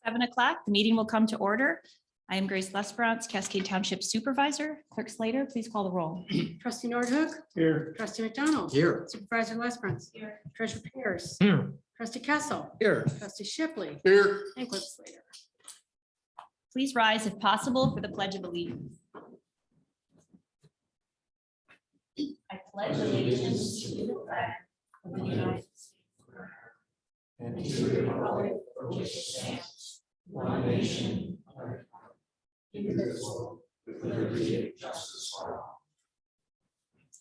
7 o'clock, the meeting will come to order. I am Grace Lesperance, Cascade Township Supervisor. Clerk Slater, please call the roll. Trustee Nordhook. Here. Trustee McDonald. Here. Supervisor Lesperance. Here. Treasurer Pierce. Here. Trustee Kessel. Here. Trustee Shipley. Here. And Clerk Slater. Please rise if possible for the Pledge of Allegiance. I pledge allegiance to the flag of the United States And to the republic for which it stands, one nation, under God, indivisible, with liberty and justice for all.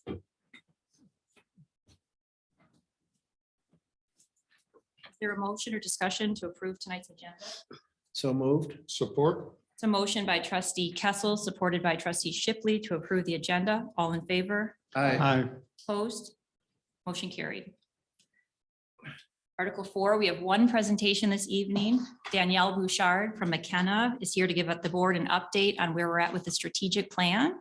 Is there a motion or discussion to approve tonight's agenda? So moved. Support. It's a motion by Trustee Kessel, supported by Trustee Shipley to approve the agenda. All in favor? Aye. Opposed? Motion carried. Article 4, we have one presentation this evening. Danielle Bouchard from McKenna is here to give the board an update on where we're at with the strategic plan.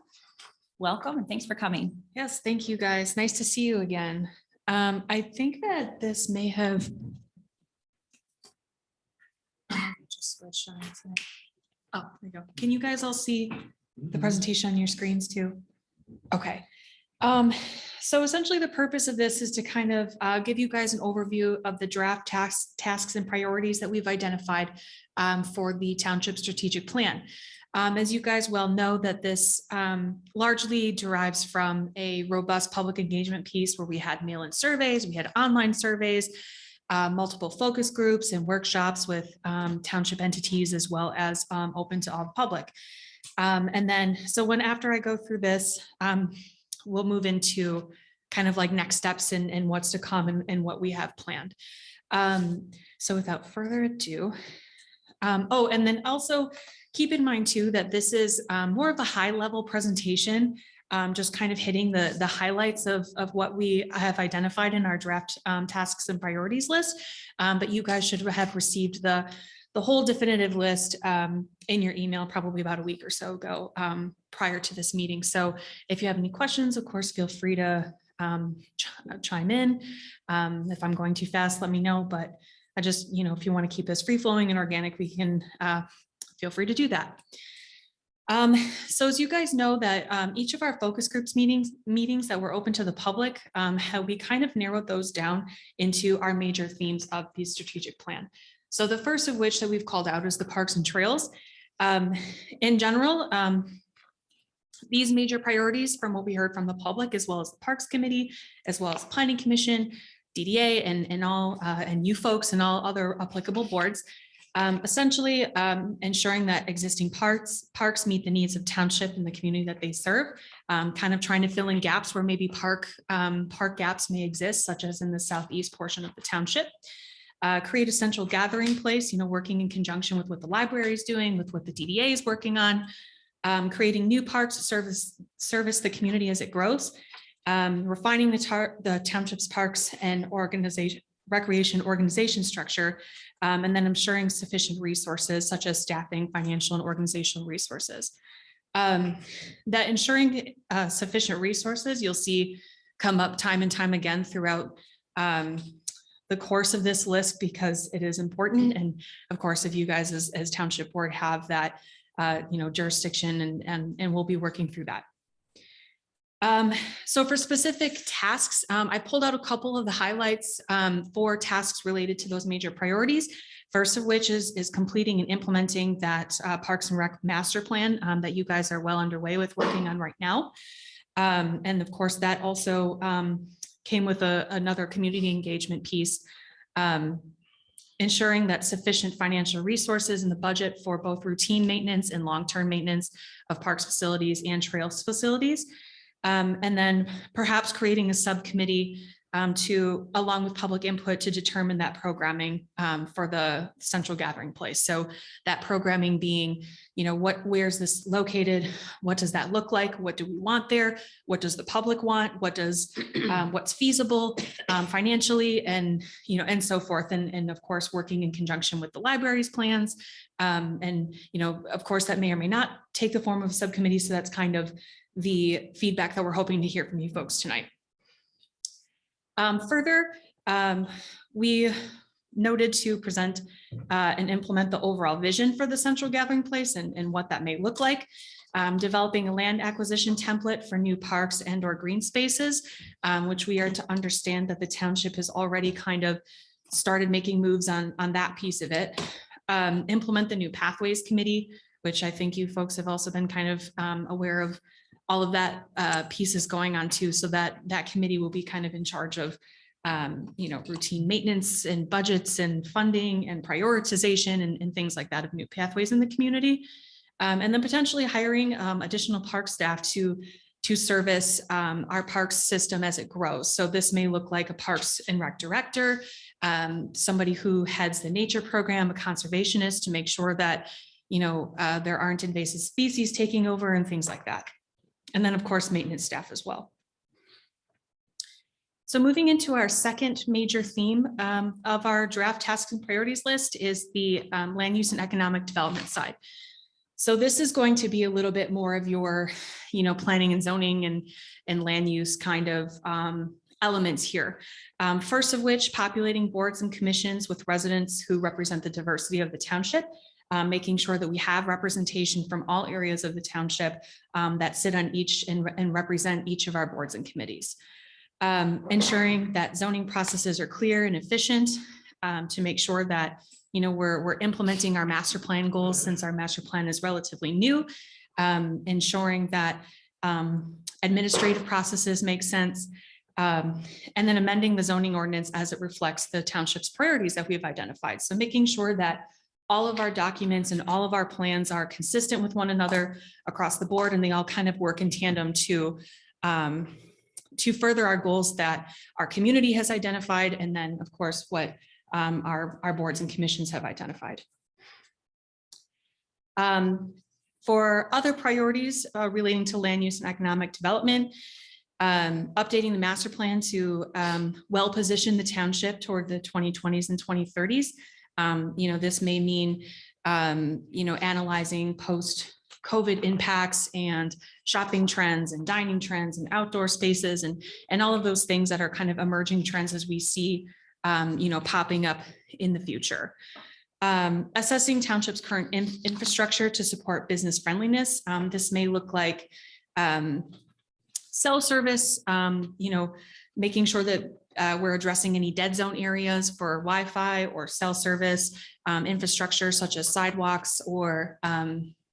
Welcome and thanks for coming. Yes, thank you, guys. Nice to see you again. I think that this may have. Just switch on it. Oh, there you go. Can you guys all see the presentation on your screens too? Okay. So essentially the purpose of this is to kind of give you guys an overview of the draft tasks and priorities that we've identified for the township strategic plan. As you guys well know, that this largely derives from a robust public engagement piece where we had mail-in surveys, we had online surveys, multiple focus groups and workshops with township entities, as well as open to all the public. And then, so after I go through this, we'll move into kind of like next steps and what's to come and what we have planned. So without further ado, oh, and then also keep in mind too, that this is more of a high level presentation, just kind of hitting the highlights of what we have identified in our draft tasks and priorities list. But you guys should have received the whole definitive list in your email probably about a week or so ago prior to this meeting. So if you have any questions, of course, feel free to chime in. If I'm going too fast, let me know. But I just, if you want to keep this free flowing and organic, we can feel free to do that. So as you guys know that each of our focus groups meetings that were open to the public, we kind of narrowed those down into our major themes of the strategic plan. So the first of which that we've called out is the parks and trails. In general, these major priorities from what we heard from the public, as well as the Parks Committee, as well as Planning Commission, DDA, and you folks and all other applicable boards, essentially ensuring that existing parks meet the needs of township and the community that they serve, kind of trying to fill in gaps where maybe park gaps may exist, such as in the southeast portion of the township. Create a central gathering place, working in conjunction with what the library is doing, with what the DDA is working on, creating new parks to service the community as it grows, refining the township's parks and recreation organization structure, and then ensuring sufficient resources such as staffing, financial, and organizational resources. That ensuring sufficient resources, you'll see come up time and time again throughout the course of this list, because it is important. And of course, if you guys as township board have that, jurisdiction and we'll be working through that. So for specific tasks, I pulled out a couple of the highlights for tasks related to those major priorities. First of which is completing and implementing that Parks and Rec master plan that you guys are well underway with working on right now. And of course, that also came with another community engagement piece, ensuring that sufficient financial resources in the budget for both routine maintenance and long-term maintenance of parks facilities and trails facilities. And then perhaps creating a subcommittee along with public input to determine that programming for the central gathering place. So that programming being, where's this located? What does that look like? What do we want there? What does the public want? What's feasible financially, and so forth. And of course, working in conjunction with the library's plans. And of course, that may or may not take the form of a subcommittee. So that's kind of the feedback that we're hoping to hear from you folks tonight. Further, we noted to present and implement the overall vision for the central gathering place and what that may look like. Developing a land acquisition template for new parks and or green spaces, which we are to understand that the township has already kind of started making moves on that piece of it. Implement the new pathways committee, which I think you folks have also been kind of aware of all of that pieces going on too. So that committee will be kind of in charge of routine maintenance and budgets and funding and prioritization and things like that of new pathways in the community. And then potentially hiring additional park staff to service our parks system as it grows. So this may look like a Parks and Rec director, somebody who heads the nature program, a conservationist to make sure that there aren't invasive species taking over and things like that. And then of course, maintenance staff as well. So moving into our second major theme of our draft tasks and priorities list is the land use and economic development side. So this is going to be a little bit more of your, planning and zoning and land use kind of elements here. First of which, populating boards and commissions with residents who represent the diversity of the township, making sure that we have representation from all areas of the township that sit on each and represent each of our boards and committees. Ensuring that zoning processes are clear and efficient to make sure that we're implementing our master plan goals since our master plan is relatively new, ensuring that administrative processes make sense, and then amending the zoning ordinance as it reflects the township's priorities that we have identified. So making sure that all of our documents and all of our plans are consistent with one another across the board, and they all kind of work in tandem to further our goals that our community has identified, and then of course what our boards and commissions have identified. For other priorities relating to land use and economic development, updating the master plan to well position the township toward the 2020s and 2030s. This may mean analyzing post-COVID impacts and shopping trends and dining trends and outdoor spaces and all of those things that are kind of emerging trends as we see popping up in the future. Assessing township's current infrastructure to support business friendliness. This may look like cell service, making sure that we're addressing any dead zone areas for Wi-Fi or cell service, infrastructure such as sidewalks or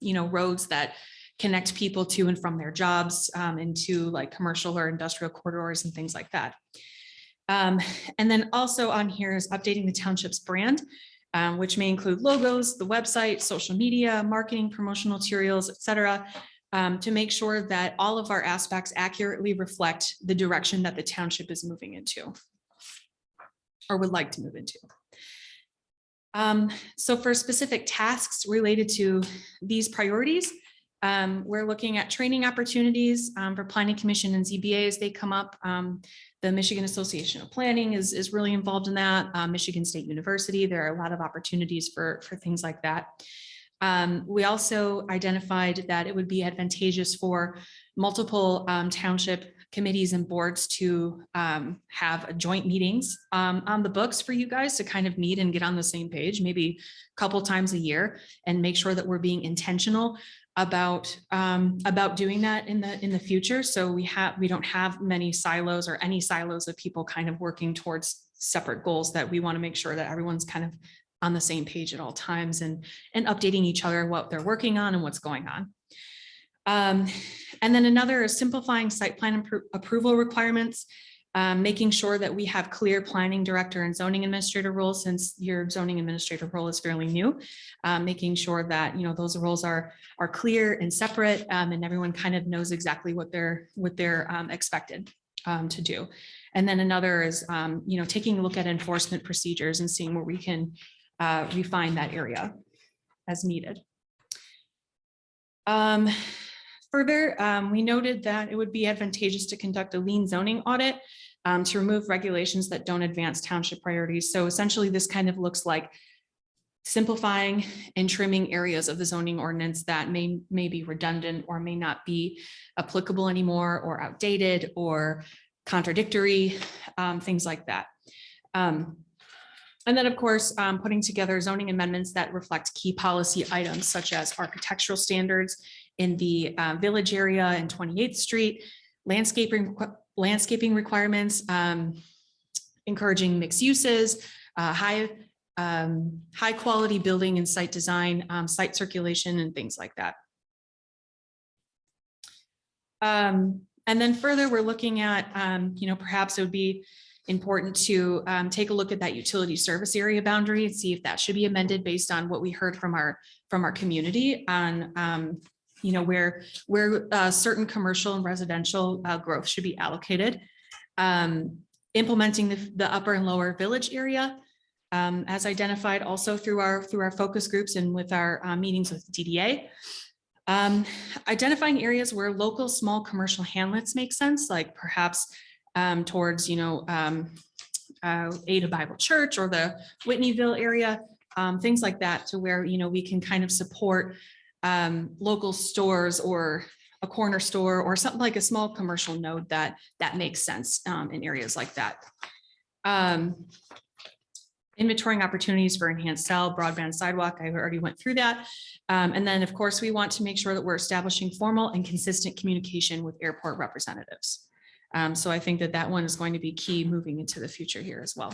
roads that connect people to and from their jobs into like commercial or industrial corridors and things like that. And then also on here is updating the township's brand, which may include logos, the website, social media, marketing, promotional materials, et cetera, to make sure that all of our aspects accurately reflect the direction that the township is moving into or would like to move into. So for specific tasks related to these priorities, we're looking at training opportunities for planning commission and ZBA as they come up. The Michigan Association of Planning is really involved in that. Michigan State University, there are a lot of opportunities for things like that. We also identified that it would be advantageous for multiple township committees and boards to have joint meetings on the books for you guys to kind of meet and get on the same page, maybe a couple times a year, and make sure that we're being intentional about doing that in the future. So we don't have many silos or any silos of people kind of working towards separate goals, that we want to make sure that everyone's kind of on the same page at all times and updating each other what they're working on and what's going on. And then another is simplifying site plan approval requirements, making sure that we have clear planning director and zoning administrator roles, since your zoning administrator role is fairly new, making sure that those roles are clear and separate, and everyone kind of knows exactly what they're expected to do. And then another is taking a look at enforcement procedures and seeing where we can refine that area as needed. Further, we noted that it would be advantageous to conduct a lean zoning audit to remove regulations that don't advance township priorities. So essentially, this kind of looks like simplifying and trimming areas of the zoning ordinance that may be redundant or may not be applicable anymore, or outdated or contradictory, things like that. And then, of course, putting together zoning amendments that reflect key policy items such as architectural standards in the village area and 28th Street, landscaping requirements, encouraging mixed uses, high quality building and site design, site circulation, and things like that. And then further, we're looking at, perhaps it would be important to take a look at that utility service area boundary and see if that should be amended based on what we heard from our community on, where certain commercial and residential growth should be allocated. Implementing the upper and lower village area, as identified also through our focus groups and with our meetings with DDA. Identifying areas where local small commercial hamlets make sense, like perhaps towards, Ada Bible Church or the Whitneyville area, things like that, to where, we can kind of support local stores or a corner store or something like a small commercial node that makes sense in areas like that. Inventorying opportunities for enhanced cell, broadband, sidewalk, I already went through that. And then, of course, we want to make sure that we're establishing formal and consistent communication with airport representatives. So I think that one is going to be key moving into the future here as well.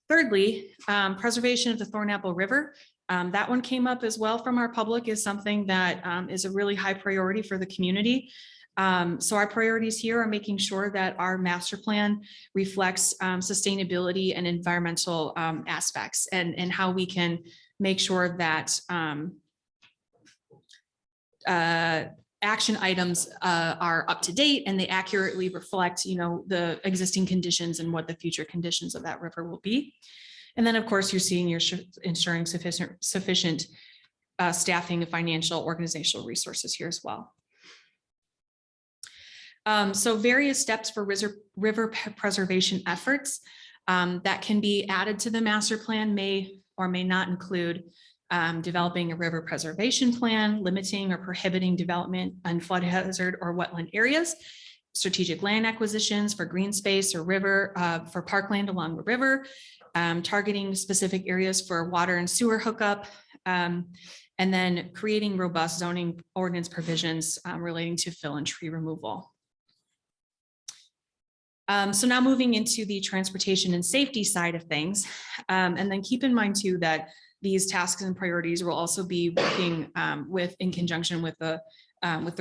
Thirdly, preservation of the Thornapple River. That one came up as well from our public, is something that is a really high priority for the community. So our priorities here are making sure that our master plan reflects sustainability and environmental aspects, and how we can make sure that action items are up to date and they accurately reflect, the existing conditions and what the future conditions of that river will be. And then, of course, you're seeing you're ensuring sufficient staffing and financial organizational resources here as well. So various steps for river preservation efforts that can be added to the master plan may or may not include developing a river preservation plan, limiting or prohibiting development on flood hazard or wetland areas, strategic land acquisitions for green space or river for parkland along the river, targeting specific areas for water and sewer hookup, and then creating robust zoning ordinance provisions relating to fill and tree removal. So now moving into the transportation and safety side of things, and then keep in mind too that these tasks and priorities will also be working in conjunction with the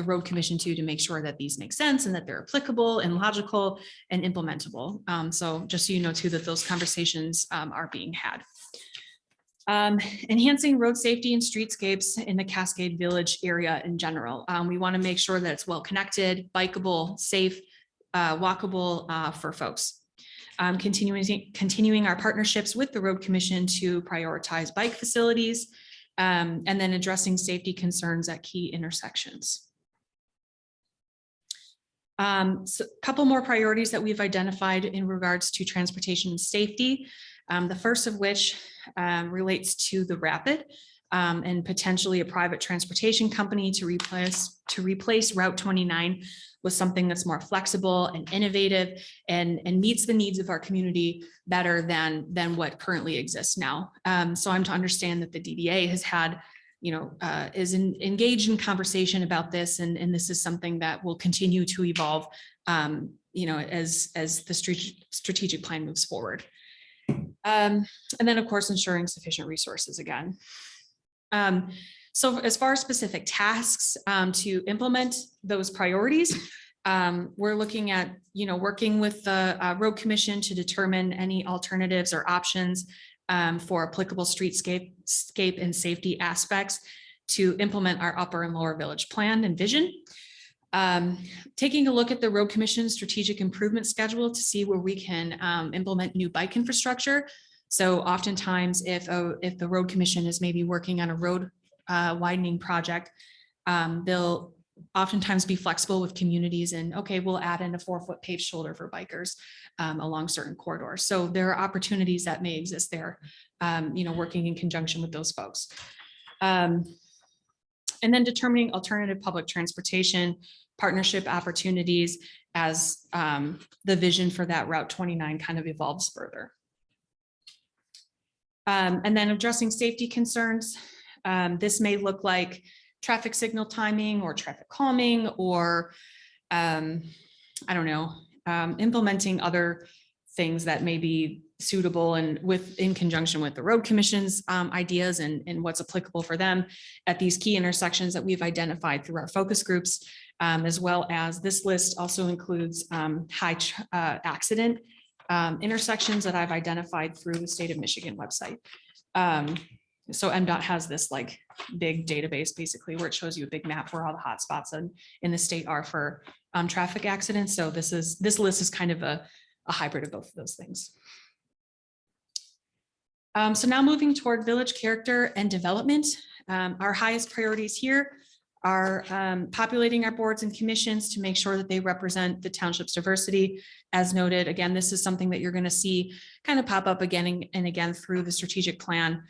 road commission too, to make sure that these make sense and that they're applicable and logical and implementable. So just so you know too that those conversations are being had. Enhancing road safety and streetscapes in the Cascade Village area in general. We want to make sure that it's well connected, bikeable, safe, walkable for folks. Continuing our partnerships with the Road Commission to prioritize bike facilities, and then addressing safety concerns at key intersections. So a couple more priorities that we've identified in regards to transportation and safety. The first of which relates to the Rapid and potentially a private transportation company to replace Route 29 with something that's more flexible and innovative and meets the needs of our community better than what currently exists now. So I'm to understand that the DDA has had, is engaged in conversation about this, and this is something that will continue to evolve, as the strategic plan moves forward. And then, of course, ensuring sufficient resources again. So as far as specific tasks to implement those priorities, we're looking at, working with the Road Commission to determine any alternatives or options for applicable streetscape and safety aspects to implement our upper and lower village plan and vision. Taking a look at the Road Commission strategic improvement schedule to see where we can implement new bike infrastructure. So oftentimes if the Road Commission is maybe working on a road widening project, they'll oftentimes be flexible with communities and, okay, we'll add in a 4-foot paved shoulder for bikers along certain corridors. So there are opportunities that may exist there, working in conjunction with those folks. And then determining alternative public transportation partnership opportunities as the vision for that Route 29 kind of evolves further. And then addressing safety concerns. This may look like traffic signal timing or traffic calming, or I don't know, implementing other things that may be suitable and in conjunction with the road commission's ideas and what's applicable for them at these key intersections that we've identified through our focus groups, as well as this list also includes high accident intersections that I've identified through the state of Michigan website. So MDOT has this like big database basically where it shows you a big map where all the hot spots in the state are for traffic accidents. So this list is kind of a hybrid of both of those things. So now moving toward village character and development. Our highest priorities here are populating our boards and commissions to make sure that they represent the township's diversity. As noted, again, this is something that you're going to see kind of pop up again and again through the strategic plan,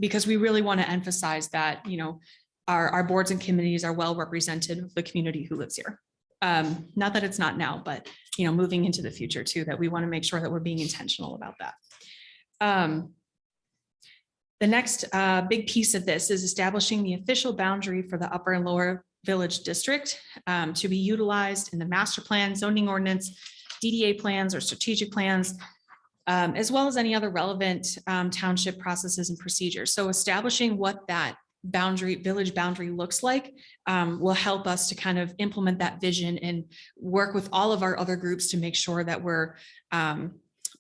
because we really want to emphasize that, you know, our boards and committees are well represented of the community who lives here. Not that it's not now, but, you know, moving into the future too, that we want to make sure that we're being intentional about that. The next big piece of this is establishing the official boundary for the upper and lower village district to be utilized in the master plan, zoning ordinance, DDA plans or strategic plans, as well as any other relevant township processes and procedures. So establishing what that village boundary looks like will help us to kind of implement that vision and work with all of our other groups to make sure that we're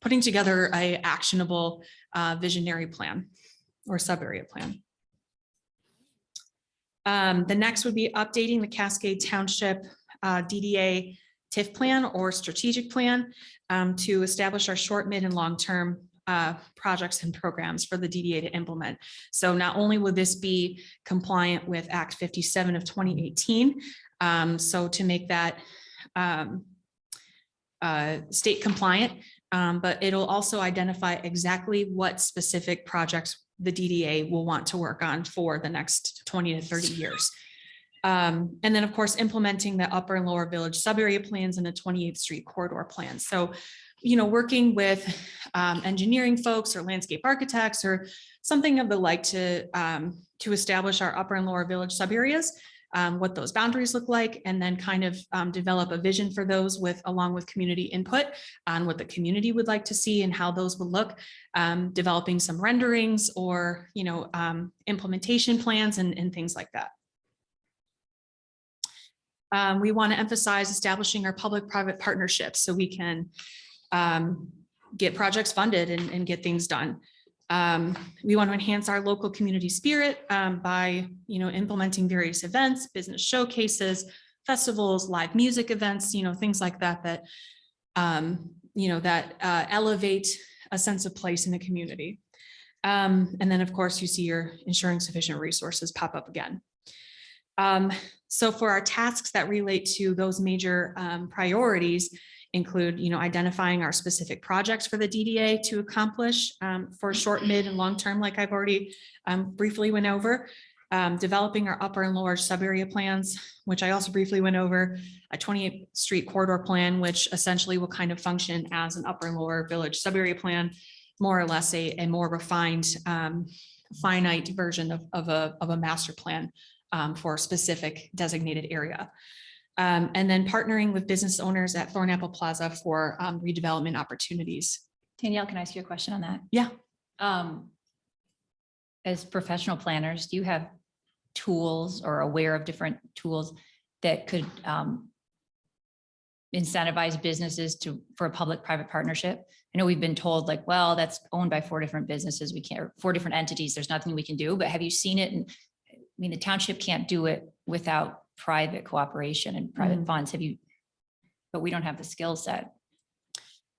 putting together a actionable visionary plan or sub-area plan. The next would be updating the Cascade Township DDA TIF plan or strategic plan to establish our short, mid, and long-term projects and programs for the DDA to implement. So not only will this be compliant with Act 57 of 2018, so to make that state compliant, but it'll also identify exactly what specific projects the DDA will want to work on for the next 20 to 30 years. And then of course, implementing the upper and lower village sub-area plans and the 28th Street corridor plan. So, you know, working with engineering folks or landscape architects or something of the like to establish our upper and lower village sub-areas, what those boundaries look like, and then kind of develop a vision for those along with community input on what the community would like to see and how those would look, developing some renderings or, you know, implementation plans and things like that. We want to emphasize establishing our public-private partnerships so we can get projects funded and get things done. We want to enhance our local community spirit by, you know, implementing various events, business showcases, festivals, live music events, you know, things like that, you know, that elevate a sense of place in the community. And then, of course, you see your ensuring sufficient resources pop up again. So for our tasks that relate to those major priorities include, you know, identifying our specific projects for the DDA to accomplish for short, mid, and long term, like I've already briefly went over, developing our upper and lower sub-area plans, which I also briefly went over, a 28th Street corridor plan, which essentially will kind of function as an upper and lower village sub-area plan, more or less a more refined, finite version of a master plan for a specific designated area. And then partnering with business owners at Thorn Plaza for redevelopment opportunities. Danielle, can I ask you a question on that? Yeah. As professional planners, do you have tools or aware of different tools that could incentivize businesses for a public-private partnership? I know we've been told like, well, that's owned by 4 different businesses. We can't, or 4 different entities. There's nothing we can do, but have you seen it? And I mean, the township can't do it without private cooperation and private funds. But we don't have the skill set.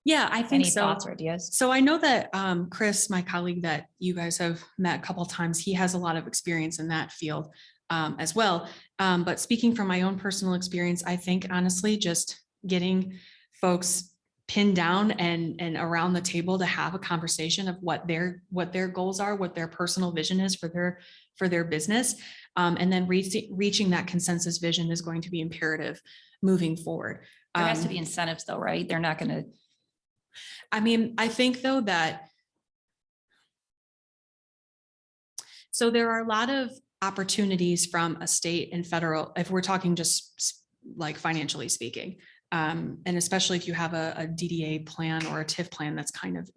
Yeah, I think Any so. thoughts or ideas? So I know that Chris, my colleague that you guys have met a couple of times, he has a lot of experience in that field as well. But speaking from my own personal experience, I think honestly, just getting folks pinned down and around the table to have a conversation of what their goals are, what their personal vision is for their business. And then reaching that consensus vision is going to be imperative moving forward. There has to be incentives though, right? They're not gonna. I mean, I think though that, so there are a lot of opportunities from a state and federal, if we're talking just like financially speaking, and especially if you have a DDA plan or a TIF plan that's kind of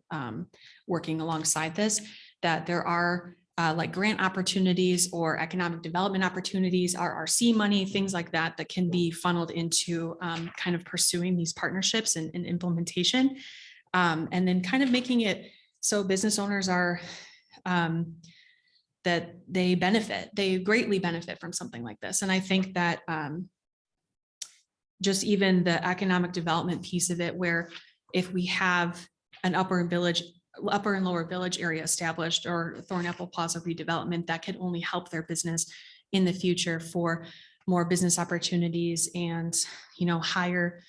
working alongside this, that there are like grant opportunities or economic development opportunities, RRC money, things like that, that can be funneled into kind of pursuing these partnerships and implementation. And then kind of making it so business owners are, that they greatly benefit from something like this. And I think that just even the economic development piece of it, where if we have an upper and lower village area established, or Thorn Apple Plaza redevelopment, that could only help their business in the future for more business opportunities and, you know, higher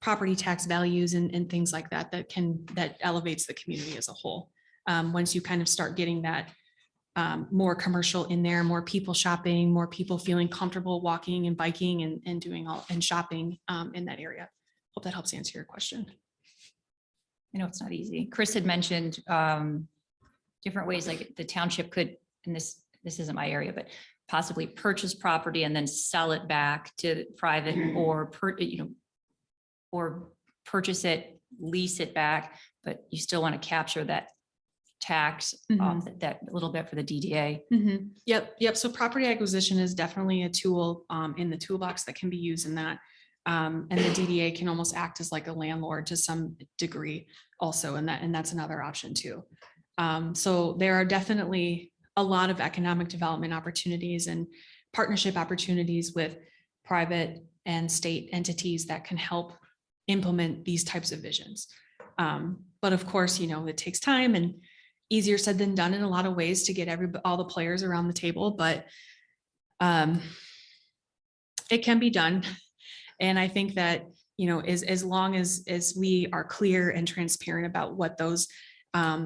property tax values and things like that, that elevates the community as a whole. Once you kind of start getting that more commercial in there, more people shopping, more people feeling comfortable walking and biking and doing all and shopping in that area. Hope that helps answer your question. I know it's not easy. Chris had mentioned different ways, like the township could, and this isn't my area, but possibly purchase property and then sell it back to private, or or purchase it, lease it back, but you still want to capture that tax off that little bit for the DDA. Yep. So property acquisition is definitely a tool in the toolbox that can be used in that. And the DDA can almost act as like a landlord to some degree also, and that's another option too. So there are definitely a lot of economic development opportunities and partnership opportunities with private and state entities that can help implement these types of visions. But of course, you know, it takes time and easier said than done in a lot of ways to get all the players around the table, but it can be done. And I think that, you know, as long as we are clear and transparent about what those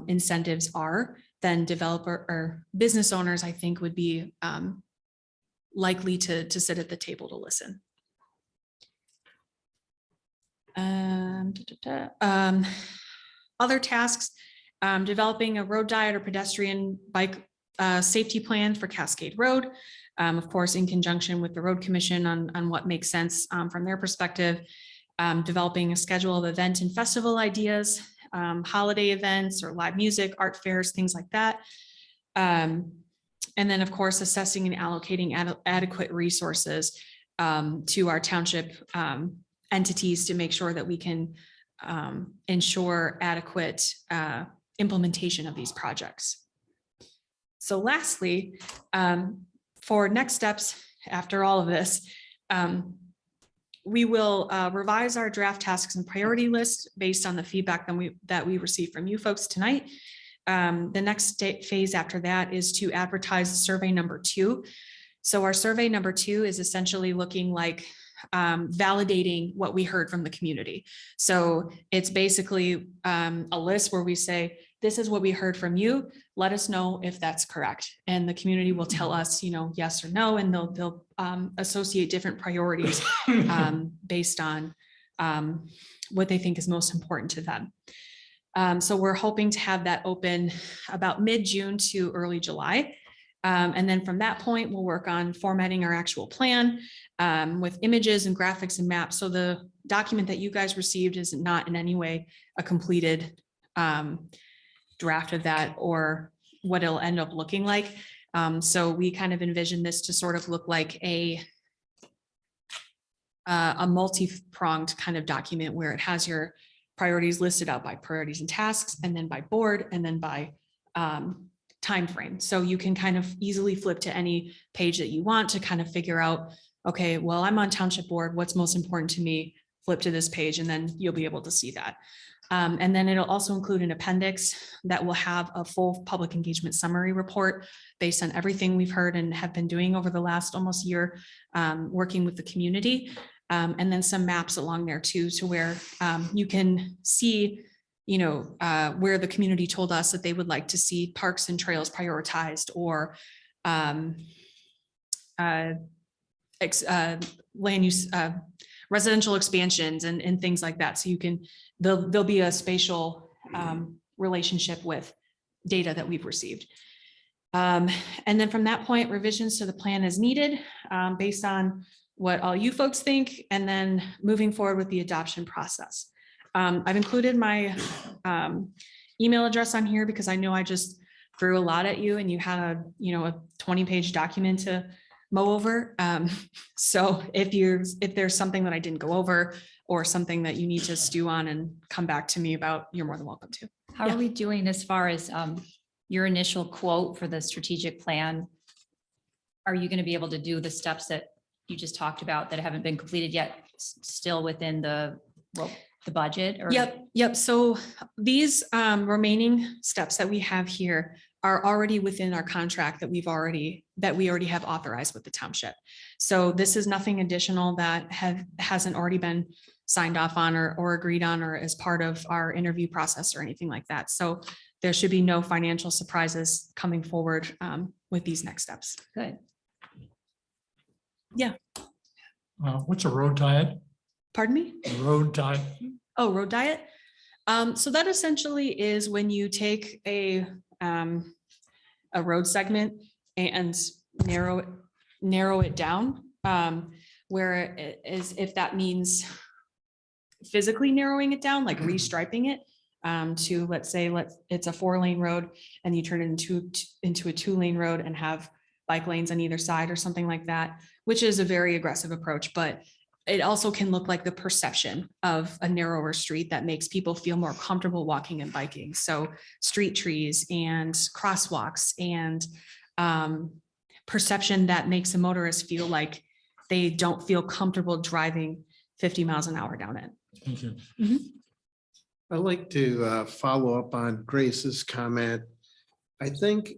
incentives are, then developer or business owners, I think, would be likely to sit at the table to listen. Other tasks, developing a road diet or pedestrian bike safety plan for Cascade Road. Of course, in conjunction with the road commission on what makes sense from their perspective, developing a schedule of event and festival ideas, holiday events or live music, art fairs, things like that. And then of course, assessing and allocating adequate resources to our township entities to make sure that we can ensure adequate implementation of these projects. So lastly, for next steps after all of this, we will revise our draft tasks and priority list based on the feedback that we received from you folks tonight. The next phase after that is to advertise survey number 2. So our survey number 2 is essentially looking like validating what we heard from the community. So it's basically a list where we say, this is what we heard from you. Let us know if that's correct. And the community will tell us, you know, yes or no, and they'll associate different priorities based on what they think is most important to them. So we're hoping to have that open about mid-June to early July. And then from that point, we'll work on formatting our actual plan with images and graphics and maps. So the document that you guys received is not in any way a completed draft of that or what it'll end up looking like. So we kind of envision this to sort of look like a multi-pronged kind of document where it has your priorities listed out by priorities and tasks, and then by board, and then by time frame. So you can kind of easily flip to any page that you want to kind of figure out, okay, well, I'm on township board. What's most important to me? Flip to this page, and then you'll be able to see that. And then it'll also include an appendix that will have a full public engagement summary report based on everything we've heard and have been doing over the last almost year, working with the community. And then some maps along there too, to where you can see, where the community told us that they would like to see parks and trails prioritized, or land use, residential expansions and things like that. So there'll be a spatial relationship with data that we've received. And then from that point, revisions to the plan is needed based on what all you folks think, and then moving forward with the adoption process. I've included my email address on here because I know I just threw a lot at you and you had a 20-page document to mow over. So if there's something that I didn't go over or something that you need to stew on and come back to me about, you're more than welcome to. How Yeah. are we doing as far as your initial quote for the strategic plan? Are you going to be able to do the steps that you just talked about that haven't been completed yet, still within the budget? Or? Yep. So these remaining steps that we have here are already within our contract that we already have authorized with the township. So this is nothing additional that hasn't already been signed off on or agreed on or as part of our interview process or anything like that. So there should be no financial surprises coming forward with these next steps. Good. What's a road diet? Pardon me? Road diet. Oh, road diet. So that essentially is when you take a road segment and narrow it down, where it is, if that means physically narrowing it down, like restriping it to, let's say, it's a 4-lane road and you turn it into a 2-lane road and have bike lanes on either side or something like that, which is a very aggressive approach, but it also can look like the perception of a narrower street that makes people feel more comfortable walking and biking. So street trees and crosswalks and perception that makes a motorist feel like they don't feel comfortable driving 50 miles an hour down it. Thank you. I'd like to follow up on Grace's comment. I think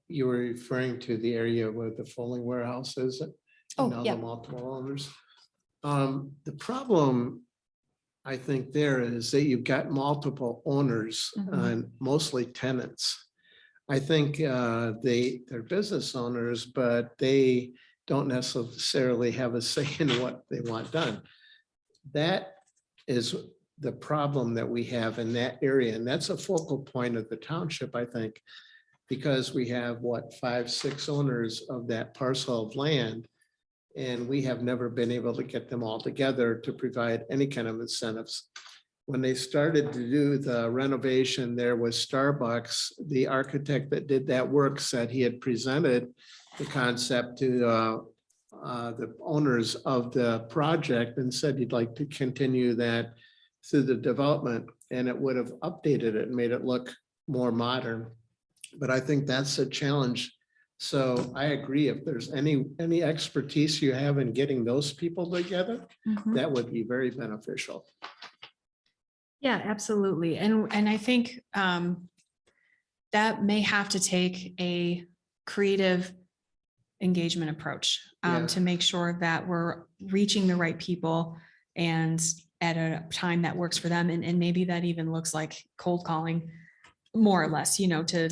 you were referring to the area where the Foley warehouse is. Oh, and all yeah. the multiple owners. The problem, I think, there is that you've got multiple owners and mostly tenants. I think they're business owners, but they don't necessarily have a say in what they want done. That is the problem that we have in that area. And that's a focal point of the township, I think, because we have 5, 6 owners of that parcel of land. And we have never been able to get them all together to provide any kind of incentives. When they started to do the renovation there with Starbucks, the architect that did that work said he had presented the concept to the owners of the project and said he'd like to continue that through the development, and it would have updated it and made it look more modern. But I think that's a challenge. So I agree, if there's any expertise you have in getting those people together, that would be very beneficial. Yeah, absolutely. And I think that may have to take a creative engagement approach Yeah. to make sure that we're reaching the right people and at a time that works for them. And maybe that even looks like cold calling, more or less, to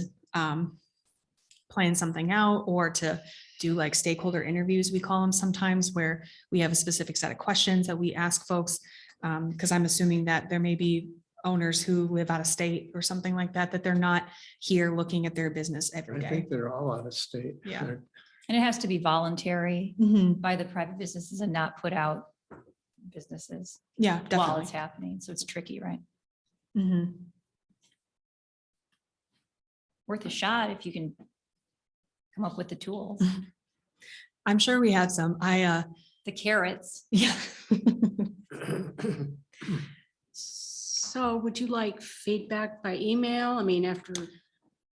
plan something out or to do like stakeholder interviews, we call them sometimes, where we have a specific set of questions that we ask folks. Because I'm assuming that there may be owners who live out of state or something like that, that they're not here looking at their business every I day. think they're all out of state. Yeah. They're- And it has to be voluntary Mhm. by the private businesses and not put out businesses Yeah, while definitely. it's happening. So it's tricky, right? Mhm. Worth a shot if you can come up with the tools, I'm sure we had some. the carrots. Yeah. So would you like feedback by email? I mean, after,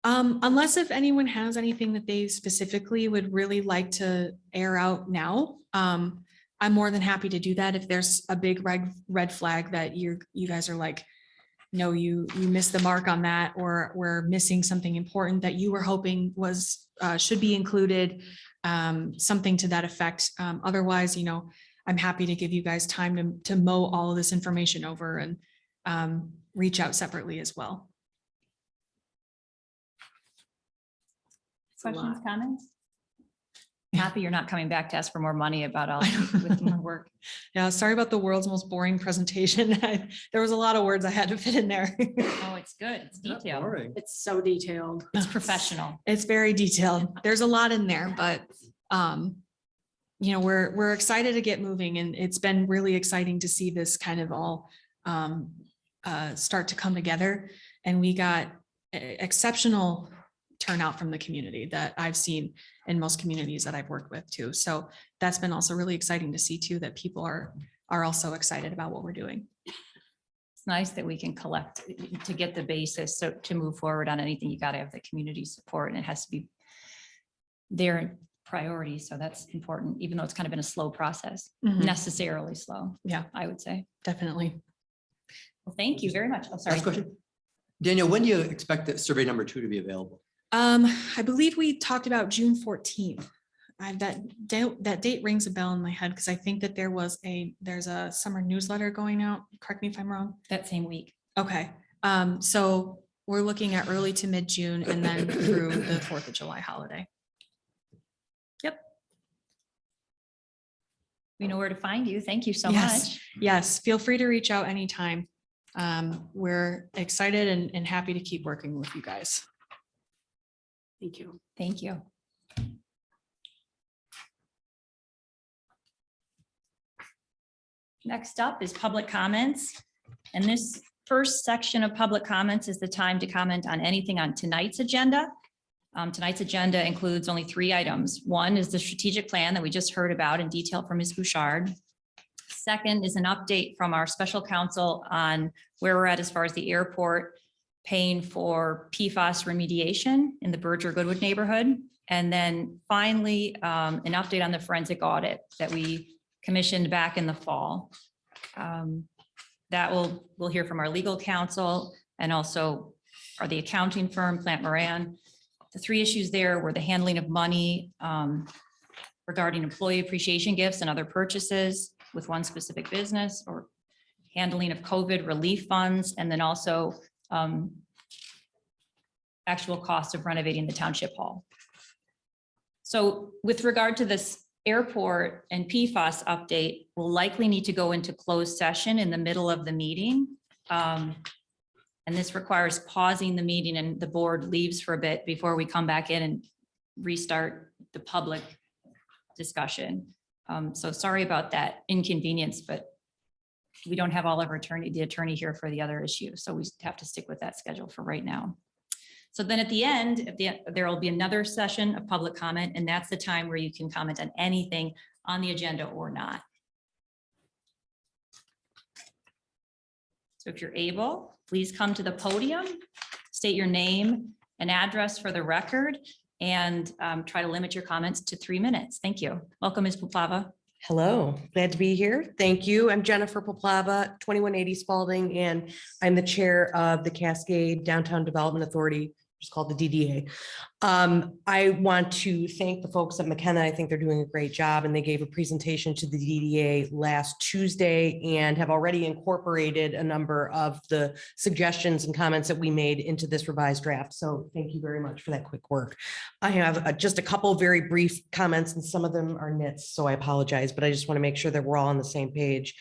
Unless if anyone has anything that they specifically would really like to air out now, I'm more than happy to do that. If there's a big red flag that you guys are like, no, you missed the mark on that, or we're missing something important that you were hoping was should be included, something to that effect. Otherwise, I'm happy to give you guys time to mull all of this information over and reach out separately as well. It's a lot. Questions, comments? Happy you're not coming back to ask for more money about all with more work. Yeah, sorry about the world's most boring presentation. There was a lot of words I had to fit in there. Oh, it's good. It's Not detailed. boring. It's so detailed. It's professional. It's very detailed. There's a lot in there, but we're excited to get moving, and it's been really exciting to see this kind of all start to come together. And we got exceptional turnout from the community that I've seen in most communities that I've worked with too. So that's been also really exciting to see too, that people are also excited about what we're doing. It's nice that we can collect to get the basis. So to move forward on anything, you got to have the community support, and it has to be their priority. So that's important, even though it's kind of been a slow process, necessarily slow. Yeah. I would say. Definitely. Well, thank you very much. Oh, sorry. Last question. Daniel, when do you expect that survey number 2 to be available? I believe we talked about June 14th. That date rings a bell in my head because I think that there's a summer newsletter going out. Correct me if I'm wrong. That same week. Okay. So we're looking at early to mid-June and then through the 4th of July holiday. Yep. We know where to find you. Thank you so Yes. much. Yes. Feel free to reach out anytime. We're excited and happy to keep working with you guys. Thank you. Thank you. Next up is public comments. And this first section of public comments is the time to comment on anything on tonight's agenda. Tonight's agenda includes only 3 items. One is the strategic plan that we just heard about in detail from Ms. Bouchard. Second is an update from our special counsel on where we're at as far as the airport paying for PFAS remediation in the Berger Goodwood neighborhood. And then finally, an update on the forensic audit that we commissioned back in the fall. That we'll hear from our legal counsel and also the accounting firm, Plant Moran. The 3 issues there were the handling of money regarding employee appreciation gifts and other purchases with one specific business, or handling of COVID relief funds, and then also actual cost of renovating the township hall. So with regard to this airport and PFAS update, we'll likely need to go into closed session in the middle of the meeting. And this requires pausing the meeting and the board leaves for a bit before we come back in and restart the public discussion. So sorry about that inconvenience, but we don't have all of the attorney here for the other issue. So we have to stick with that schedule for right now. So then at the end, there will be another session of public comment, and that's the time where you can comment on anything on the agenda or not. So if you're able, please come to the podium, state your name and address for the record, and try to limit your comments to 3 minutes. Thank you. Welcome, Ms. Poplava. Hello, glad to be here. Thank you. I'm Jennifer Poplava, 2180 Spalding, and I'm the chair of the Cascade Downtown Development Authority, which is called the DDA. I want to thank the folks at McKenna. I think they're doing a great job, and they gave a presentation to the DDA last Tuesday and have already incorporated a number of the suggestions and comments that we made into this revised draft. So thank you very much for that quick work. I have just a couple very brief comments, and some of them are nits, so I apologize, but I just want to make sure that we're all on the same page.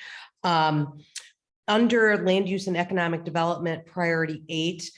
Under land use and economic development priority 8,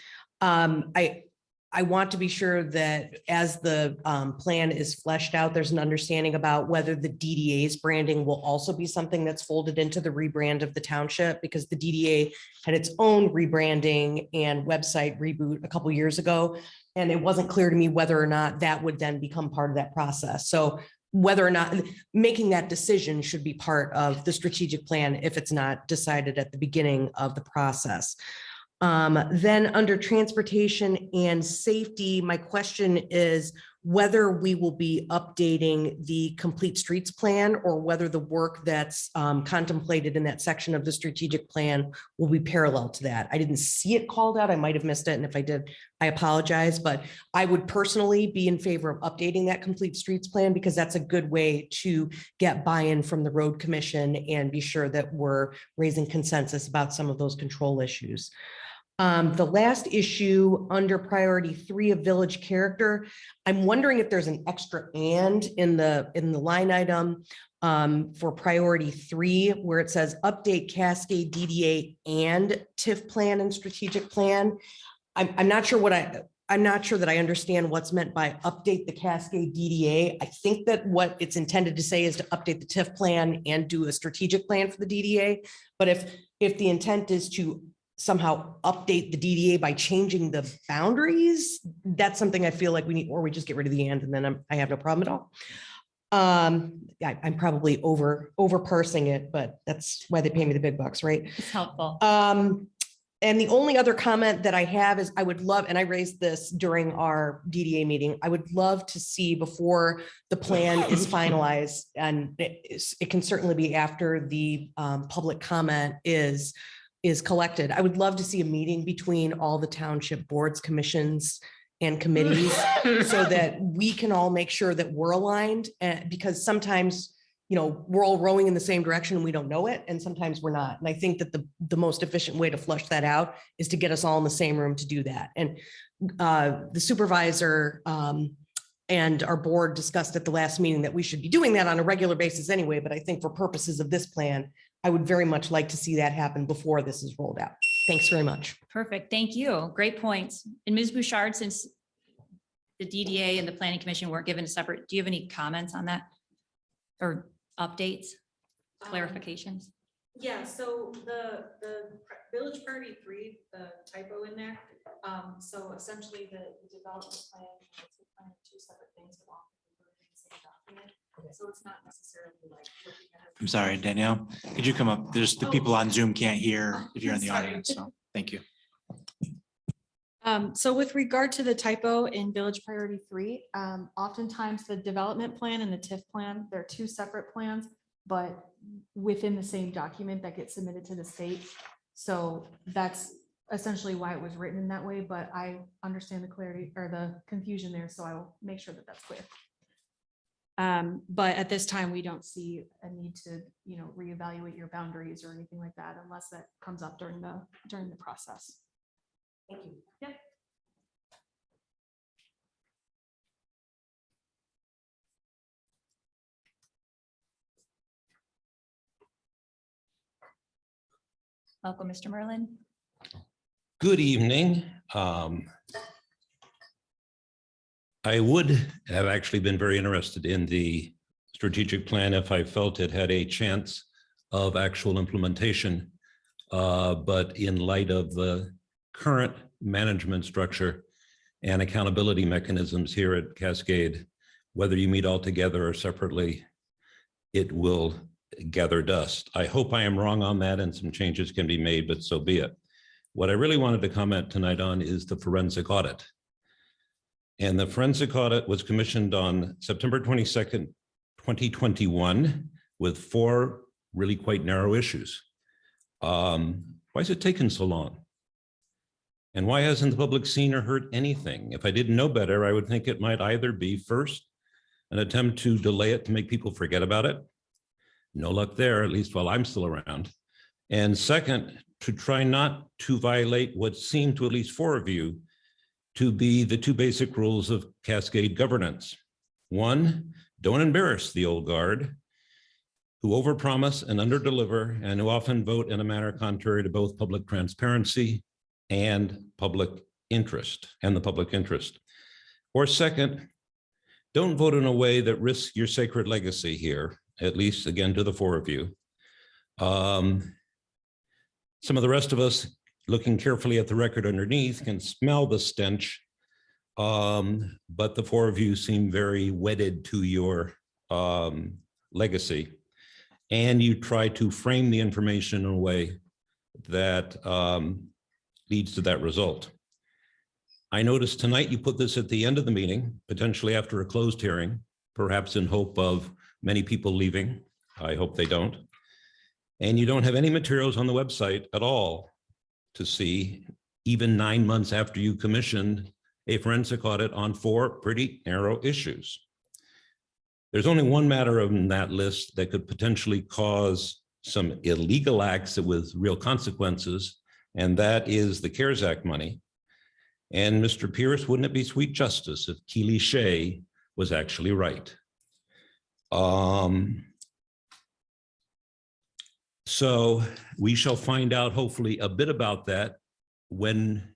I want to be sure that as the plan is fleshed out, there's an understanding about whether the DDA's branding will also be something that's folded into the rebrand of the township, because the DDA had its own rebranding and website reboot a couple of years ago. And it wasn't clear to me whether or not that would then become part of that process. So whether or not making that decision should be part of the strategic plan if it's not decided at the beginning of the process. Then under transportation and safety, my question is whether we will be updating the complete streets plan or whether the work that's contemplated in that section of the strategic plan will be parallel to that. I didn't see it called out. I might have missed it. And if I did, I apologize, but I would personally be in favor of updating that complete streets plan because that's a good way to get buy-in from the road commission and be sure that we're raising consensus about some of those control issues. The last issue under priority 3 of village character, I'm wondering if there's an extra and in the line item for priority 3, where it says update Cascade DDA and TIF plan and strategic plan. I'm not sure I'm not sure that I understand what's meant by update the Cascade DDA. I think that what it's intended to say is to update the TIF plan and do a strategic plan for the DDA. But if the intent is to somehow update the DDA by changing the boundaries, that's something I feel like we need, or we just get rid of the and then I have no problem at all. I'm probably over parsing it, but that's why they pay me the big bucks, right? It's helpful. And the only other comment that I have is I would love, and I raised this during our DDA meeting, I would love to see before the plan is finalized, and it can certainly be after the public comment is collected. I would love to see a meeting between all the township boards, commissions, and committees so that we can all make sure that we're aligned, because sometimes, you know, we're all rowing in the same direction and we don't know it, and sometimes we're not. And I think that the most efficient way to flush that out is to get us all in the same room to do that. And the supervisor and our board discussed at the last meeting that we should be doing that on a regular basis anyway, but I think for purposes of this plan, I would very much like to see that happen before this is rolled out. Thanks very much. Perfect. Thank you. Great points. And Ms. Bouchard, since the DDA and the Planning Commission weren't given a separate, do you have any comments on that? Or updates, clarifications? Yeah, so the village priority 3, the typo in there. So essentially the development plan and the TIF plan are 2 separate things that often included in the same document. So it's not necessarily like looking at it. I'm sorry, Danielle, could you come up? There's the people on Zoom can't hear if you're in the Sorry. audience, so thank you. So with regard to the typo in village priority 3, oftentimes the development plan and the TIF plan, they're 2 separate plans, but within the same document that gets submitted to the state. So that's essentially why it was written in that way, but I understand the clarity or the confusion there, so I will make sure that that's clear. But at this time, we don't see a need to, you know, reevaluate your boundaries or anything like that unless that comes up during the process. Thank you. Yeah. Welcome, Mr. Merlin. Good evening. I would have actually been very interested in the strategic plan if I felt it had a chance of actual implementation. But in light of the current management structure and accountability mechanisms here at Cascade, whether you meet all together or separately, it will gather dust. I hope I am wrong on that and some changes can be made, but so be it. What I really wanted to comment tonight on is the forensic audit. And the forensic audit was commissioned on September 22nd, 2021, with 4 really quite narrow issues. Why is it taking so long? And why hasn't the public seen or heard anything? If I didn't know better, I would think it might either be first, an attempt to delay it to make people forget about it. No luck there, at least while I'm still around. And second, to try not to violate what seemed to at least 4 of you to be the 2 basic rules of Cascade governance. 1, don't embarrass the old guard who overpromise and underdeliver and who often vote in a manner contrary to both public transparency and public interest and the public interest. Or second, don't vote in a way that risks your sacred legacy here, at least again to the 4 of you. Some of the rest of us, looking carefully at the record underneath, can smell the stench, but the 4 of you seem very wedded to your legacy. And you try to frame the information in a way that leads to that result. I noticed tonight you put this at the end of the meeting, potentially after a closed hearing, perhaps in hope of many people leaving. I hope they don't. And you don't have any materials on the website at all to see, even 9 months after you commissioned a forensic audit on 4 pretty narrow issues. There's only one matter on that list that could potentially cause some illegal acts with real consequences, and that is the CARES Act money. And Mr. Pierce, wouldn't it be sweet justice if Keely Shea was actually right? So we shall find out hopefully a bit about that when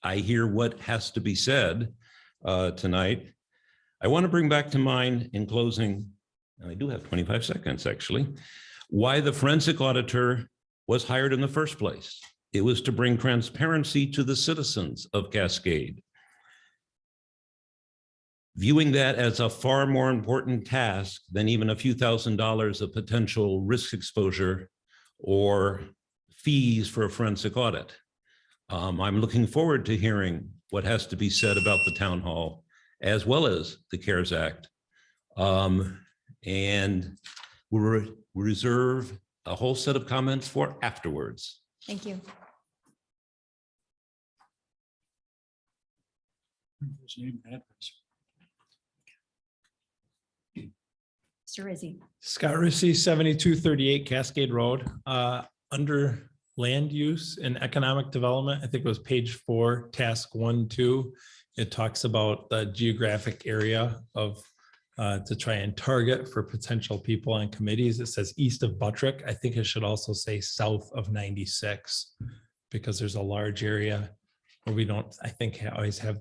I hear what has to be said tonight. I want to bring back to mind in closing, and I do have 25 seconds actually, why the forensic auditor was hired in the first place. It was to bring transparency to the citizens of Cascade. Viewing that as a far more important task than even a few $1,000s of potential risk exposure or fees for a forensic audit. I'm looking forward to hearing what has to be said about the town hall, as well as the CARES Act. And we'll reserve a whole set of comments for afterwards. Thank you. Mr. Rizzi. Scott Rissy, 7238 Cascade Road. Under land use and economic development, I think it was page 4, task 1-2. It talks about the geographic area of to try and target for potential people on committees. It says east of Buttrick. I think it should also say south of 96, because there's a large area where we don't, I think, always have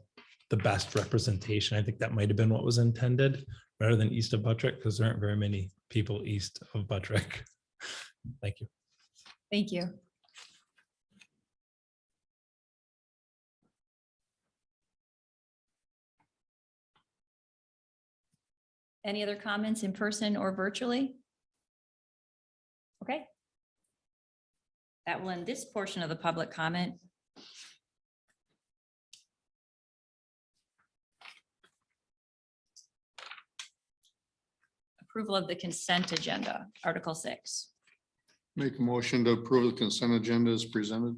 the best representation. I think that might have been what was intended, rather than east of Buttrick, because there aren't very many people east of Buttrick. Thank you. Thank you. Any other comments in person or virtually? Okay. That will end this portion of the public comment. Approval of the consent agenda, Article 6. Make a motion to approve the consent agenda as presented.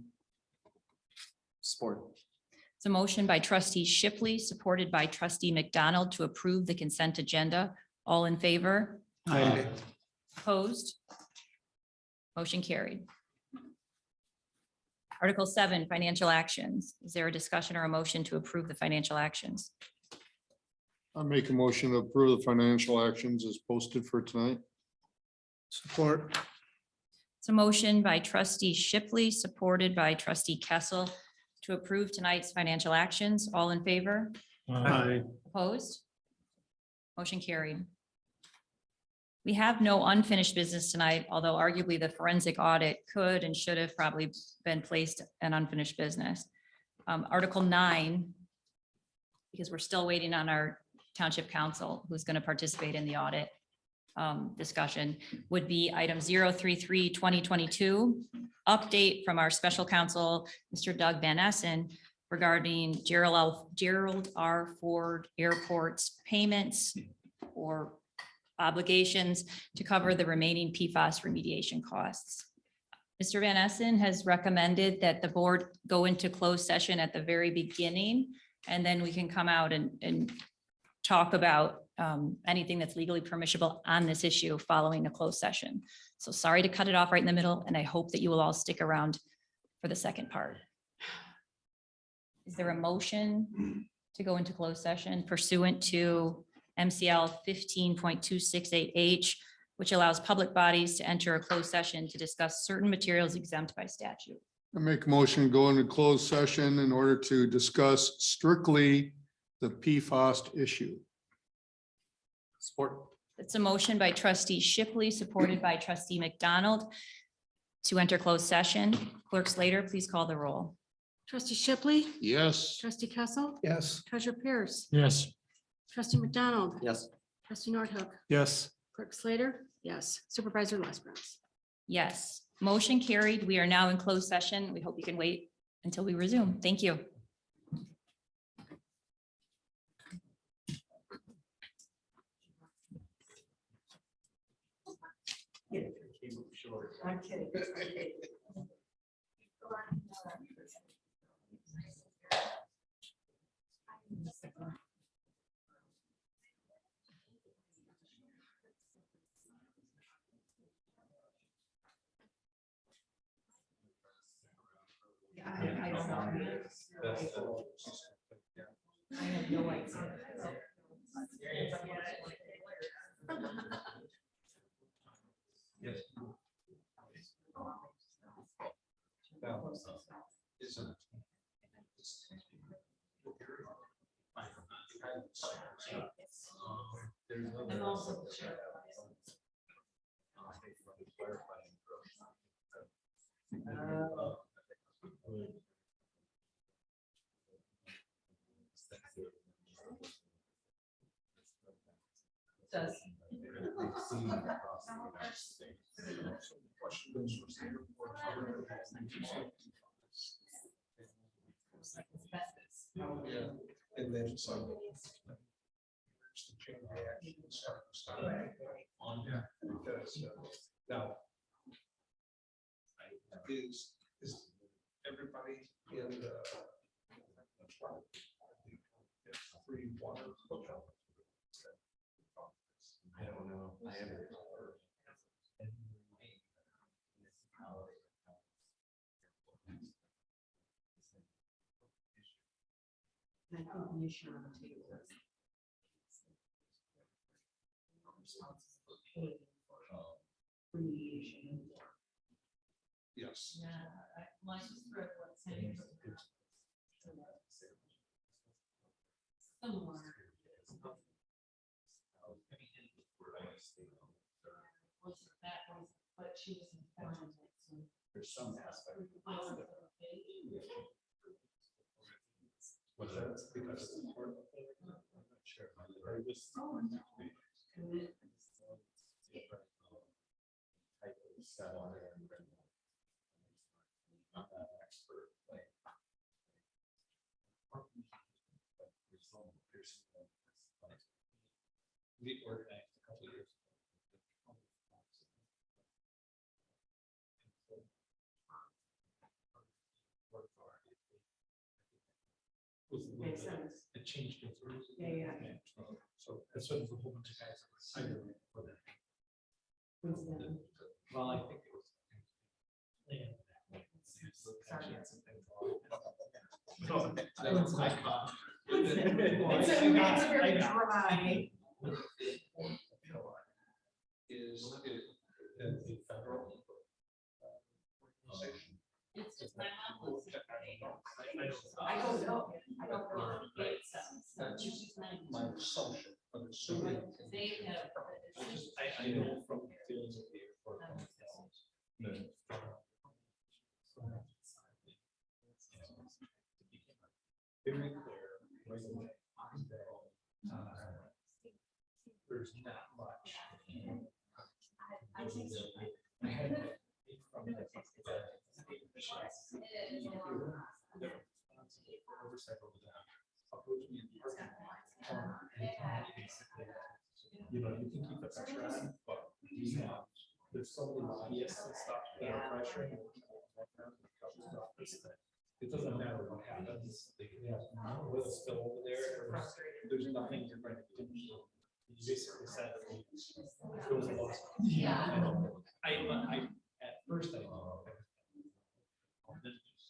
Support. It's a motion by trustee Shipley, supported by trustee McDonald to approve the consent agenda. All in favor? Aye. Opposed? Motion carried. Article 7, financial actions. Is there a discussion or a motion to approve the financial actions? I make a motion to approve the financial actions as posted for tonight. Support. It's a motion by trustee Shipley, supported by trustee Kessel to approve tonight's financial actions. All in favor? Aye. Opposed? Motion carried. We have no unfinished business tonight, although arguably the forensic audit could and should have probably been placed in unfinished business. Article 9, because we're still waiting on our township council who's going to participate in the audit discussion, would be item 033-2022, update from our special counsel, Mr. Doug Van Essen, regarding Gerald R. Ford Airport's payments or obligations to cover the remaining PFAS remediation costs. Mr. Van Essen has recommended that the board go into closed session at the very beginning, and then we can come out and talk about anything that's legally permissible on this issue following a closed session. So sorry to cut it off right in the middle, and I hope that you will all stick around for the second part. Is there a motion to go into closed session pursuant to MCL 15.268H, which allows public bodies to enter a closed session to discuss certain materials exempt by statute? I make a motion to go into closed session in order to discuss strictly the PFAS issue. Support. It's a motion by trustee Shipley, supported by trustee McDonald to enter closed session. Clerk Slater, please call the roll. Trustee Shipley, Yes. trustee Kessel, Yes. treasurer Pierce, Yes. trustee McDonald. Yes. Trustee Nordhook, Yes. clerk Slater, yes, supervisor Lesbrunz. Yes, motion carried. We are now in closed session. We hope you can wait until we resume. Thank you. I'm kidding. I don't know. I have no idea. Yes. I'm also the chair. Does. And then some. Now. Is everybody in the free water? I don't know. I haven't. I think the issue on the table is responsible for paying for remediation. Yes. Yeah, I just read what's saying. Somewhere. That was, but she was informed. There's some aspect. Was that because it's important? I'm not sure. We organized a couple of years ago. Makes sense. It changed it. Yeah. So that's what a whole bunch of guys that were hired for that. Who's that? Well, I think it was. Sorry. No, that was my call. It's a very dry. Is it the federal? Section? It's just my mom was. I don't know. I don't know. That's my assumption, but assuming. They have. I know from dealing with the airport. Very clear. Right away, there's not much. You know, you can keep the pressure on, but there's so many BS and stuff that are pressuring. It doesn't matter what happens, they can have oil spill over there, there's nothing you're going to do. You basically said that it was a loss. Yeah. I, at first, I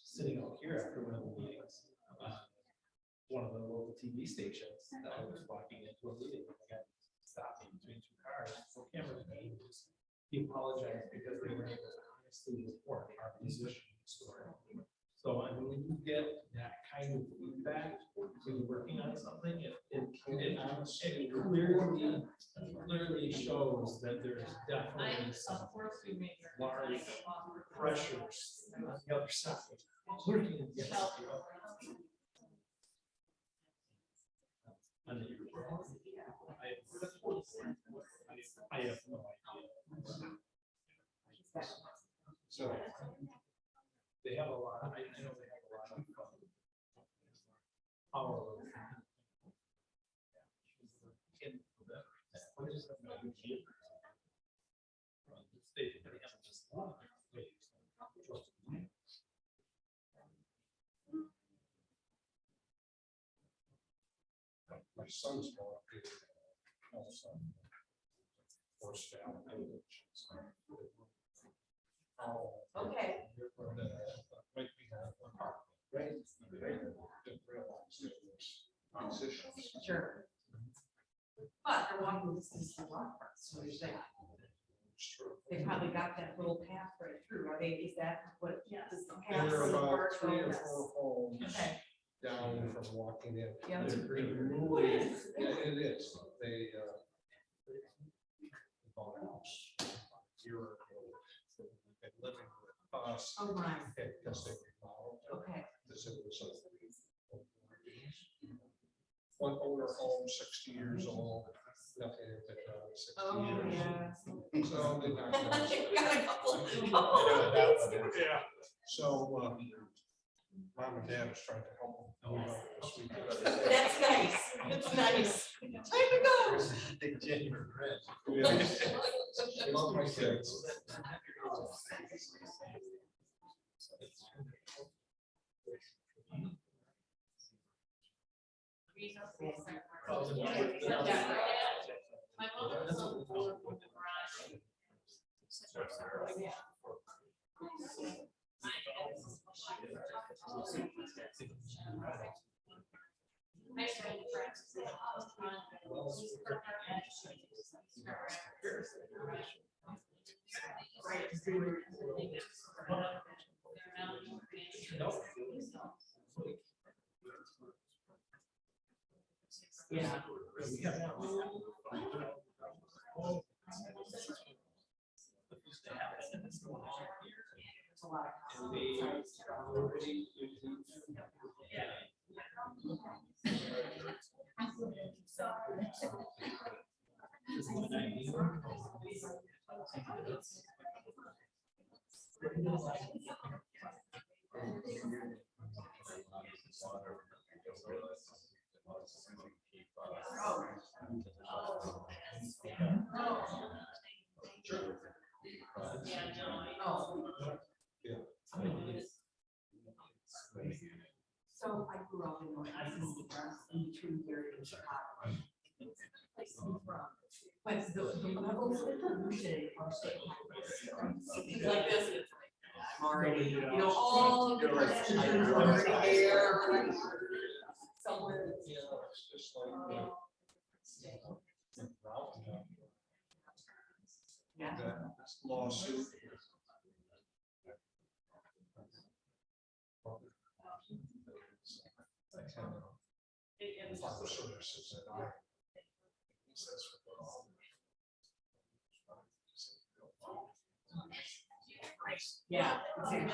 sitting out here after one of the meetings, one of the local TV stations that I was walking into a meeting, and I got stopped in between two cars, for camera came, he apologized because they were able to honestly report our position in the story. So I mean, when you get that kind of feedback when you're working on something, it clearly shows that there's definitely some large pressures on the other side. Working against you. I have no idea. So they have a lot, I know they have a lot of power. In the, what is it? They have just My son's going up here. Also. Forced down. Okay. Right behind the park. Right. Didn't realize it was musicians. Sure. But they're walking distance to walk, so there's that. It's true. They probably got that little path right through. Are they, is that what? Yes. Is the path There are in the about park? 3 or Yes. 4 homes Okay. down from walking in. Yeah. They're really, it is. They bought a house a year ago. Been living with us. Oh, my. Because they remodeled. Okay. This is one owner home, 60 years old. Nothing had been done in 60 Oh, years. yeah. So they knocked it out. Got a couple. Yeah, so, mom and dad was trying to help them move out this weekend. That's nice. That's nice. Time to go. Yeah. Love my kids. My mom was on the phone with the garage. My friend Yeah. It's a lot of. So I grew up in between here in Chicago. But the levels of pollution are so high. Like this. I'm already, you know, all the questions are already there. Somewhere. It's just like, Yeah. that lawsuit. Farm services in America. Yeah. Exactly.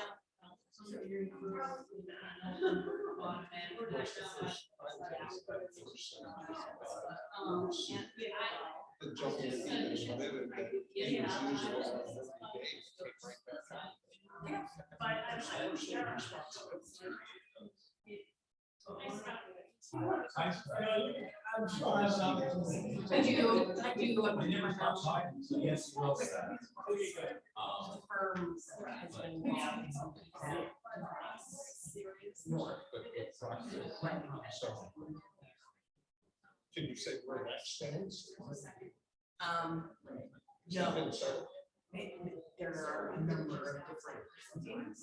The gentleman admitted that he was using it every day to take right back up. I do go up to my house. Firms has been involved in something that north. So, can you say where that stands? No, there are a number of different things.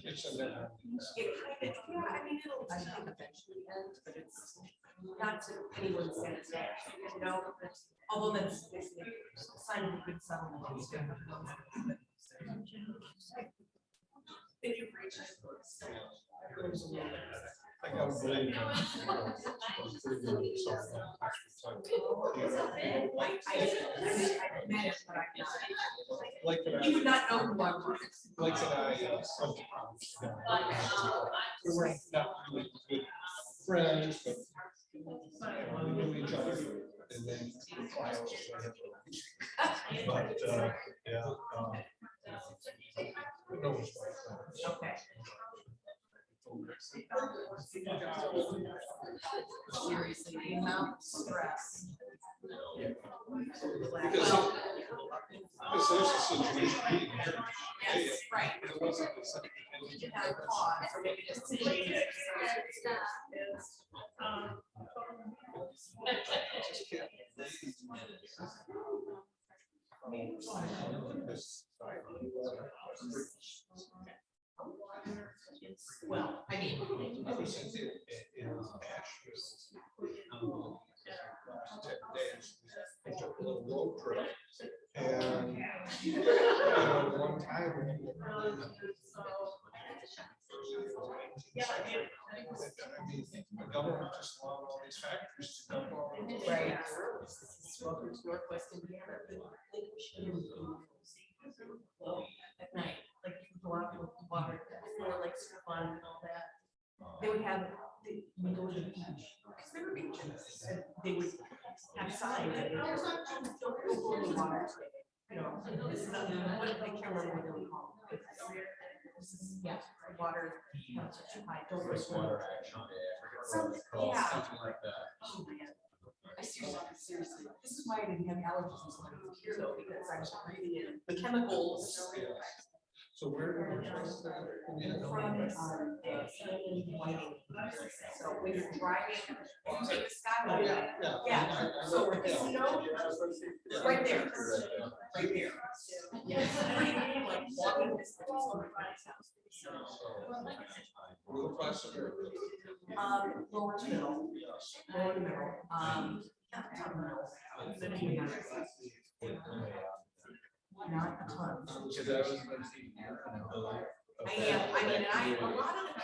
It's a never. Yeah, I mean, it'll, I think eventually end, but it's not to anyone's satisfaction, you know, although that's a sign of a good settlement. If you reach it. I gotta believe it. Like You would not know who I was. Like I, we were not really good friends, but we knew each other, and then trials. But yeah, no one's like Okay. Seriously, the amount of stress. because there's a situation. Yes, right. Well, I mean. Road trip. And one time. I mean, the government just allowed all these factories to dump all over the Right. place. At night, like you go out with the water, before like fun and all that. They would have, they would go to the beach, because there were beaches, and they would have signs. That don't go in the water today. You know, this is, what I can't remember what they were called. This is, yeah, water. Don't go water action. Something, yeah. Something like that. Oh, man. I seriously, this is why I didn't have allergies until I was here though, because I was breathing in the chemicals. So where? So when you're driving, you take the skyway. Yeah. So the casino, right there. Right there. Yeah. Like walking this. Lower to middle. Lower to middle. Not a ton. Not a ton. I am, I mean, and I, a lot of them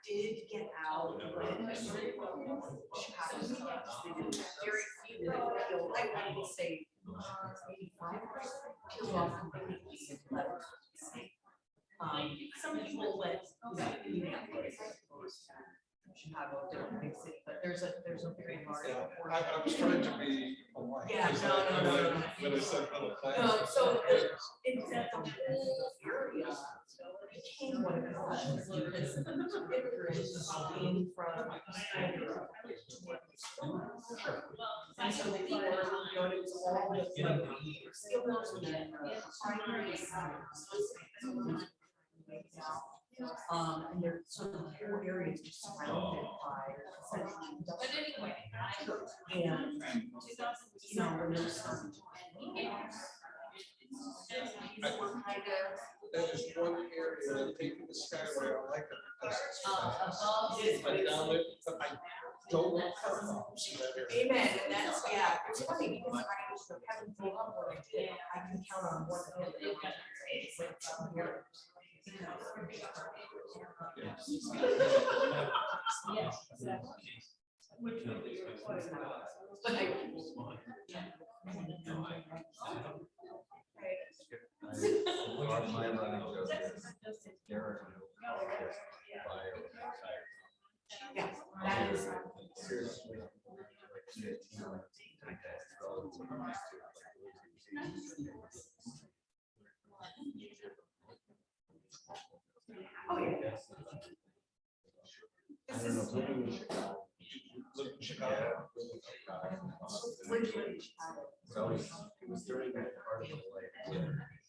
did get out when Chicago was very few that killed, I would say 85% killed off completely. Some people went, Chicago, different big city, but there's a very large. I was trying to be polite. Yeah, no. When I said other plans. No, so it's that the whole area became what it was, because immigrants came from. And so they were, you know, it was all the skill mills and then primary. And they're sort of the whole area is just surrounded by essentially industrial. And, you know, when there's some. That is one area, taking the skyway, I like it because but down there, but I don't want car problems in that area. Amen, and that's, yeah, it's funny because I haven't pulled up what I did, I can count on one hand. But I. Yeah, that is. Oh, yeah. I don't know, living in Chicago. Living in Chicago. So it was during that part of the life.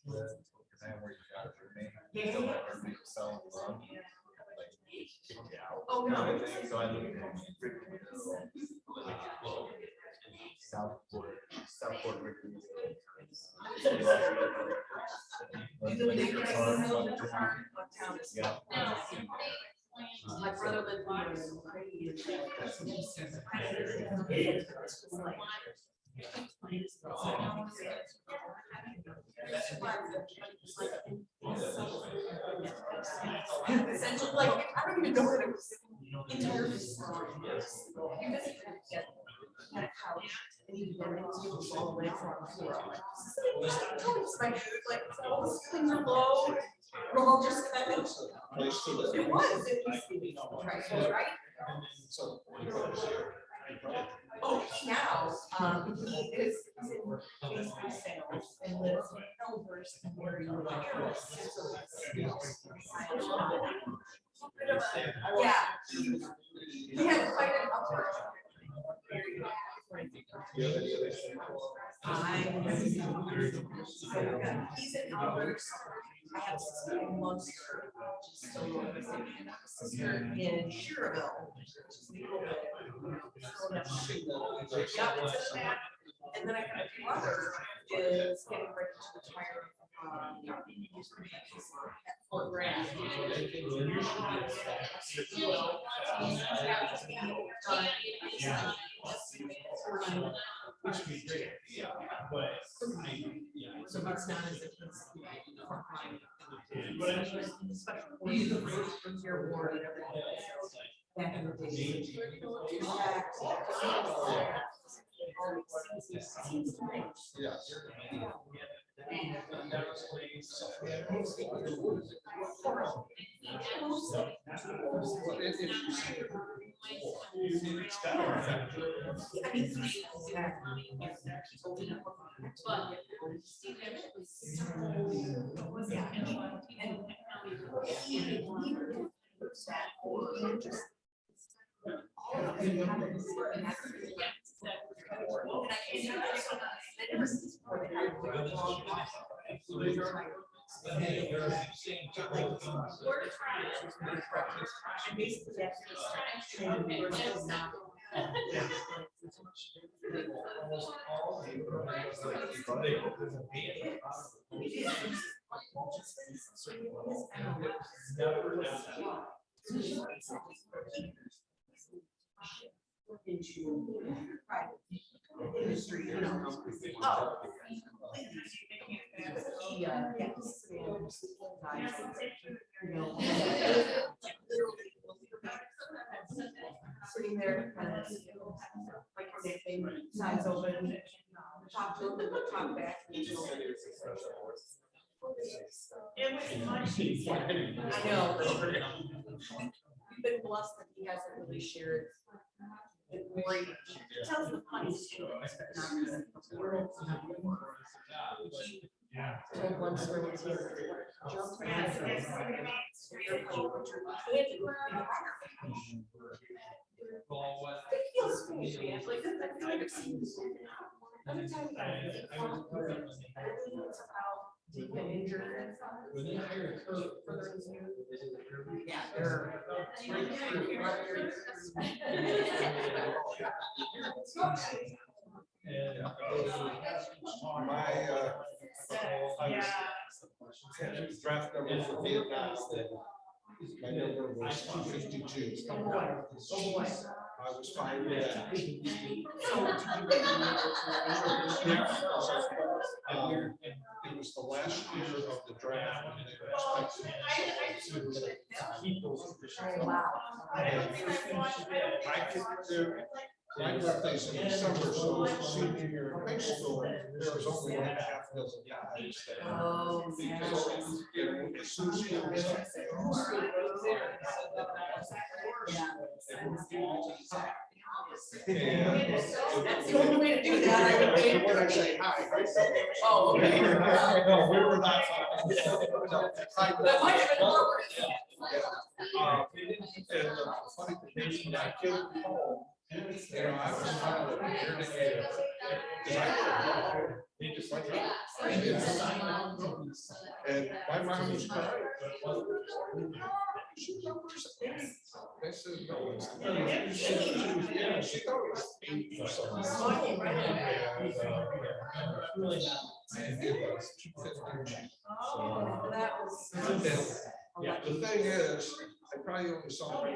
Because I where you got to remain. So like everybody was selling rum, like kicked you out. Oh, no. So I lived in Southport, Ripley. Yeah. My brother lived in Ukraine. Essentially, like, I don't even know where it was. Entire story. Had a couch and you can all the way from the floor. Like, all the ceilings are low. We're all just kind of. Place to live. It was. Right. So. Oh, now, he is in basically sales and lives in Elmhurst and where you live. Yeah. He had quite an upward. He's in Elmhurst. I have a sister in Munster, so sister in Shearville. Yeah, it's in the back. And then I have a brother is getting ready to retire. At Fort Bragg. So it's not as if it's your ward. Back in the day. Industry, you know. Sitting there, like they signs open, talk to them, talk back. I know. We've been blessed that he hasn't really shared the great, tells the funny stories, but not the world. Told one story was here. Jumped right out of it. It feels strange, man. Like, I've never seen this. Every time I it's about deep and injured and stuff. Yeah, they're. Draft number for Vietnam. My number was 252. I was fine with that. It was the last year of the draft. And they were expecting to keep those positions. I could do. My birthday's in the summer, so senior year in high school, there was only like half a dozen guys that. Oh, Because, you know, as soon as you was up there, that's the only way to do that. When I say hi, right? Oh, okay. No, we were not. That might have been awkward. And the funny thing is, when I came home, you know, I was smiling ear to ear. Because I could he just like that. And my mom was crying. I said, no, it's yeah, she thought it was 8 or something. That was. The thing is, I probably only saw her.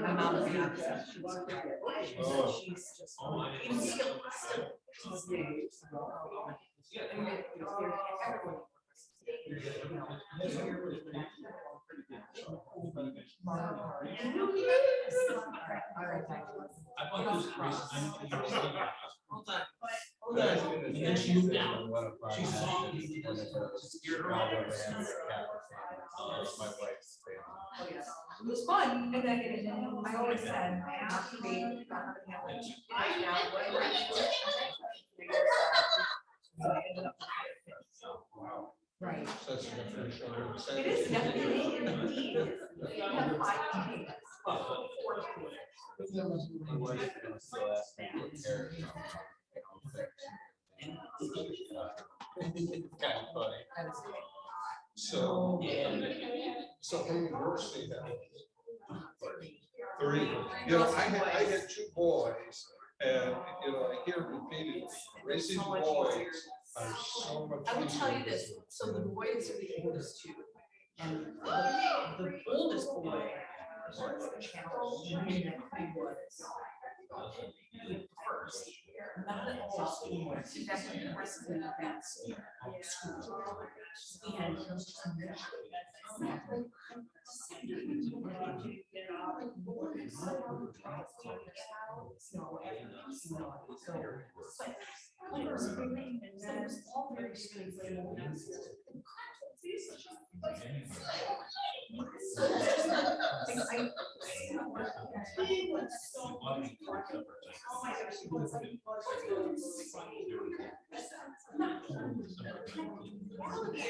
My mom was the opposite. She was great. She's just. Even still. Hold on. And then she moved down. She saw me. My wife's It was fun. And then I always said, not to be. Right. Such a different show. It is definitely indeed. We have 5 kids. Well, 4 kids. My wife still asked me to prepare. So, so how many girls do you have? Three. You know, I had two boys, and, you know, I hear repeatedly, raising boys are so much. I will tell you this, so the boys are the oldest two, and the oldest boy was a challenge, and he was first. None of the schools, definitely the rest of the events. And it was just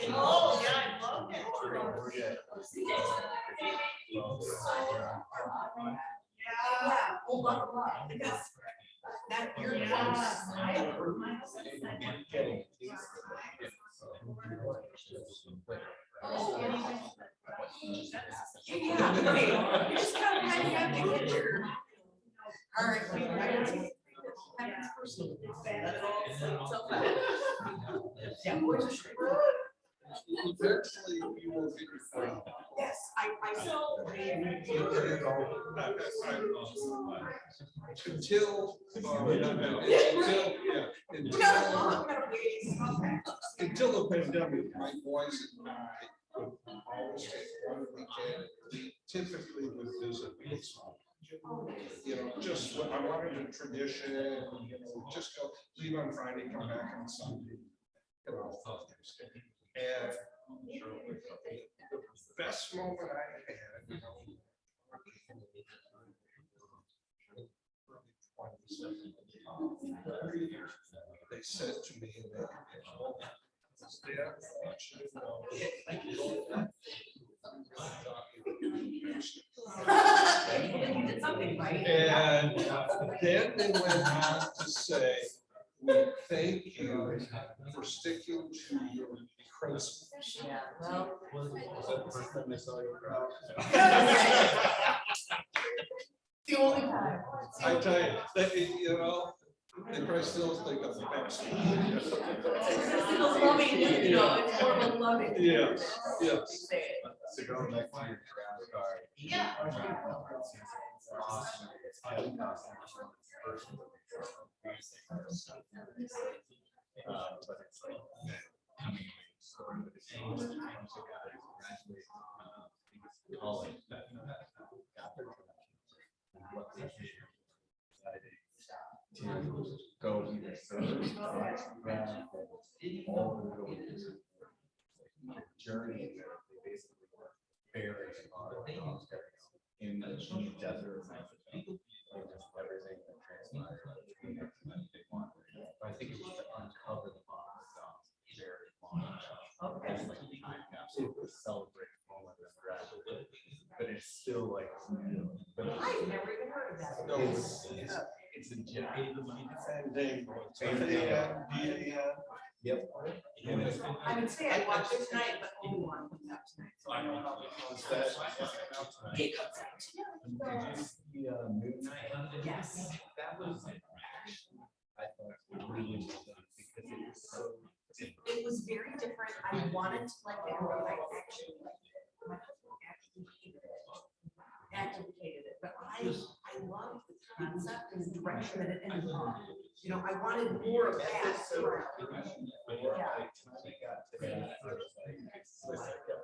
Oh, yeah, I love it. yeah, oh, blah, blah, because that you're close. Yeah, right. You just kind of have to get your. All right. That's personal. That's all. So fun. Yeah. Eventually, you will get your friend. Yes, I saw. Until, until the pandemic, my boys and I would always take one weekend. We typically would visit. You know, just what I wanted a tradition, you know, just go leave on Friday, come back on Sunday. You know, and the best moment I had, you know, they said to me, Dad, I want you to know. You did something right. And then they went on to say, we thank you for sticking to your principles. Yeah, well. Was that the first time I saw you cry? The only time. I tell you, that, you know, they probably still think I'm the best. It's a loving, you know, it's more of a loving. Yes, yes. Say it. So going back to your draft card. Yeah. But it's like coming sort of the same as a bunch of guys graduate college that got their what they decided to go either service all the way to journey that they basically were buried in the desert. Like just everything that transpired. They wanted. I think it was to uncover the very long. It's like a time capsule to celebrate the moment of graduation. But it's still like. I've never even heard of that. No, It's a gem. Same thing. Yep. I would say I watched it tonight, but only one comes out tonight. So I don't know. It comes out tonight. Moon Knight. Yes. That was I thought really well done because it was so different. It was very different. I wanted to like it, but I actually like it. My husband actually hated it, but I love the concept and the direction that it ended up. You know, I wanted more of that. So yeah.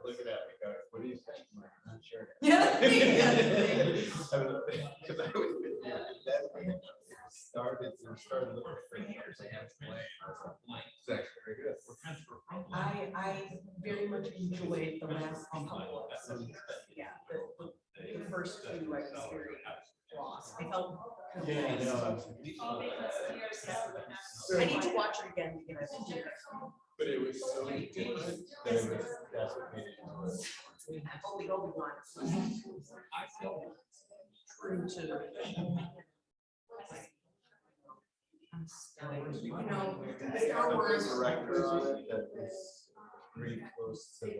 Look at that. What do you think? I'm not sure. Yeah. Started looking for years. It's actually very good. I very much enjoyed the last couple of episodes. Yeah, the first two I was very lost. I felt. Yeah, no. I need to watch it again to get it. But it was so different that it was that's what made it. Obi-Wan. I feel true to. You know, Star Star Wars. Director on it that is pretty close to the.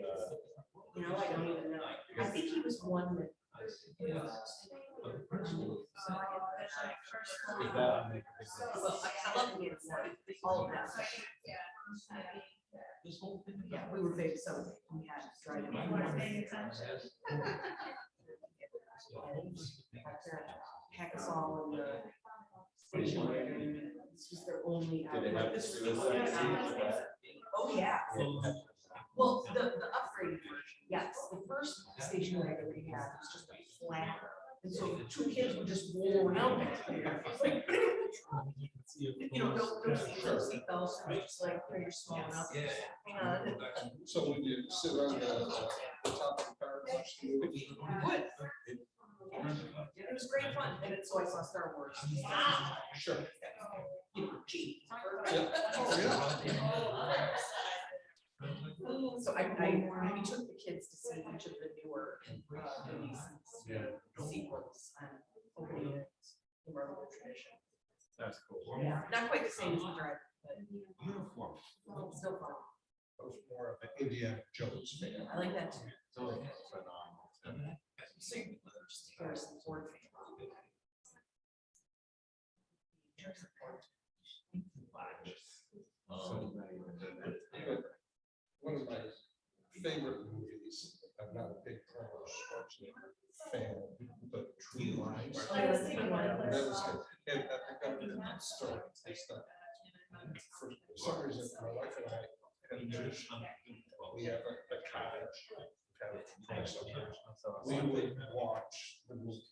You know, I don't even know. I think he was one that. Does that make a big difference? I love the inside, all of that. Yeah, we were big, so we had to try to. Heck us all in the station wagon. This was their only. Did they have This to was do the only this? outlet. Oh, yeah. Well, the upgraded version, yes, the first station wagon we had was just a flat. And so two kids would just roll around back there. It's like, you know, no seatbelts, just like, you're small enough. Hang on. So when you sit on the top of the car, watch the movie. We would. It was great fun, and so I saw Star Wars. Sure. You know, cheap. Yeah. Oh, yeah. So I we took the kids to see each of the newer sequels and opening it, the Remodeling tradition. That's cool. Yeah, not quite the same as the drive, but Uniform. still fun. I was more of an Indiana Jones fan. I like that too. Phenomenal. Just Harrison Ford fan. One of my favorite movies, I'm not a big Arnold Schwarzenegger fan, but True Lies. That was good. And I got the story based on. For some reason, my wife and I have a tradition. We have a cottage. We would watch the movie.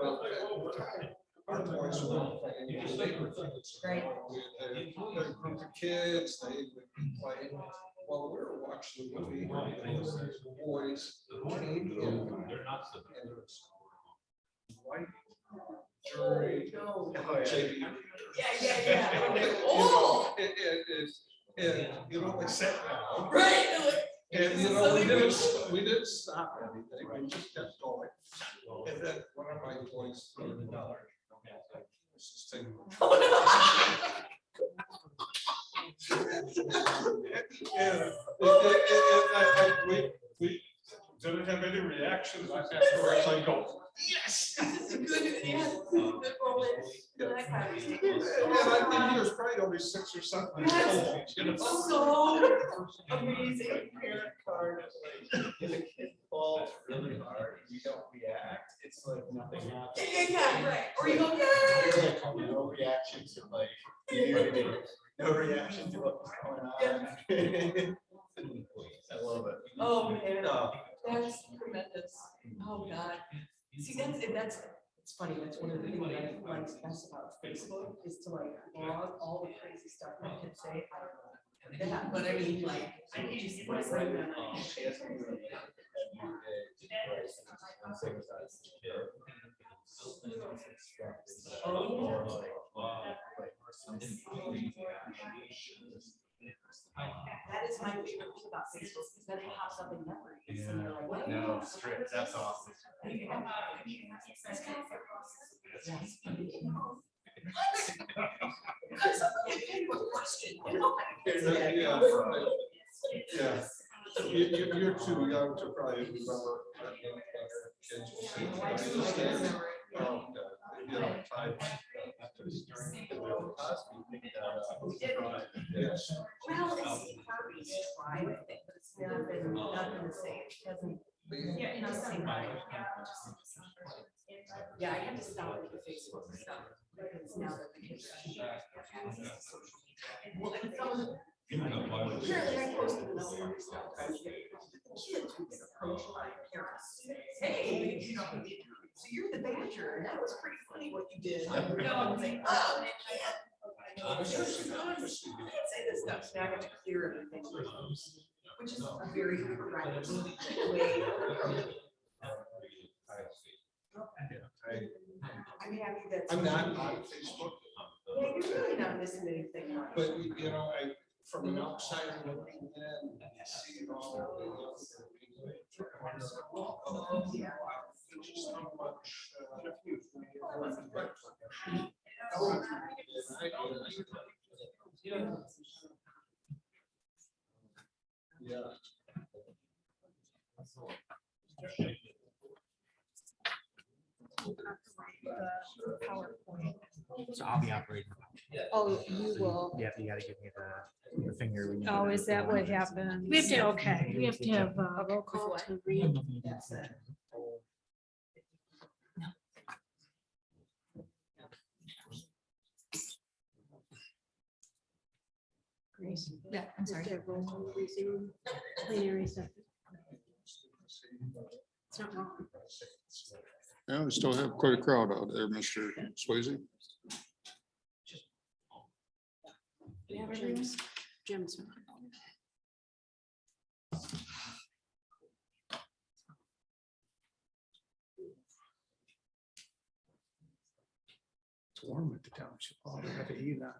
Well, our boys were playing the neighborhoods. Right. A group of kids, they would be playing. While we were watching the movie, the boys came in. And it was white, jury, JV. Yeah. Oh! And, you know, they sat down. Right. And, you know, we didn't stop anything, we just kept going. And then one of my boys threw $1. This thing. And we didn't have any reaction. Afterwards, I go, yes. Good moment. That kind of stuff. And he was probably only 6 or 7 years old, you know. So amazing. Parent card, like, if a kid falls really hard, you don't react, it's like nothing happens. Yeah, right. Or you go, You're yeah. like, no reaction to like, no reaction to what's going on. I love it. Oh, man. That's tremendous. Oh, God. See, that's, it's funny. That's one of the things that I like best about Facebook is to like log all the crazy stuff that kids say. I don't know. Yeah, but I mean, like, I just want to say that. That is my favorite thing about Facebook, is that it pops up in memories. And you're like, what? No, straight, that's awesome. Yeah. You're too young to probably remember. Kids will say, you know, time. Yes. Well, it's Barbie's tried, I think, but it's not been the same. It hasn't. Yeah, not the same. Yeah, I had to stop with the Facebook stuff because now that the kids have access to social media. Well, and some of the. Apparently, I posted enough funny stuff. I was getting kids who get approached by parents. Hey, you know, so you're the badger, and that was pretty funny what you did. You know, and say, oh, man, I didn't say this stuff, so now I have to clear everything, which is a very correct way. I'm happy that. I'm not on Facebook. Yeah, you're really not missing anything. But you know, from an outsider looking in, you see all the people. Yeah. Just how much. So I'll be operating. Oh, you will. Yeah, you gotta give me the finger. when you Oh, do is that what happens? We have to, Okay. we have to have a roll call to read. Grace. Yeah, I'm sorry. Just have roll call to resume plenary session. It's not wrong. Yeah, we still have quite a crowd out there, Mr. Swayze. Jim's- Jim's. It's warm at the township. hall. They have a heat on.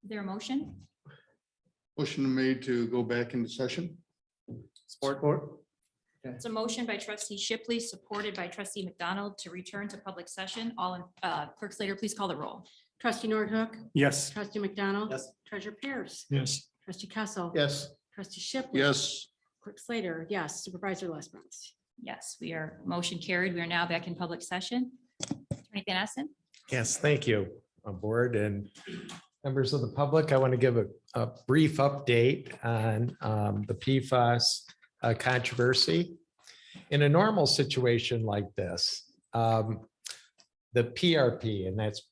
Is there a motion? Motion made to go back into session. Support. It's a motion by trustee Shipley, supported by trustee McDonald to return to public session. All in, clerk Slater, please call the roll. Trustee Nordhook, Yes. trustee McDonald. Yes. Treasurer Pierce, Yes. trustee Kessel. Yes. Trustee Shipley. Yes, Clerk Slater, yes. Supervisor Lesbrunz. Yes, we are motion carried. We are now back in public session. Attorney Van Essen? Yes, thank you, board and members of the public. I want to give a brief update on the PFAS controversy. In a normal situation like this, the PRP, and that's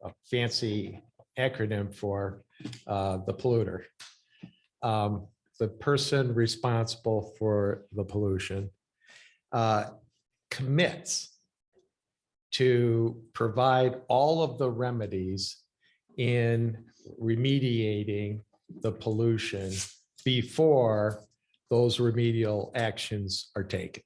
a fancy acronym for the polluter, the person responsible for the pollution, commits to provide all of the remedies in remediating the pollution before those remedial actions are taken.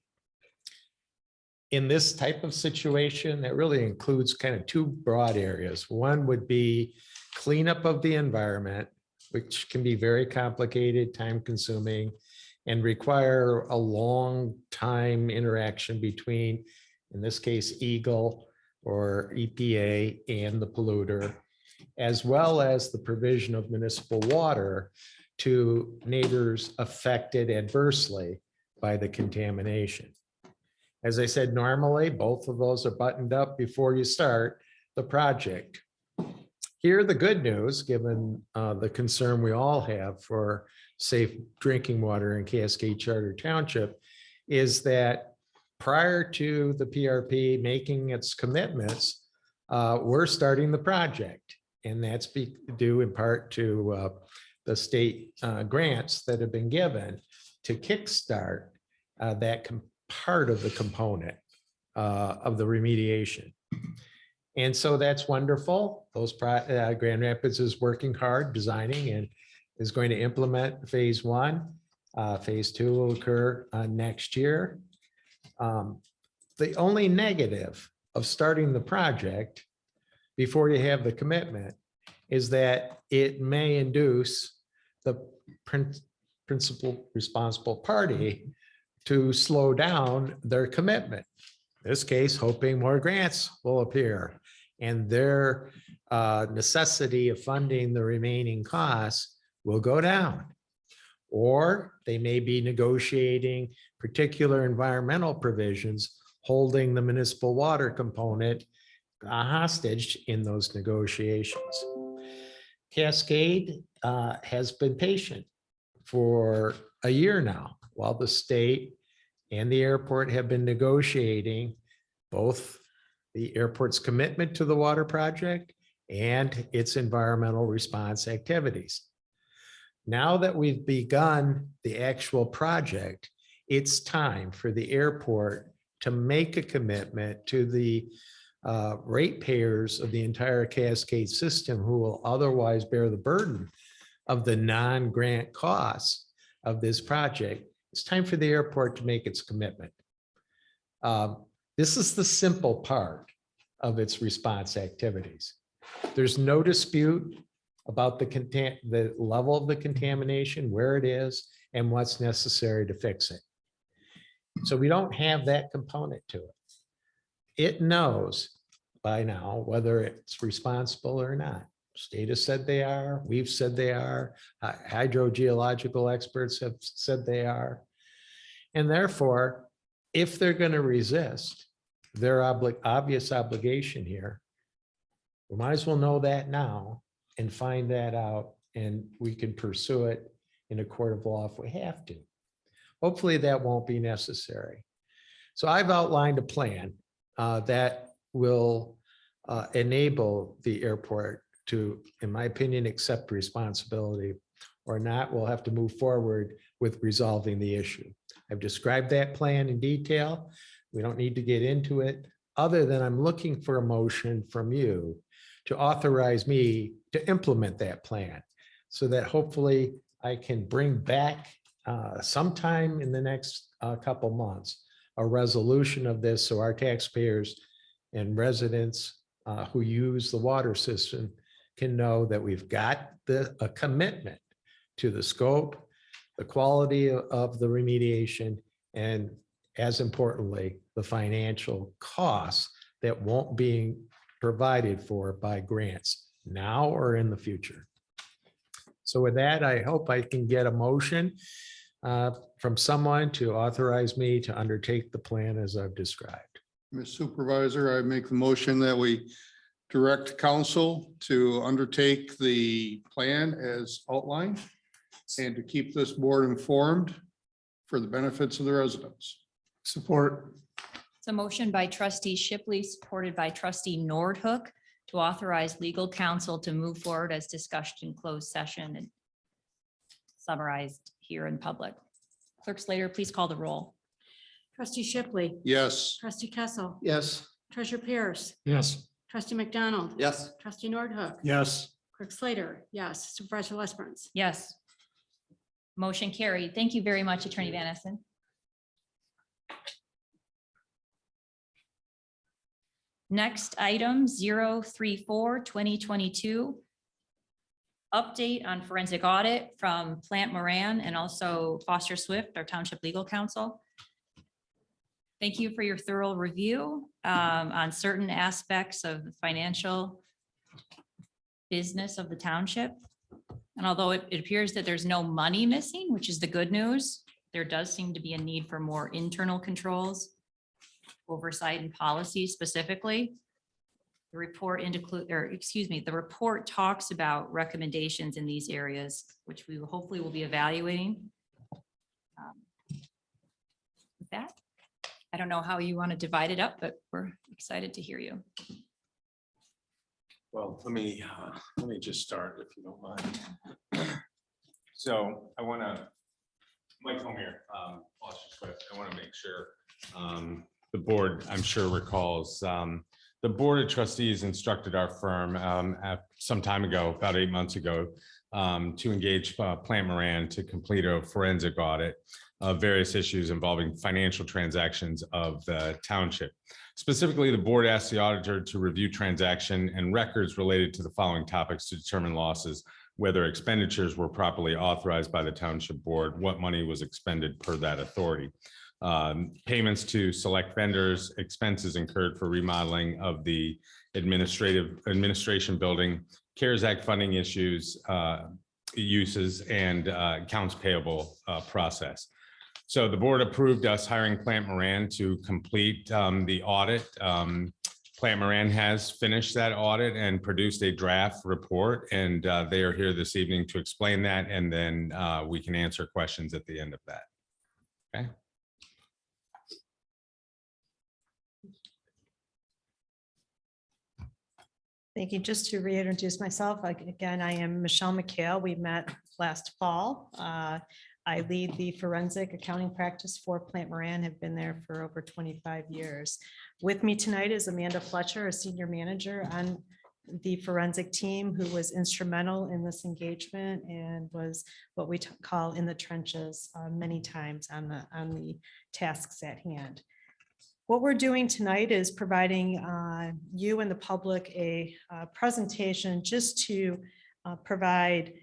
In this type of situation, that really includes kind of two broad areas. One would be cleanup of the environment, which can be very complicated, time consuming, and require a long time interaction between, in this case, Eagle or EPA and the polluter, as well as the provision of municipal water to neighbors affected adversely by the contamination. As I said, normally, both of those are buttoned up before you start the project. Here, the good news, given the concern we all have for safe drinking water in Cascade Charter Township, is that prior to the PRP making its commitments, we're starting the project. And that's due in part to the state grants that have been given to kickstart that part of the component of the remediation. And so that's wonderful. Those Grand Rapids is working hard, designing, and is going to implement phase one. Phase two will occur next year. The only negative of starting the project before you have the commitment is that it may induce the principal responsible party to slow down their commitment. In this case, hoping more grants will appear and their necessity of funding the remaining costs will go down. Or they may be negotiating particular environmental provisions, holding the municipal water component hostage in those negotiations. Cascade has been patient for a year now, while the state and the airport have been negotiating both the airport's commitment to the water project and its environmental response activities. Now that we've begun the actual project, it's time for the airport to make a commitment to the ratepayers of the entire Cascade system who will otherwise bear the burden of the non-grant costs of this project. It's time for the airport to make its commitment. This is the simple part of its response activities. There's no dispute about the level of the contamination, where it is, and what's necessary to fix it. So we don't have that component to it. It knows by now whether it's responsible or not. State has said they are, we've said they are, hydrogeological experts have said they are. And therefore, if they're going to resist their obvious obligation here, we might as well know that now and find that out, and we can pursue it in a court of law if we have to. Hopefully that won't be necessary. So I've outlined a plan that will enable the airport to, in my opinion, accept responsibility, or not, we'll have to move forward with resolving the issue. I've described that plan in detail. We don't need to get into it, other than I'm looking for a motion from you to authorize me to implement that plan, so that hopefully I can bring back sometime in the next couple months a resolution of this, so our taxpayers and residents who use the water system can know that we've got a commitment to the scope, the quality of the remediation, and as importantly, the financial costs that won't be provided for by grants now or in the future. So with that, I hope I can get a motion from someone to authorize me to undertake the plan as I've described. Mr. Supervisor, I make the motion that we direct council to undertake the plan as outlined and to keep this board informed for the benefits of the residents. Support. It's a motion by trustee Shipley, supported by trustee Nordhook, to authorize legal counsel to move forward as discussed in closed session and summarized here in public. Clerk Slater, please call the roll. Trustee Shipley. Yes. Trustee Kessel. Yes. Treasurer Pierce. Yes. Trustee McDonald. Yes. Trustee Nordhook. Yes. Clerk Slater. Yes. Supervisor Lesbrunz. Yes. Motion carried. Thank you very much, Attorney Van Essen. Next item 034-2022. Update on forensic audit from Plant Moran and also Foster Swift, our township legal counsel. Thank you for your thorough review on certain aspects of the financial business of the township. And although it appears that there's no money missing, which is the good news, there does seem to be a need for more internal controls, oversight and policy specifically. The report the report talks about recommendations in these areas, which we hopefully will be evaluating. With that, I don't know how you want to divide it up, but we're excited to hear you. Well, let me just start, if you don't mind. So I want to, Mike Homer, Foster Swift, I want to make sure the board, I'm sure recalls, the Board of Trustees instructed our firm some time ago, about 8 months ago, to engage Plant Moran to complete a forensic audit of various issues involving financial transactions of the township. Specifically, the board asked the auditor to review transaction and records related to the following topics to determine losses: whether expenditures were properly authorized by the township board, what money was expended per that authority. payments to select vendors, expenses incurred for remodeling of the administration building, CARES Act funding issues, uses, and accounts payable process. So the board approved us hiring Plant Moran to complete the audit. Plant Moran has finished that audit and produced a draft report, and they are here this evening to explain that, and then we can answer questions at the end of that. Okay. Thank you. Just to reintroduce myself, again, I am Michelle McHale. We met last fall. I lead the forensic accounting practice for Plant Moran, have been there for over 25 years. With me tonight is Amanda Fletcher, a senior manager on the forensic team, who was instrumental in this engagement and was what we call in the trenches many times on the tasks at hand. What we're doing tonight is providing you and the public a presentation just to provide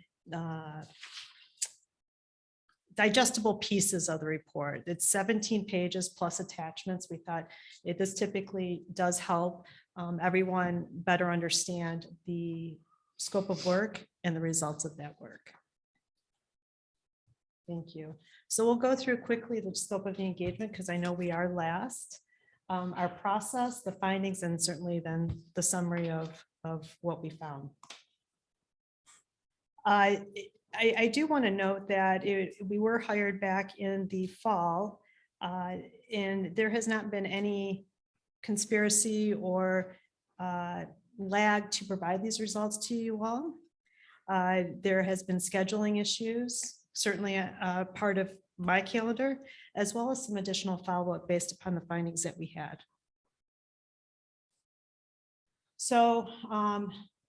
digestible pieces of the report. It's 17 pages plus attachments. We thought this typically does help everyone better understand the scope of work and the results of that work. Thank you. So we'll go through quickly the scope of the engagement because I know we are last. Our process, the findings, and certainly then the summary of what we found. I do want to note that we were hired back in the fall, and there has not been any conspiracy or lag to provide these results to you all. There has been scheduling issues, certainly a part of my calendar, as well as some additional follow-up based upon the findings that we had. So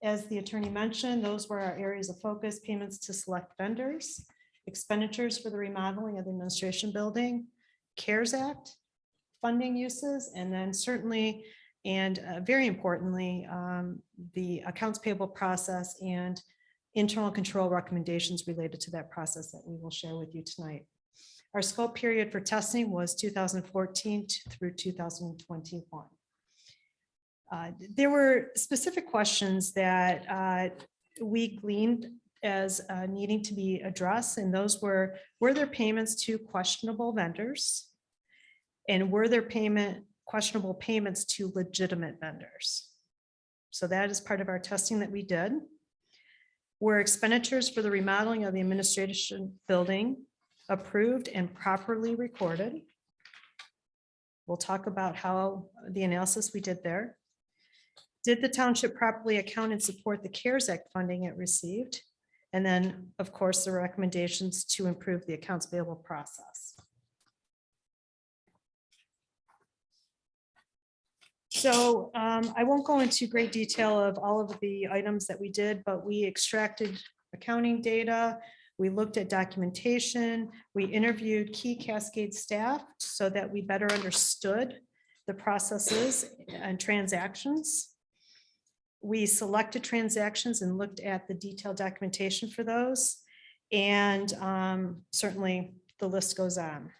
as the attorney mentioned, those were our areas of focus: payments to select vendors, expenditures for the remodeling of the administration building, CARES Act, funding uses, and then certainly, and very importantly, the accounts payable process and internal control recommendations related to that process that we will share with you tonight. Our scope period for testing was 2014 through 2021. There were specific questions that we gleaned as needing to be addressed, and those were there payments to questionable vendors? And were there questionable payments to legitimate vendors? So that is part of our testing that we did. Were expenditures for the remodeling of the administration building approved and properly recorded? We'll talk about how the analysis we did there. Did the township properly account and support the CARES Act funding it received? And then, of course, the recommendations to improve the accounts payable process. So I won't go into great detail of all of the items that we did, but we extracted accounting data. We looked at documentation. We interviewed key Cascade staff so that we better understood the processes and transactions. We selected transactions and looked at the detailed documentation for those. And certainly the list goes on.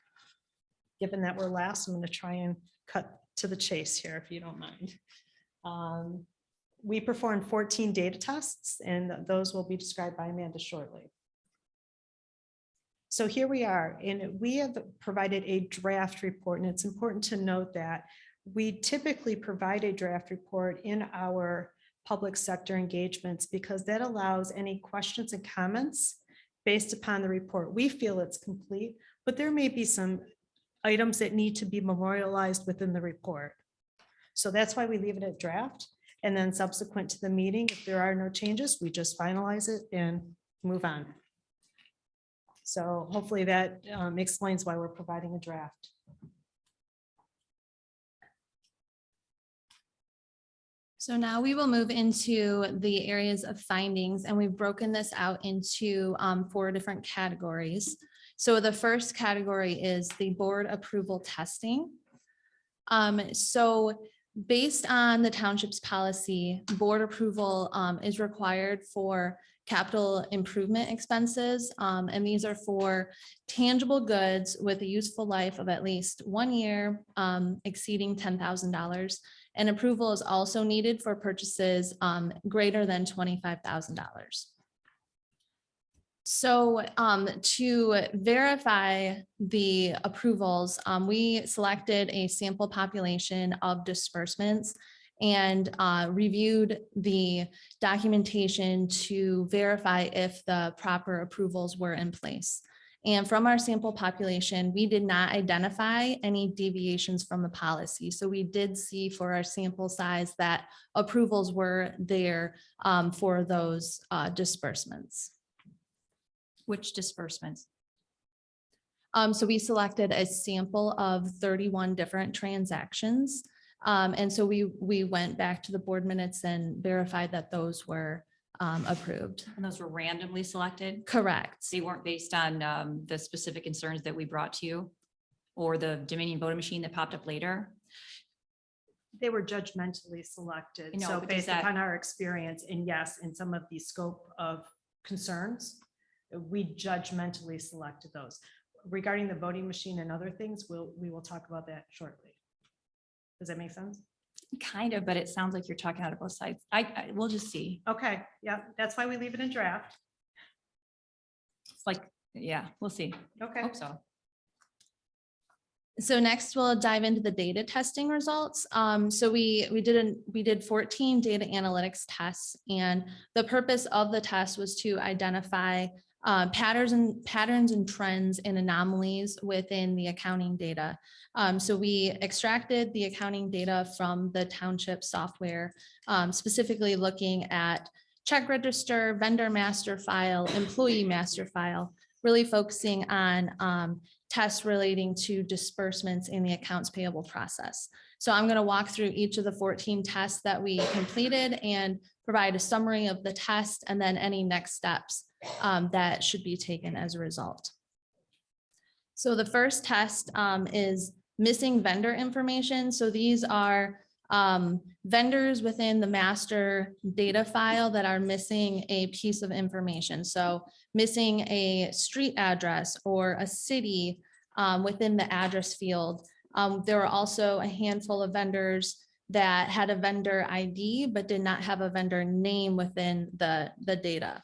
Given that we're last, I'm going to try and cut to the chase here, if you don't mind. We performed 14 data tests, and those will be described by Amanda shortly. So here we are, and we have provided a draft report, and it's important to note that we typically provide a draft report in our public sector engagements because that allows any questions and comments based upon the report. We feel it's complete, but there may be some items that need to be memorialized within the report. So that's why we leave it at draft. And then subsequent to the meeting, if there are no changes, we just finalize it and move on. So hopefully that explains why we're providing a draft. So now we will move into the areas of findings, and we've broken this out into 4 different categories. So the first category is the board approval testing. So based on the township's policy, board approval is required for capital improvement expenses. And these are for tangible goods with a useful life of at least 1 year, exceeding $10,000. And approval is also needed for purchases greater than $25,000. So to verify the approvals, we selected a sample population of disbursements and reviewed the documentation to verify if the proper approvals were in place. And from our sample population, we did not identify any deviations from the policy. So we did see for our sample size that approvals were there for those disbursements. Which disbursements? So we selected a sample of 31 different transactions. And so we went back to the board minutes and verified that those were approved. And those were randomly selected? Correct. They weren't based on the specific concerns that we brought to you or the Dominion voting machine that popped up later? They were judgmentally selected. I know, So but does based that- upon our experience, and yes, in some of the scope of concerns, we judgmentally selected those. Regarding the voting machine and other things, we will talk about that shortly. Does that make sense? Kind of, but it sounds like you're talking out of both sides. We'll just see. Okay, yeah, that's why we leave it in draft. It's like, yeah, we'll see. Okay. Hope so. So next we'll dive into the data testing results. So we did 14 data analytics tests, and the purpose of the test was to identify patterns and trends and anomalies within the accounting data. So we extracted the accounting data from the township software, specifically looking at check register, vendor master file, employee master file, really focusing on tests relating to disbursements in the accounts payable process. So I'm going to walk through each of the 14 tests that we completed and provide a summary of the test and then any next steps that should be taken as a result. So the first test is missing vendor information. So these are vendors within the master data file that are missing a piece of information. So missing a street address or a city within the address field. There were also a handful of vendors that had a vendor ID but did not have a vendor name within the data.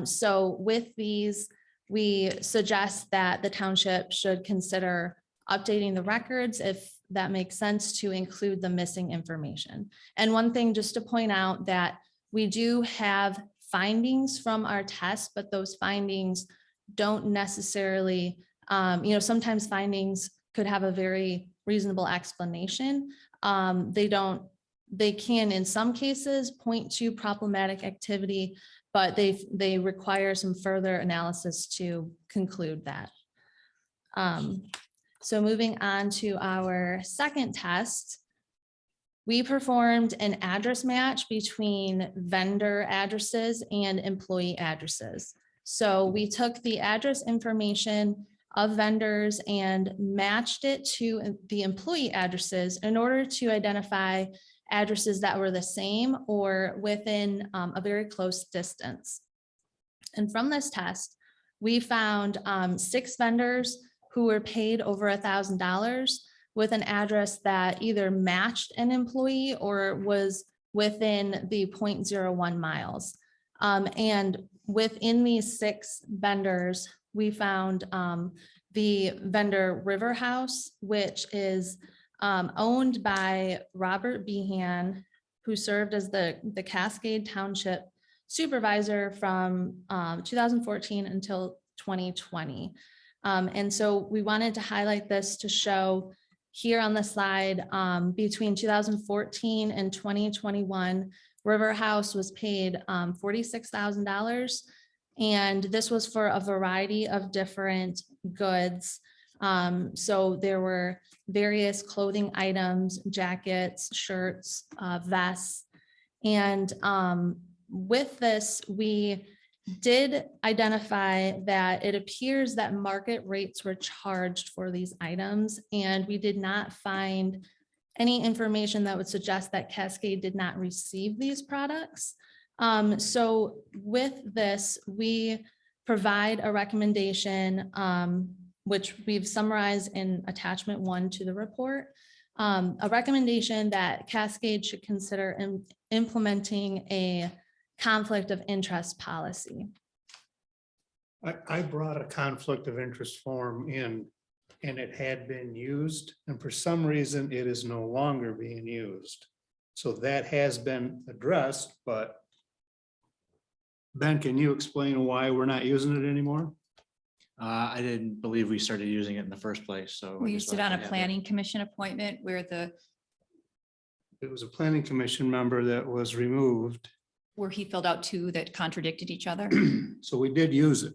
So with these, we suggest that the township should consider updating the records if that makes sense to include the missing information. And one thing just to point out that we do have findings from our test, but those findings don't necessarily, sometimes findings could have a very reasonable explanation. They can in some cases point to problematic activity, but they require some further analysis to conclude that. So moving on to our second test, we performed an address match between vendor addresses and employee addresses. So we took the address information of vendors and matched it to the employee addresses in order to identify addresses that were the same or within a very close distance. And from this test, we found 6 vendors who were paid over $1,000 with an address that either matched an employee or was within the 0.01 miles. And within these 6 vendors, we found the vendor River House, which is owned by Robert Behan, who served as the Cascade Township supervisor from 2014 until 2020. And so we wanted to highlight this to show here on the slide, between 2014 and 2021, River House was paid $46,000. And this was for a variety of different goods. So there were various clothing items, jackets, shirts, vests. And with this, we did identify that it appears that market rates were charged for these items, and we did not find any information that would suggest that Cascade did not receive these products. So with this, we provide a recommendation, which we've summarized in attachment 1 to the report. A recommendation that Cascade should consider implementing a conflict of interest policy. I brought a conflict of interest form in and it had been used, and for some reason it is no longer being used. So that has been addressed, but Ben, can you explain why we're not using it anymore? I didn't believe we started using it in the first place, so. I We just used it wanted on to a have planning commission appointment where It was a planning commission member that was removed, where he filled out 2 that contradicted each other. so we did use it.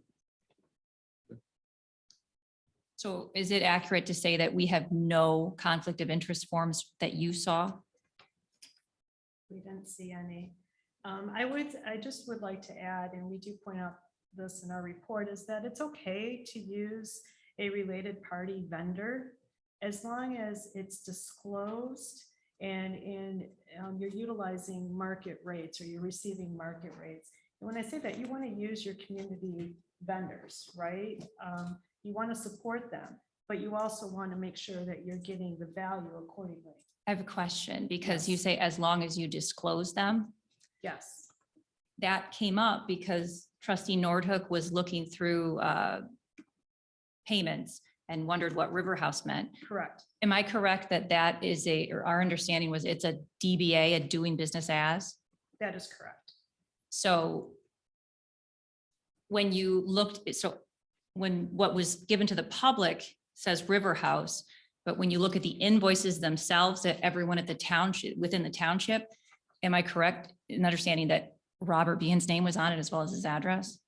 So is it accurate to say that we have no conflict of interest forms that you saw? We didn't see any. I just would like to add, and we do point out this in our report, is that it's okay to use a related party vendor as long as it's disclosed and you're utilizing market rates or you're receiving market rates. And when I say that, you want to use your community vendors, right? You want to support them, but you also want to make sure that you're getting the value accordingly. I have a question because you Yes. say as long as you disclose them. Yes. That came up because trustee Nordhook was looking through payments and wondered what River House meant. Correct. Am I correct that that is or our understanding was it's a DBA, a doing business as? That is correct. So when you looked, when what was given to the public says River House, but when you look at the invoices themselves that everyone at the township, within the township, am I correct in understanding that Robert Behan's name was on it as well as his address?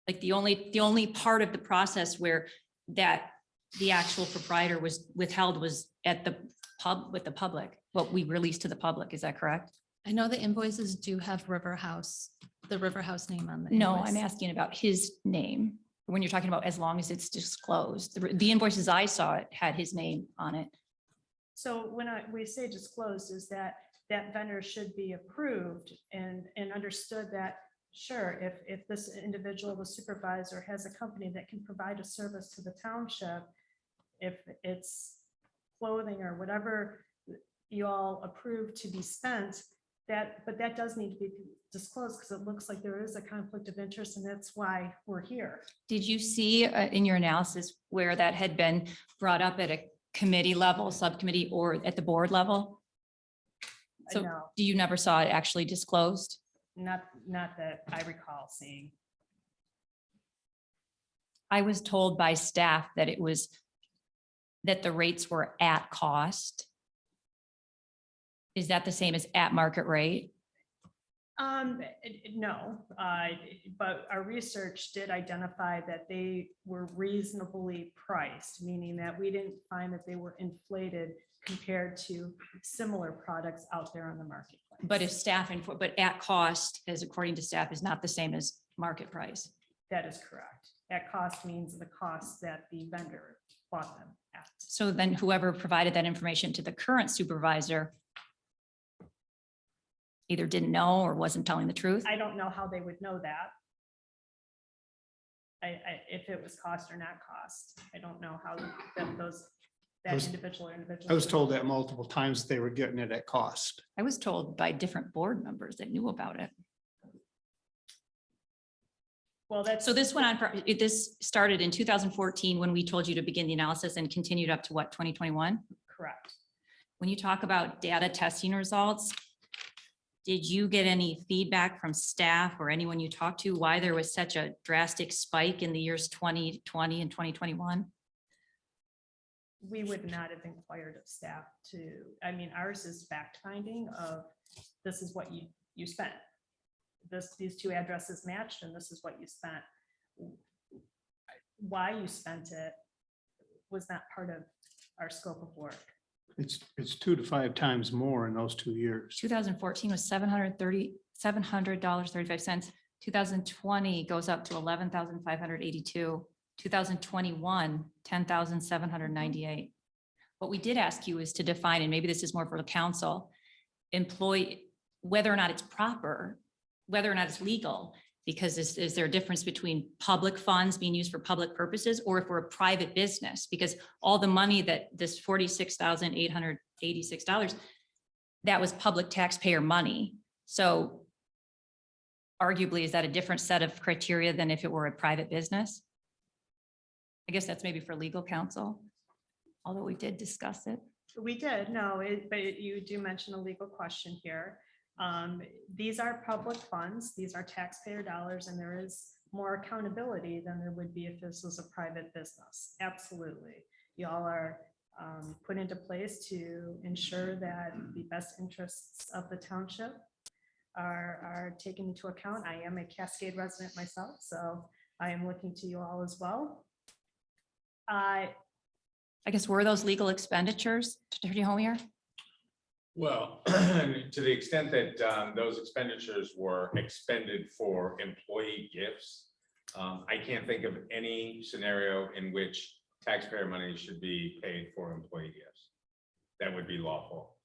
Like the only part of the process where that the actual proprietor was withheld was at the pub with the public, what we released to the public. Is that correct? I know the invoices do have River House, the River House name on the No, invoice. I'm asking about his name. When you're talking about as long as it's disclosed, the invoices I saw it had his name on it. So when we say disclosed, is that vendor should be approved and understood that, sure, if this individual, the supervisor, has a company that can provide a service to the township, if it's clothing or whatever you all approve to be spent, but that does need to be disclosed because it looks like there is a conflict of interest and that's why we're here. Did you see in your analysis where that had been brought up at a committee level, subcommittee, or at the board level? So No, do you never saw it actually disclosed? not that I recall seeing. I was told by staff that it was that the rates were at cost. Is that the same as at market rate? No, but our research did identify that they were reasonably priced, meaning that we didn't find that they were inflated compared to similar products out there on the marketplace. But if staff, but at cost, as according to staff, is not the same as market price. That is correct. At cost means the cost that the vendor bought them at. So then whoever provided that information to the current supervisor either didn't know or wasn't telling the truth. I don't know how they would know that. If it was cost or not cost, I don't know how that individual. I was told that multiple times they were getting it at cost. I was told by different board members that knew about it. Well, that's. So this went on for, this started in 2014 when we told you to begin the analysis and continued up to what, 2021? Correct. When you talk about data testing results, did you get any feedback from staff or anyone you talked to why there was such a drastic spike in the years 2020 and 2021? We would not have inquired of staff ours is fact finding of this is what you spent. These 2 addresses matched and this is what you spent. Why you spent it was not part of our scope of work. It's 2 to 5 times more in those 2 years. 2014 was $700.35. 2020 goes up to 11,582. 2021, 10,798. What we did ask you is to define, and maybe this is more for the council, employee, whether or not it's proper whether or not it's legal. Because is there a difference between public funds being used for public purposes or if we're a private business? Because all the money that this $46,886, that was public taxpayer money. So arguably, is that a different set of criteria than if it were a private business? I guess that's maybe for legal counsel, although we did discuss it. We did, no, but you do mention a legal question here. These are public funds, these are taxpayer dollars, and there is more accountability than there would be if this was a private business. Absolutely. Y'all are put into place to ensure that the best interests of the township are taken into account. I am a Cascade resident myself, so I am looking to you all as well. I guess were those legal expenditures, Attorney Homier? Well, to the extent that those expenditures were expended for employee gifts, I can't think of any scenario in which taxpayer money should be paid for employee gifts. That would be lawful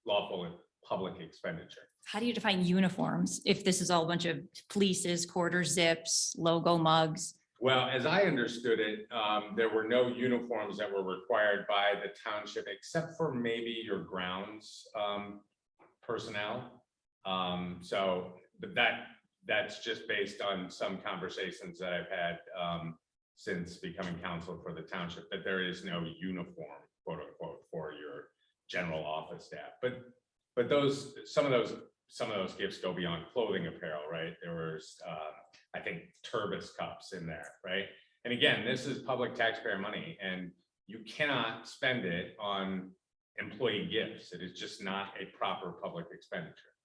and public expenditure. How do you define uniforms if this is all a bunch of fleeces, quarter zips, logo mugs? Well, as I understood it, there were no uniforms that were required by the township except for maybe your grounds personnel. But that's just based on some conversations that I've had since becoming counsel for the township, that there is no uniform, quote unquote, for your general office staff. But some of those gifts go beyond clothing apparel, right? There was I think turbis cups in there, right? And again, this is public taxpayer money and you cannot spend it on employee gifts. It is just not a proper public expenditure.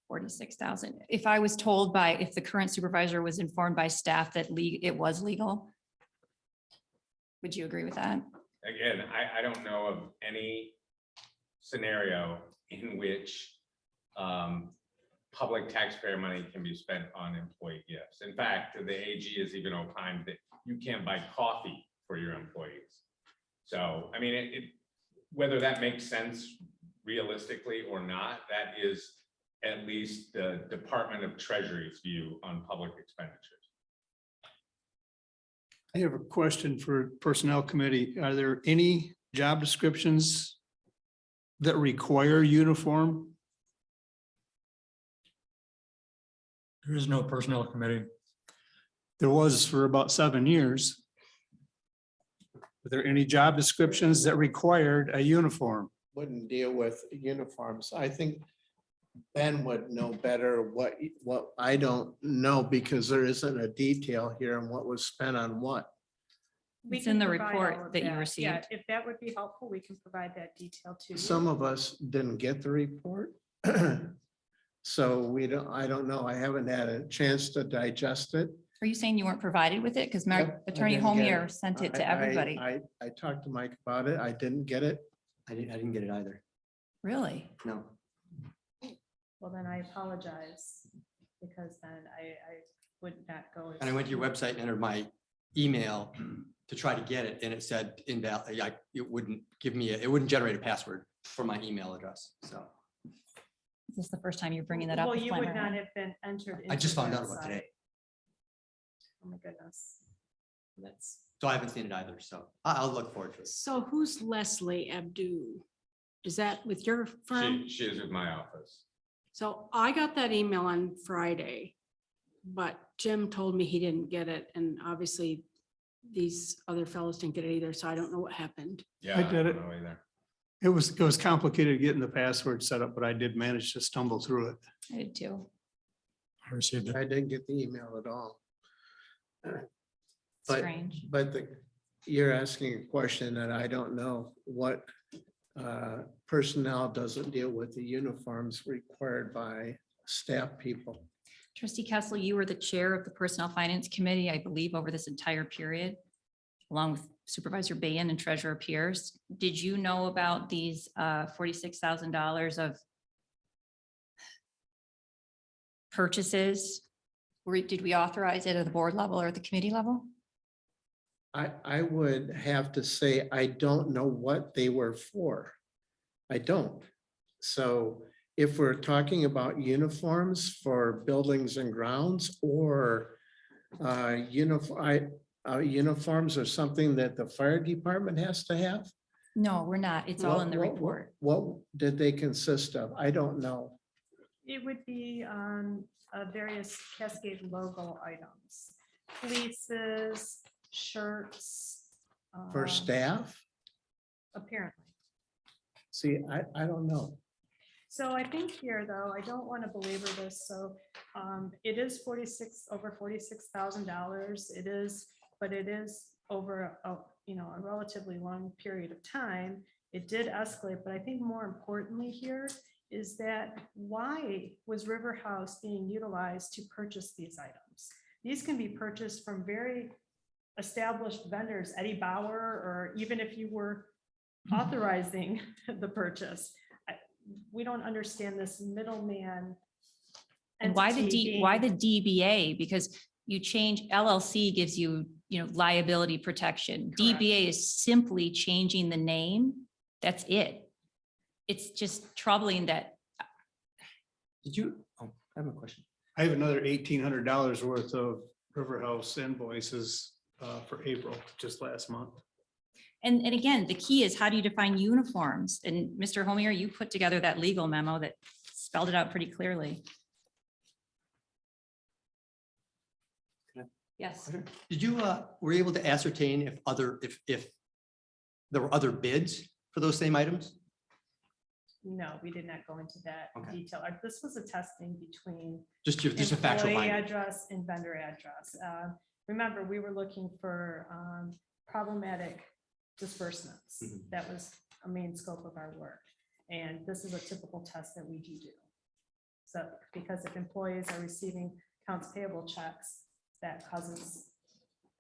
46,000. If I was told if the current supervisor was informed by staff that it was legal, would you agree with that? Again, I don't know of any scenario in which public taxpayer money can be spent on employee gifts. In fact, the AG has even opined that you can't buy coffee for your employees. So, I mean, whether that makes sense realistically or not, that is at least the Department of Treasury's view on public expenditures. I have a question for Personnel Committee. Are there any job descriptions that require uniform? There is no personnel committee. There was for about 7 years. Were there any job descriptions that required a uniform? Wouldn't deal with uniforms. I think Ben would know better what I don't know because there isn't a detail here on what was spent on what. We It's can in the provide report all of that you Yeah, received. if that would be helpful, we can provide that detail to you. Some of us didn't get the report. So I don't know. I haven't had a chance to digest it. Are you saying you weren't provided with it? Because Yep, I Attorney didn't get Homier it. sent it to I everybody. talked to Mike about it. I didn't get it. I didn't get it either. Really? No. Well, then I apologize because then I would not go. And I went to your website and entered my email to try to get it and it said invalid. It wouldn't give me, it wouldn't generate a password for my email address. So Is this the first time you're bringing that up? Well, with you would Flammer? not have been entered. I just into found that out about site. today. Oh my goodness. That's, So I haven't seen it either. So I'll look forward to it. So who's Leslie Abdu? Is that with your firm? She is with my office. So I got that email on Friday, but Jim told me he didn't get it. And obviously these other fellows didn't get it either. So I don't know what happened. Yeah, I did don't it. know either. It was complicated getting the password set up, but I did manage to stumble through it. I did too. I received it. I didn't get the email at all. But- Strange. But you're asking a question that I don't know what personnel doesn't deal with the uniforms required by staff people. Trustee Kessel, you were the chair of the Personnel Finance Committee, I believe, over this entire period, along with Supervisor Bayan and Treasurer Pierce. Did you know about these $46,000 of purchases? Did we authorize it at the board level or at the committee level? I would have to say, I don't know what they were for. I don't. So if we're talking about uniforms for buildings and grounds or uniforms are something that the fire department has to have? No, we're not. It's all in the What- report. What did they consist of? I don't know. It would be various Cascade logo items, fleeces, shirts. For staff? Apparently. See, I don't know. So I think here, though, I don't want to belabor this, so it is over $46,000. It is, but it is over a relatively long period of time. It did escalate, but I think more importantly here is that why was River House being utilized to purchase these items? These can be purchased from very established vendors, Eddie Bauer, or even if you were authorizing the purchase. We don't understand this middleman. And why the entity why being- the DBA? Because you change, LLC gives you, liability protection. Correct. DBA is simply changing the name. That's it. It's just troubling that. Did you, I have a question. I have another $1,800 worth of River House invoices for April, just last month. And again, the key is how do you define uniforms? And Mr. Homier, you put together that legal memo that spelled it out pretty clearly. Yes. Did you, were you able to ascertain if there were other bids for those same items? No, we did not go into that Okay. detail. This was a testing between Just a factual employee finding. address and vendor address. Remember, we were looking for problematic disbursements. Mhm. That was a main scope of our work. And this is a typical test that we do. So, because if employees are receiving accounts payable checks, that causes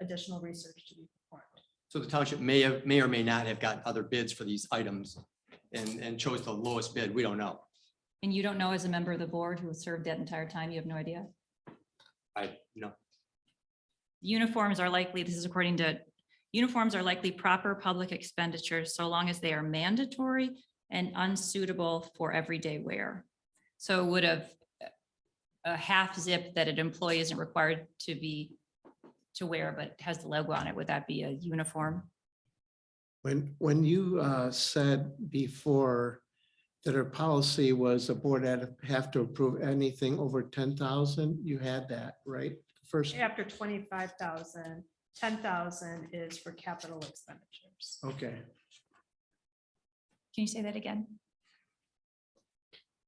additional research to be performed. So the township may or may not have gotten other bids for these items and chose the lowest bid. We don't know. And you don't know, as a member of the board who has served that entire time, you have no idea. Uniforms are likely, this is according to, uniforms are likely proper public expenditures so long as they are mandatory and unsuitable for everyday wear. So would a half zip that an employee isn't required to wear, but has the logo on it, would that be a uniform? When you said before that our policy was the board have to approve anything over 10,000, you had that, right? First, After 25,000, 10,000 is for capital expenditures. okay. Can you say that again?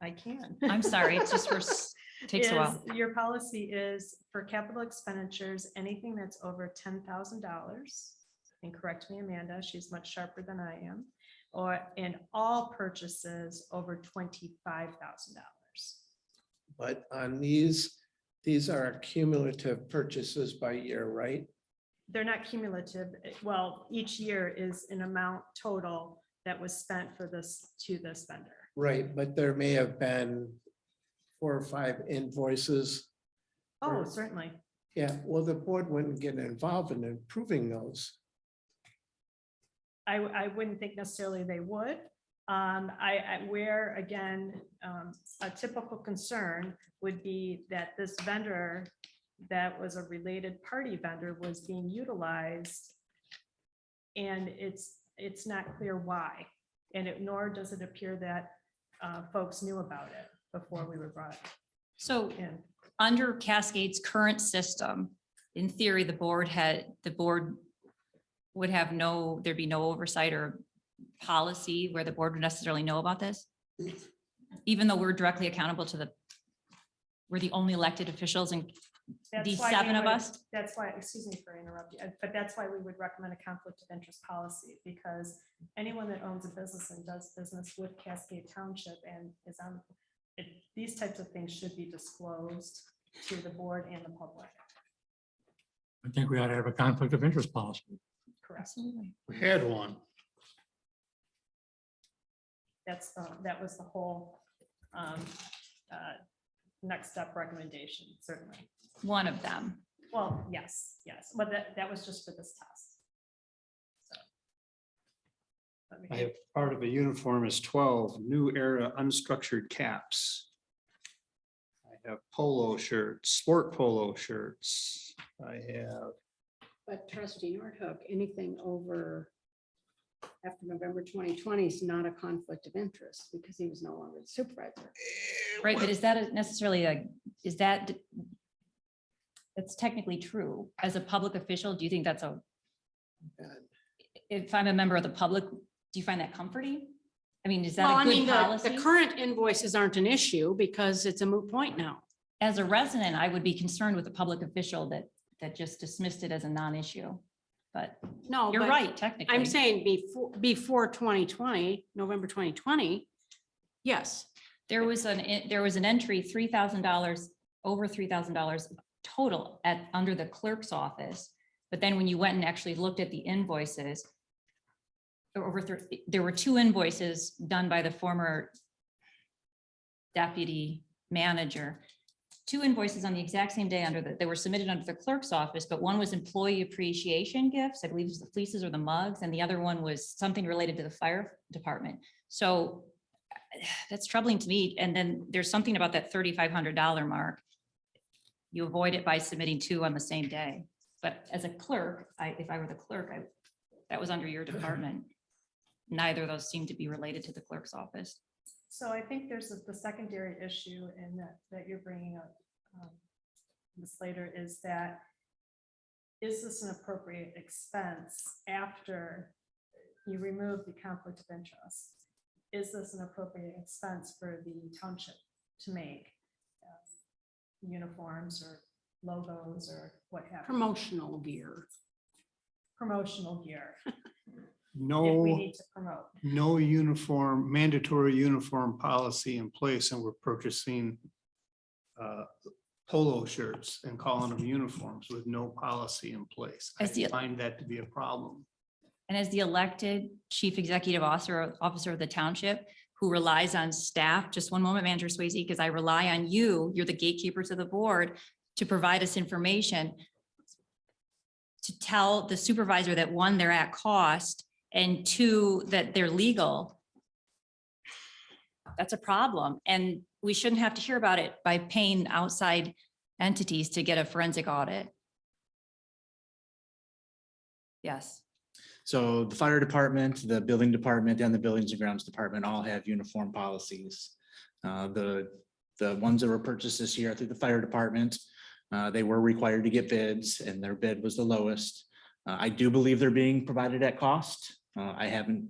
I can. I'm sorry, it's just takes a while. Your policy is for capital expenditures, anything that's over $10,000. And correct me, Amanda, she's much sharper than I am. Or in all purchases over $25,000. But on these are cumulative purchases by year, right? They're not cumulative. Well, each year is an amount total that was spent for this to this vendor. Right, but there may have been 4 or 5 invoices. Oh, certainly. Yeah, well, the board wouldn't get involved in approving those. I wouldn't think necessarily they would. Where again, a typical concern would be that this vendor that was a related party vendor was being utilized. And it's not clear why. And nor does it appear that folks knew about it before we were brought So in. under Cascade's current system, in theory, the board would have there'd be no oversight or policy where the board would necessarily know about this. Even though we're directly accountable to we're the only elected officials and That's these why we 7 of would- us. That's why, excuse me for interrupting, but that's why we would recommend a conflict of interest policy, because anyone that owns a business and does business with Cascade Township and is on, these types of things should be disclosed to the board and the public. I think we ought to have a conflict of interest policy. Correct. We had one. That was the whole next step recommendation, certainly. One of them. Well, yes, but that was just for this test. So. Let me- I have part of a uniform is 12 new era unstructured caps. I have polo shirts, sport polo shirts. I have, But trustee Nordhook, anything over after November 2020 is not a conflict of interest because he was no longer the supervisor. Right, but is that necessarily is that, that's technically true. As a public official, do you think that's if I'm a member of the public, do you find that comforting? I mean, is Well, that I a mean, good policy? the current invoices aren't an issue because it's a moot point now. As a resident, I would be concerned with a public official that just dismissed it as a non-issue. But No, you're but right, technically. I'm saying before 2020, November 2020, yes. There was an entry, $3,000, over $3,000 total under the clerk's office. But then when you went and actually looked at the invoices, there were 2 invoices done by the former deputy manager. 2 invoices on the exact same day they were submitted under the clerk's office, but one was employee appreciation gifts. I believe it was the fleeces or the mugs, and the other one was something related to the fire department. So that's troubling to me. And then there's something about that $3,500 mark. You avoid it by submitting 2 on the same day. But as a clerk, if I were the clerk, that was under your department. Neither of those seem to be related to the clerk's office. So I think there's the secondary issue in that you're bringing up, Ms. Slater, is this an appropriate expense after you remove the conflict of interest? Is this an appropriate expense for the township to make uniforms or logos or what have you? Promotional gear. Promotional gear. If we no, need to promote. no uniform, mandatory uniform policy in place, and we're purchasing polo shirts and calling them uniforms with no policy in place. I find that to be a problem. And as the elected chief executive officer of the township who relies on staff, just one moment, Manager Swayze, because I rely on you're the gatekeepers of the board, to provide us information, to tell the supervisor that 1, they're at cost, and 2, that they're legal. That's a problem. And we shouldn't have to hear about it by paying outside entities to get a forensic audit. Yes. So the fire department, the building department, and the buildings and grounds department all have uniform policies. The ones that were purchased this year through the fire department, they were required to get bids, and their bid was the lowest. I do believe they're being provided at cost. I haven't,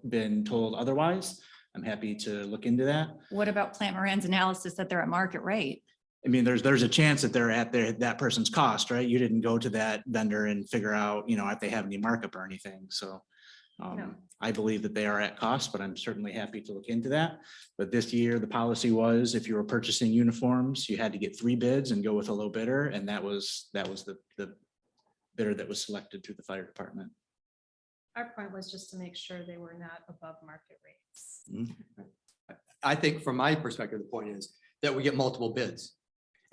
been told otherwise. I'm happy to look into that. What about Plant Moran's analysis that they're at market rate? I mean, there's a chance that they're at that person's cost, right? You didn't go to that vendor and figure out, if they have any markup or anything. So No. I believe that they are at cost, but I'm certainly happy to look into that. But this year, the policy was if you were purchasing uniforms, you had to get 3 bids and go with a low bidder. And that was the bidder that was selected through the fire department. Our point was just to make sure they were not above market rates. I think from my perspective, the point is that we get multiple bids.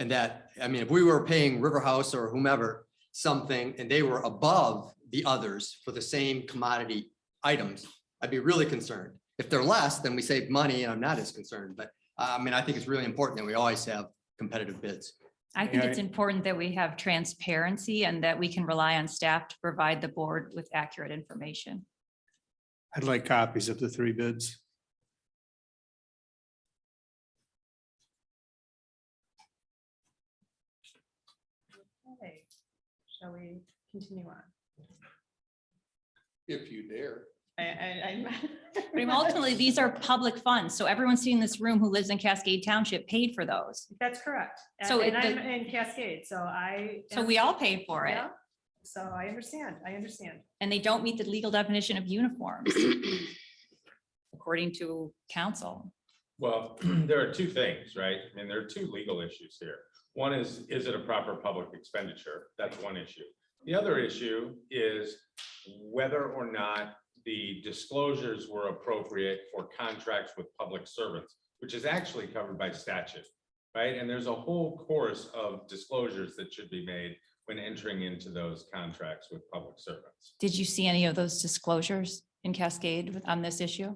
And that, I mean, if we were paying River House or whomever something and they were above the others for the same commodity items, I'd be really concerned. If they're less, then we save money and I'm not as concerned. But I mean, I think it's really important that we always have competitive bids. I think it's important that we have transparency and that we can rely on staff to provide the board with accurate information. I'd like copies of the 3 bids. Okay, shall we continue on? If you dare. I I mean, ultimately, these are public funds. So everyone sitting in this room who lives in Cascade Township paid for those. That's correct. So And I'm in Cascade, so I. So we all paid for it. Yeah. So I understand. And they don't meet the legal definition of uniforms, according to council. Well, there are 2 things, right? I mean, there are 2 legal issues here. One is it a proper public expenditure? That's one issue. The other issue is whether or not the disclosures were appropriate for contracts with public servants, which is actually covered by statute, right? And there's a whole course of disclosures that should be made when entering into those contracts with public servants. Did you see any of those disclosures? in Cascade on this issue?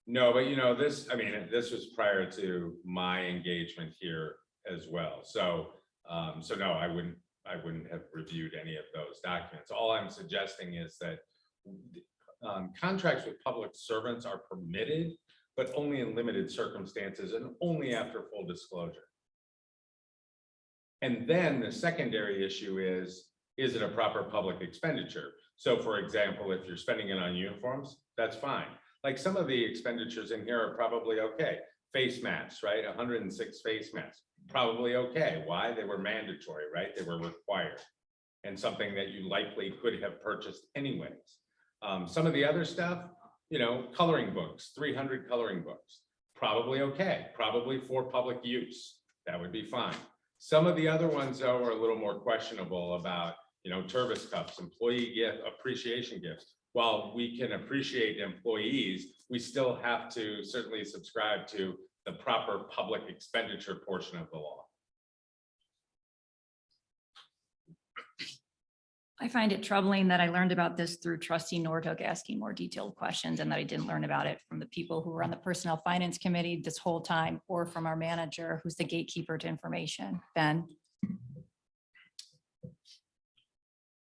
No, but you know, this, I mean, this was prior to my engagement here as well. So, so no, I wouldn't have reviewed any of those documents. All I'm suggesting is that contracts with public servants are permitted, but only in limited circumstances and only after full disclosure. And then the secondary issue is it a proper public expenditure? So for example, if you're spending it on uniforms, that's fine. Like some of the expenditures in here are probably okay. Face masks, right? 106 face masks, probably okay. Why? They were mandatory, right? They were required and something that you likely could have purchased anyways. Some of the other stuff, you know, coloring books, 300 coloring books, probably okay, probably for public use. That would be fine. Some of the other ones, though, are a little more questionable about, you know, Tervis cups, employee gift, appreciation gifts. While we can appreciate employees, we still have to certainly subscribe to the proper public expenditure portion of the law. I find it troubling that I learned about this through Trustee Nortuk asking more detailed questions and that I didn't learn about it from the people who were on the Personnel Finance Committee this whole time or from our manager, who's the gatekeeper to information, Ben.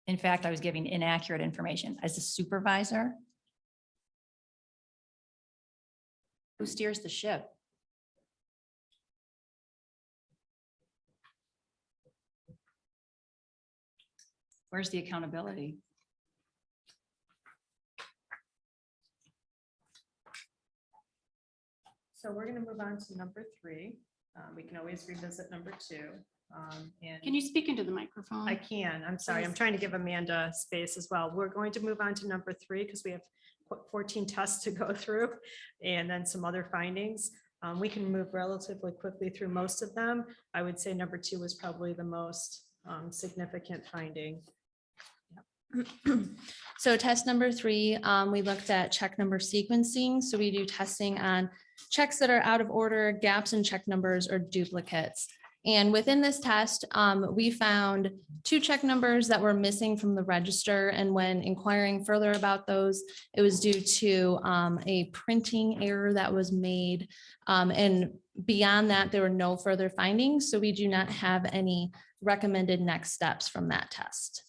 In fact, I was giving inaccurate information as a supervisor. Who steers the ship? Where's the accountability? So we're gonna move on to number 3. We can always revisit number 2. And Can you speak into the microphone? I can, I'm sorry, I'm trying to give Amanda space as well. We're going to move on to number 3 because we have 14 tests to go through and then some other findings. We can move relatively quickly through most of them. I would say number 2 was probably the most significant finding. So test number 3, we looked at check number sequencing. So we do testing on checks that are out of order, gaps in check numbers, or duplicates. And within this test, we found 2 check numbers that were missing from the register. And when inquiring further about those, it was due to a printing error that was made. And beyond that, there were no further findings. So we do not have any recommended next steps from that test.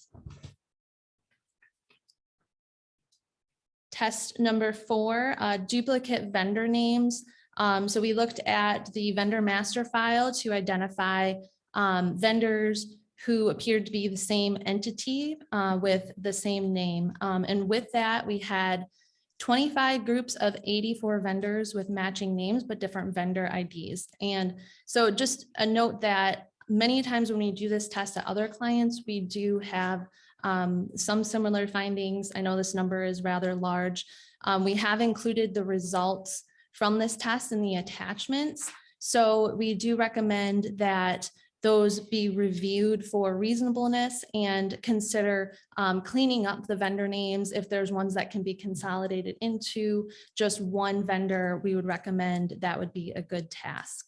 Test number 4, duplicate vendor names. So we looked at the vendor master file to identify vendors who appeared to be the same entity with the same name. And with that, we had 25 groups of 84 vendors with matching names, but different vendor IDs. And so just a note that many times when we do this test at other clients, we do have some similar findings. I know this number is rather large. We have included the results from this test in the attachments. So we do recommend that those be reviewed for reasonableness and consider cleaning up the vendor names. If there's ones that can be consolidated into just one vendor, we would recommend that would be a good task.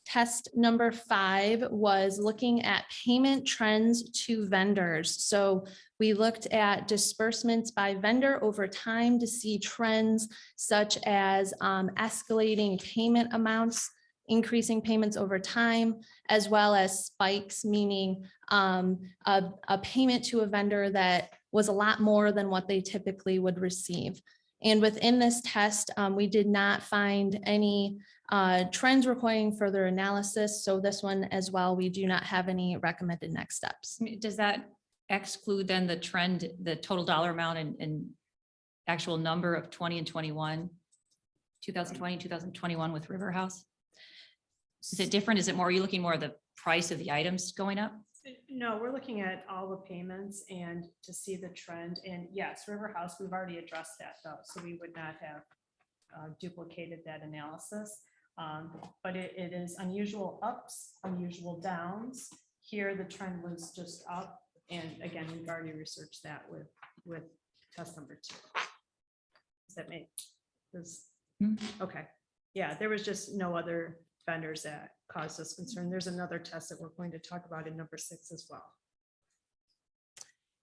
Test number 5 was looking at payment trends to vendors. So we looked at disbursements by vendor over time to see trends such as escalating payment amounts, increasing payments over time, as well as spikes, meaning a payment to a vendor that was a lot more than what they typically would receive. And within this test, we did not find any trends requiring further analysis. So this one as well, we do not have any recommended next steps. Does that exclude then the trend, the total dollar amount and actual number of 20 and 21, 2020, 2021 with River House? Is it different? Is it more, are you looking more at the price of the items going up? No, we're looking at all the payments and to see the trend. And yes, River House, we've already addressed that though, so we would not have duplicated that analysis. But it is unusual ups, unusual downs. Here, the trend was just up. And again, we've already researched that with test number 2. Does that make this? Okay. Yeah, there was just no other vendors that caused us concern. There's another test that we're going to talk about in number 6 as well.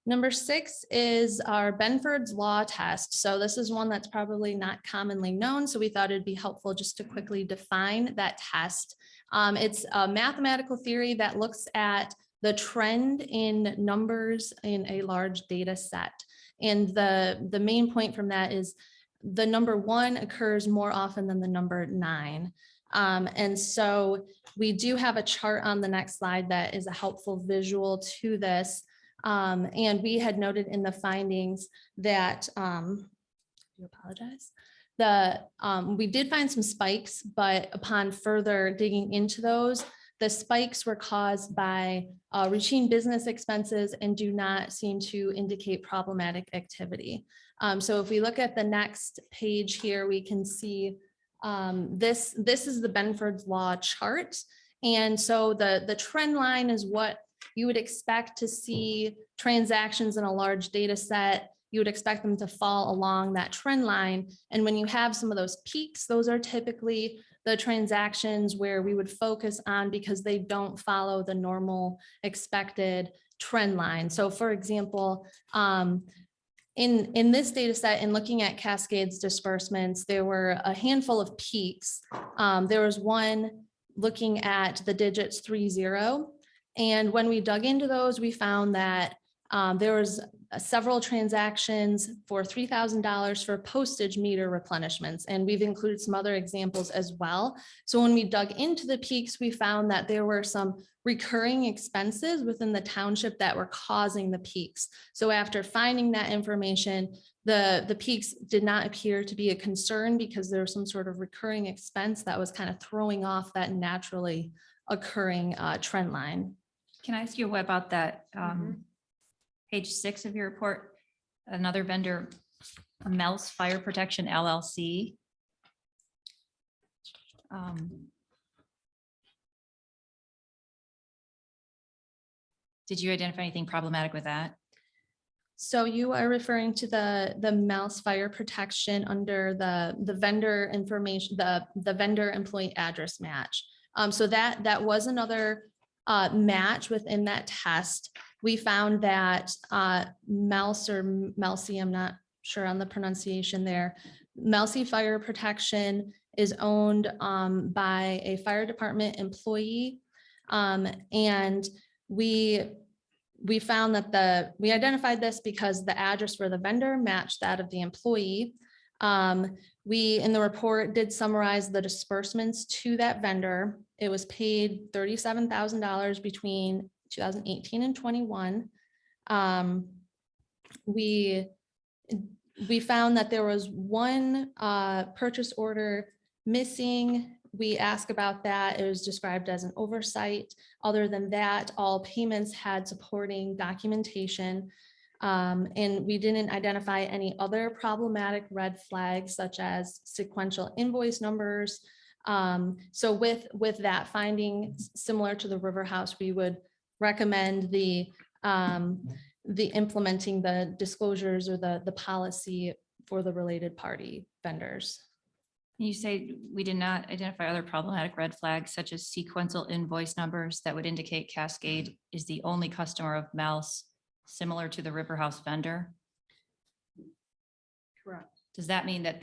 Number 6 is our Benford's Law test. So this is one that's probably not commonly known, so we thought it'd be helpful just to quickly define that test. It's a mathematical theory that looks at the trend in numbers in a large data set. And the main point from that is the number 1 occurs more often than the number 9. And so we do have a chart on the next slide that is a helpful visual to this. And we had noted in the findings that, I apologize, we did find some spikes, but upon further digging into those, the spikes were caused by routine business expenses and do not seem to indicate problematic activity. So if we look at the next page here, we can see this is the Benford's Law chart. And so the trend line is what you would expect to see transactions in a large data set. You would expect them to fall along that trend line. And when you have some of those peaks, those are typically the transactions where we would focus on because they don't follow the normal expected trend line. So for example, in this data set and looking at Cascade's disbursements, there were a handful of peaks. There was one looking at the digits 30. And when we dug into those, we found that there was several transactions for $3,000 for postage meter replenishments. And we've included some other examples as well. So when we dug into the peaks, we found that there were some recurring expenses within the township that were causing the peaks. So after finding that information, the peaks did not appear to be a concern because there was some sort of recurring expense that was kind of throwing off that naturally occurring trend line. Can I ask you about that? Page 6 of your report, another vendor, Mel's Fire Protection LLC. Did you identify anything problematic with that? So you are referring to the Mouse Fire Protection under the vendor information, the vendor employee address match. So that was another match within that test. We found that Mouse or Melcy, I'm not sure on the pronunciation there, Melcy Fire Protection is owned by a fire department employee. And we found that we identified this because the address for the vendor matched that of the employee. We, in the report, did summarize the disbursements to that vendor. It was paid $37,000 between 2018 and 21. We found that there was one purchase order missing. We asked about that. It was described as an oversight. Other than that, all payments had supporting documentation. And we didn't identify any other problematic red flags such as sequential invoice numbers. So with that finding, similar to the River House, we would recommend the implementing the disclosures or the policy for the related party vendors. You say we did not identify other problematic red flags such as sequential invoice numbers that would indicate Cascade is the only customer of Mel's similar to the River House vendor. Correct. Does that mean that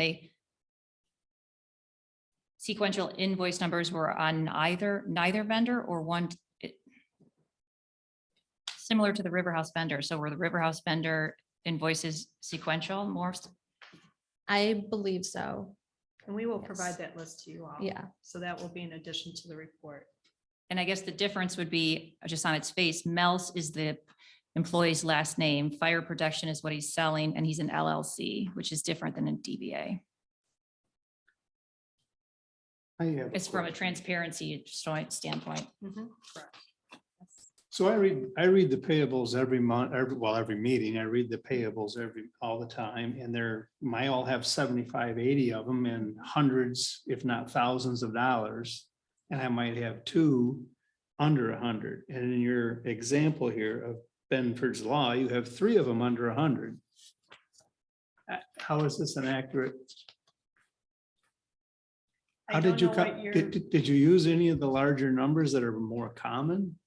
sequential invoice numbers were on neither vendor or one similar to the River House vendor? So were the River House vendor invoices sequential more? I believe so. And we will Yes. provide that list to you all. Yeah. So that will be in addition to the report. And I guess the difference would be just on its face, Mel's is the employee's last name, Fire Protection is what he's selling, and he's an LLC, which is different than a DBA. It's from a transparency standpoint. Correct. So I read the payables every month, every meeting, I read the payables all the time, and I all have 75, 80 of them and hundreds, if not thousands of dollars. And I might have 2 under 100. And in your example here of Benford's Law, you have 3 of them under 100. How is this an accurate? How did you did you use any of the larger numbers that are more common?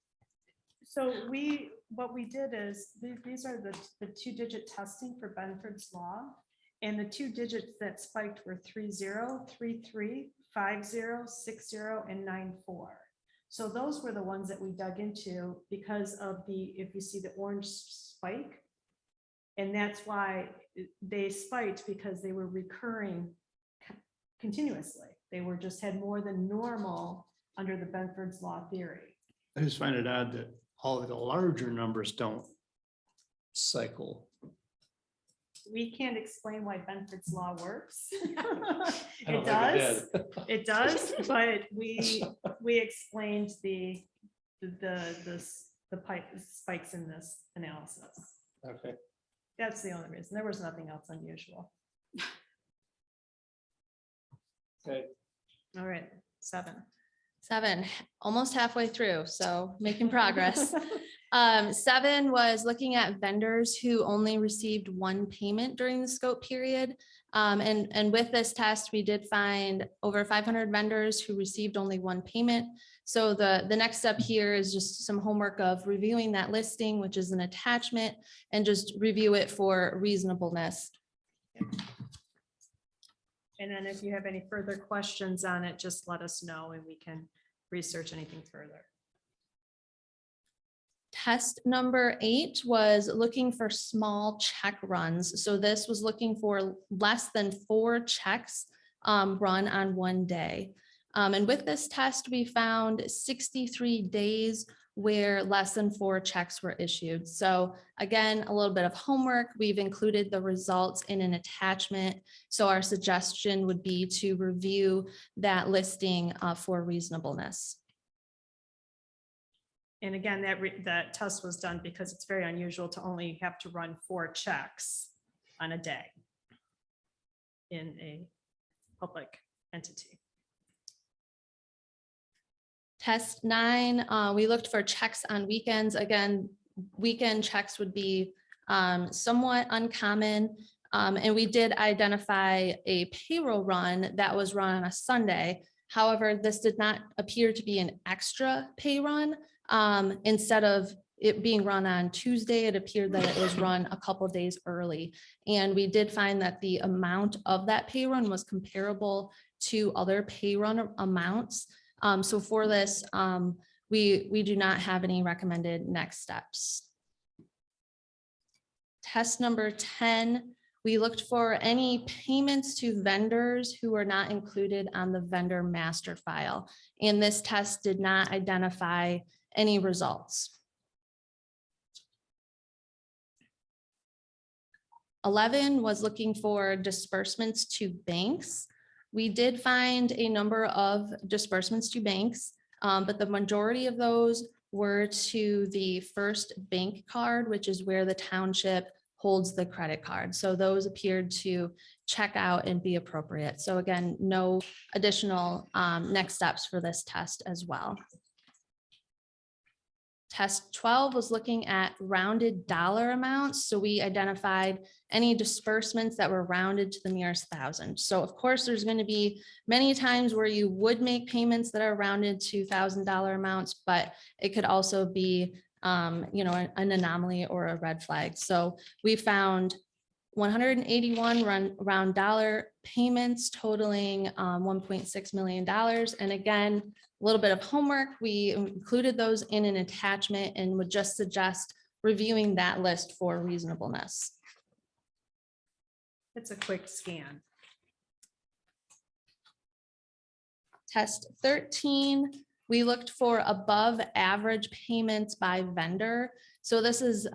So we what we did is, these are the 2-digit testing for Benford's Law. And the 2 digits that spiked were 30, 33, 50, 60, and 94. So those were the ones that we dug into because of the, if you see the orange spike. And that's why they spiked, because they were recurring continuously. They were just had more than normal under the Benford's Law theory. I just find it odd that all of the larger numbers don't cycle. We can't explain why Benford's Law works. I It don't think does, it does, but we explained the pipe spikes in this analysis. Okay. That's the only reason. There was nothing else unusual. Okay. All right, 7. 7, almost halfway through, so making progress. 7 was looking at vendors who only received 1 payment during the scope period. And with this test, we did find over 500 vendors who received only 1 payment. So the next step here is just some homework of reviewing that listing, which is an attachment, and just review it for reasonableness. And then if you have any further questions on it, just let us know and we can research anything further. Test number 8 was looking for small check runs. So this was looking for less than 4 checks run on one day. And with this test, we found 63 days where less than 4 checks were issued. So again, a little bit of homework. We've included the results in an attachment. So our suggestion would be to review that listing for reasonableness. And again, that test was done because it's very unusual to only have to run 4 checks on a day in a public entity. Test 9, we looked for checks on weekends. Again, weekend checks would be somewhat uncommon. And we did identify a payroll run that was run on a Sunday. However, this did not appear to be an extra pay run. Instead of it being run on Tuesday, it appeared that it was run a couple days early. And we did find that the amount of that pay run was comparable to other pay run amounts. So for this, we do not have any recommended next steps. Test number 10, we looked for any payments to vendors who were not included on the vendor master file. And this test did not identify any results. 11 was looking for disbursements to banks. We did find a number of disbursements to banks, but the majority of those were to the First Bank card, which is where the township holds the credit card. So those appeared to check out and be appropriate. So again, no additional next steps for this test as well. Test 12 was looking at rounded dollar amounts. So we identified any disbursements that were rounded to the nearest thousand. So of course, there's going to be many times where you would make payments that are rounded to $1,000 amounts, but it could also be an anomaly or a red flag. So we found 181 round dollar payments totaling $1.6 million. And again, a little bit of homework. We included those in an attachment and would just suggest reviewing that list for reasonableness. It's a quick scan. Test 13, we looked for above average payments by vendor. So this is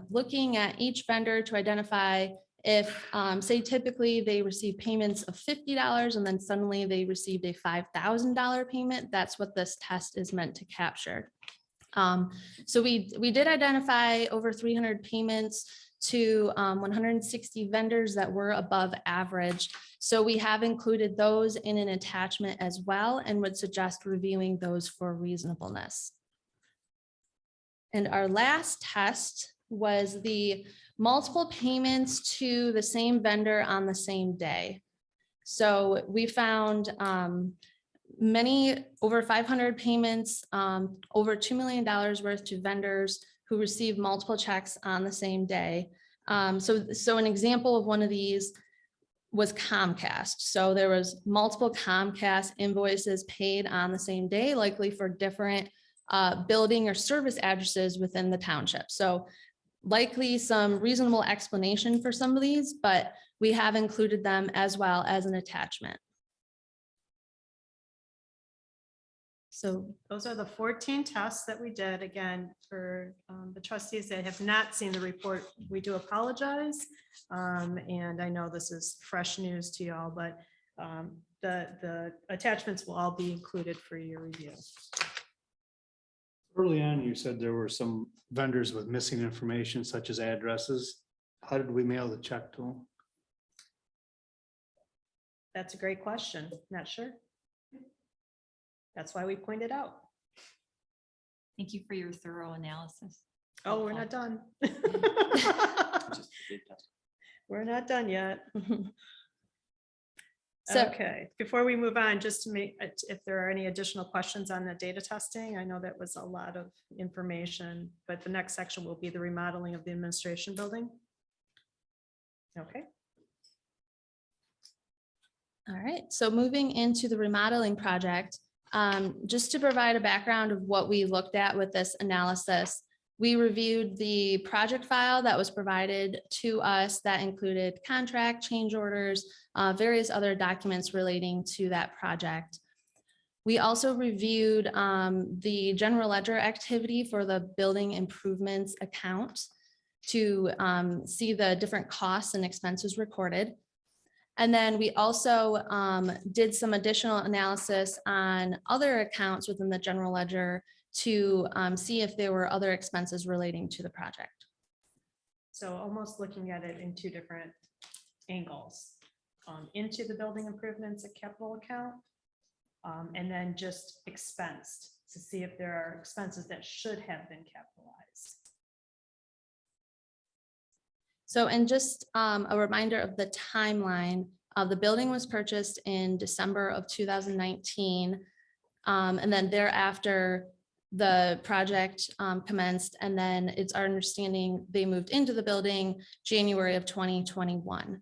looking at each vendor to identify if, say, typically they receive payments of $50 and then suddenly they received a $5,000 payment. That's what this test is meant to capture. So we did identify over 300 payments to 160 vendors that were above average. So we have included those in an attachment as well and would suggest reviewing those for reasonableness. And our last test was the multiple payments to the same vendor on the same day. So we found many over 500 payments, over $2 million worth to vendors who received multiple checks on the same day. So an example of one of these was Comcast. So there was multiple Comcast invoices paid on the same day, likely for different building or service addresses within the township. So likely some reasonable explanation for some of these, but we have included them as well as an attachment. So Those are the 14 tests that we did. Again, for the trustees that have not seen the report, we do apologize. And I know this is fresh news to y'all, but the attachments will all be included for your review. Early on, you said there were some vendors with missing information such as addresses. How did we mail the check to them? That's a great question. Not sure. That's why we pointed out. Thank you for your thorough analysis. Oh, we're not done. We're not done yet. So- Okay, before we move on, just to make, if there are any additional questions on the data testing, I know that was a lot of information, but the next section will be the remodeling of the administration building. Okay. All right, so moving into the remodeling project, just to provide a background of what we looked at with this analysis, we reviewed the project file that was provided to us that included contract, change orders, various other documents relating to that project. We also reviewed the general ledger activity for the building improvements account to see the different costs and expenses recorded. And then we also did some additional analysis on other accounts within the general ledger to see if there were other expenses relating to the project. So almost looking at it in two different angles, into the building improvements at capital account, and then just expensed to see if there are expenses that should have been capitalized. So, and just a reminder of the timeline, the building was purchased in December of 2019. And then thereafter, the project commenced, and then it's our understanding they moved into the building January of 2021.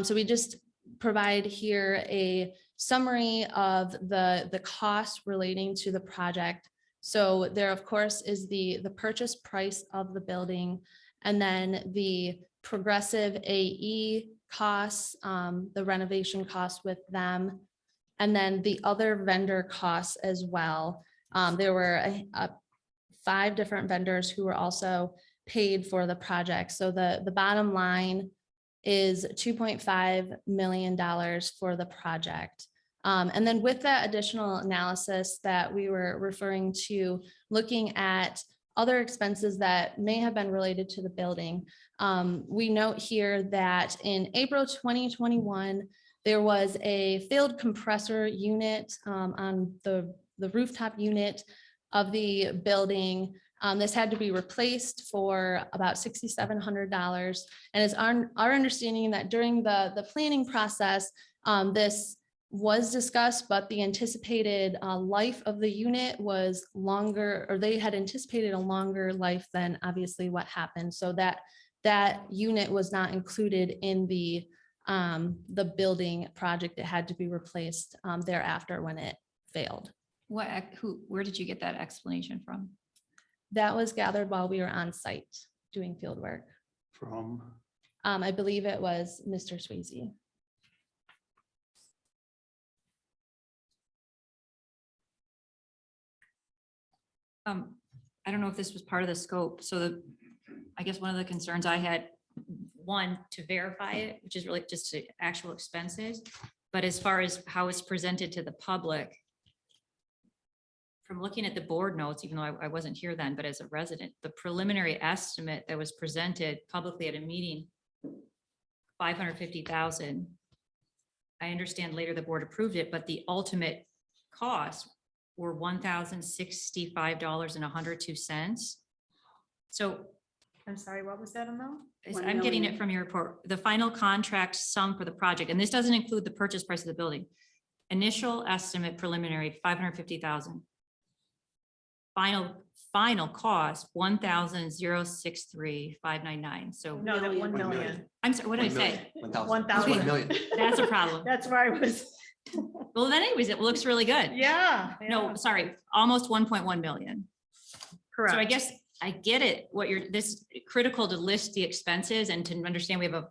So we just provide here a summary of the cost relating to the project. So there, of course, is the purchase price of the building, and then the progressive AE costs, the renovation costs with them, and then the other vendor costs as well. There were 5 different vendors who were also paid for the project. So the bottom line is $2.5 million for the project. And then with that additional analysis that we were referring to, looking at other expenses that may have been related to the building, we note here that in April 2021, there was a failed compressor unit on the rooftop unit of the building. This had to be replaced for about $6,700. And it's our understanding that during the planning process, this was discussed, but the anticipated life of the unit was longer, or they had anticipated a longer life than obviously what happened. So that unit was not included in the building project. It had to be replaced thereafter when it failed. Where did you get that explanation from? That was gathered while we were on site doing field work. From? I believe it was Mr. Swayze. I don't know if this was part of the scope. So I guess one of the concerns I had, one, to verify it, which is really just the actual expenses. But as far as how it's presented to the public, from looking at the board notes, even though I wasn't here then, but as a resident, the preliminary estimate that was presented publicly at a meeting, 550,000. I understand later the board approved it, but the ultimate cost were $1,065.02. So I'm sorry, what was that amount? I'm getting it from your report. The final contract sum for the project, and this doesn't include the purchase price of the building. Initial estimate preliminary, 550,000. final cost, 1,063,599. So No, no, 1 million. I'm sorry, what did I say? 1,000. 1,000. 1 million. That's a problem. That's where I was. Well, then anyways, it looks really good. Yeah. No, sorry, almost 1.1 million. Correct. So I guess I get it, what you're, this critical to list the expenses and to understand we have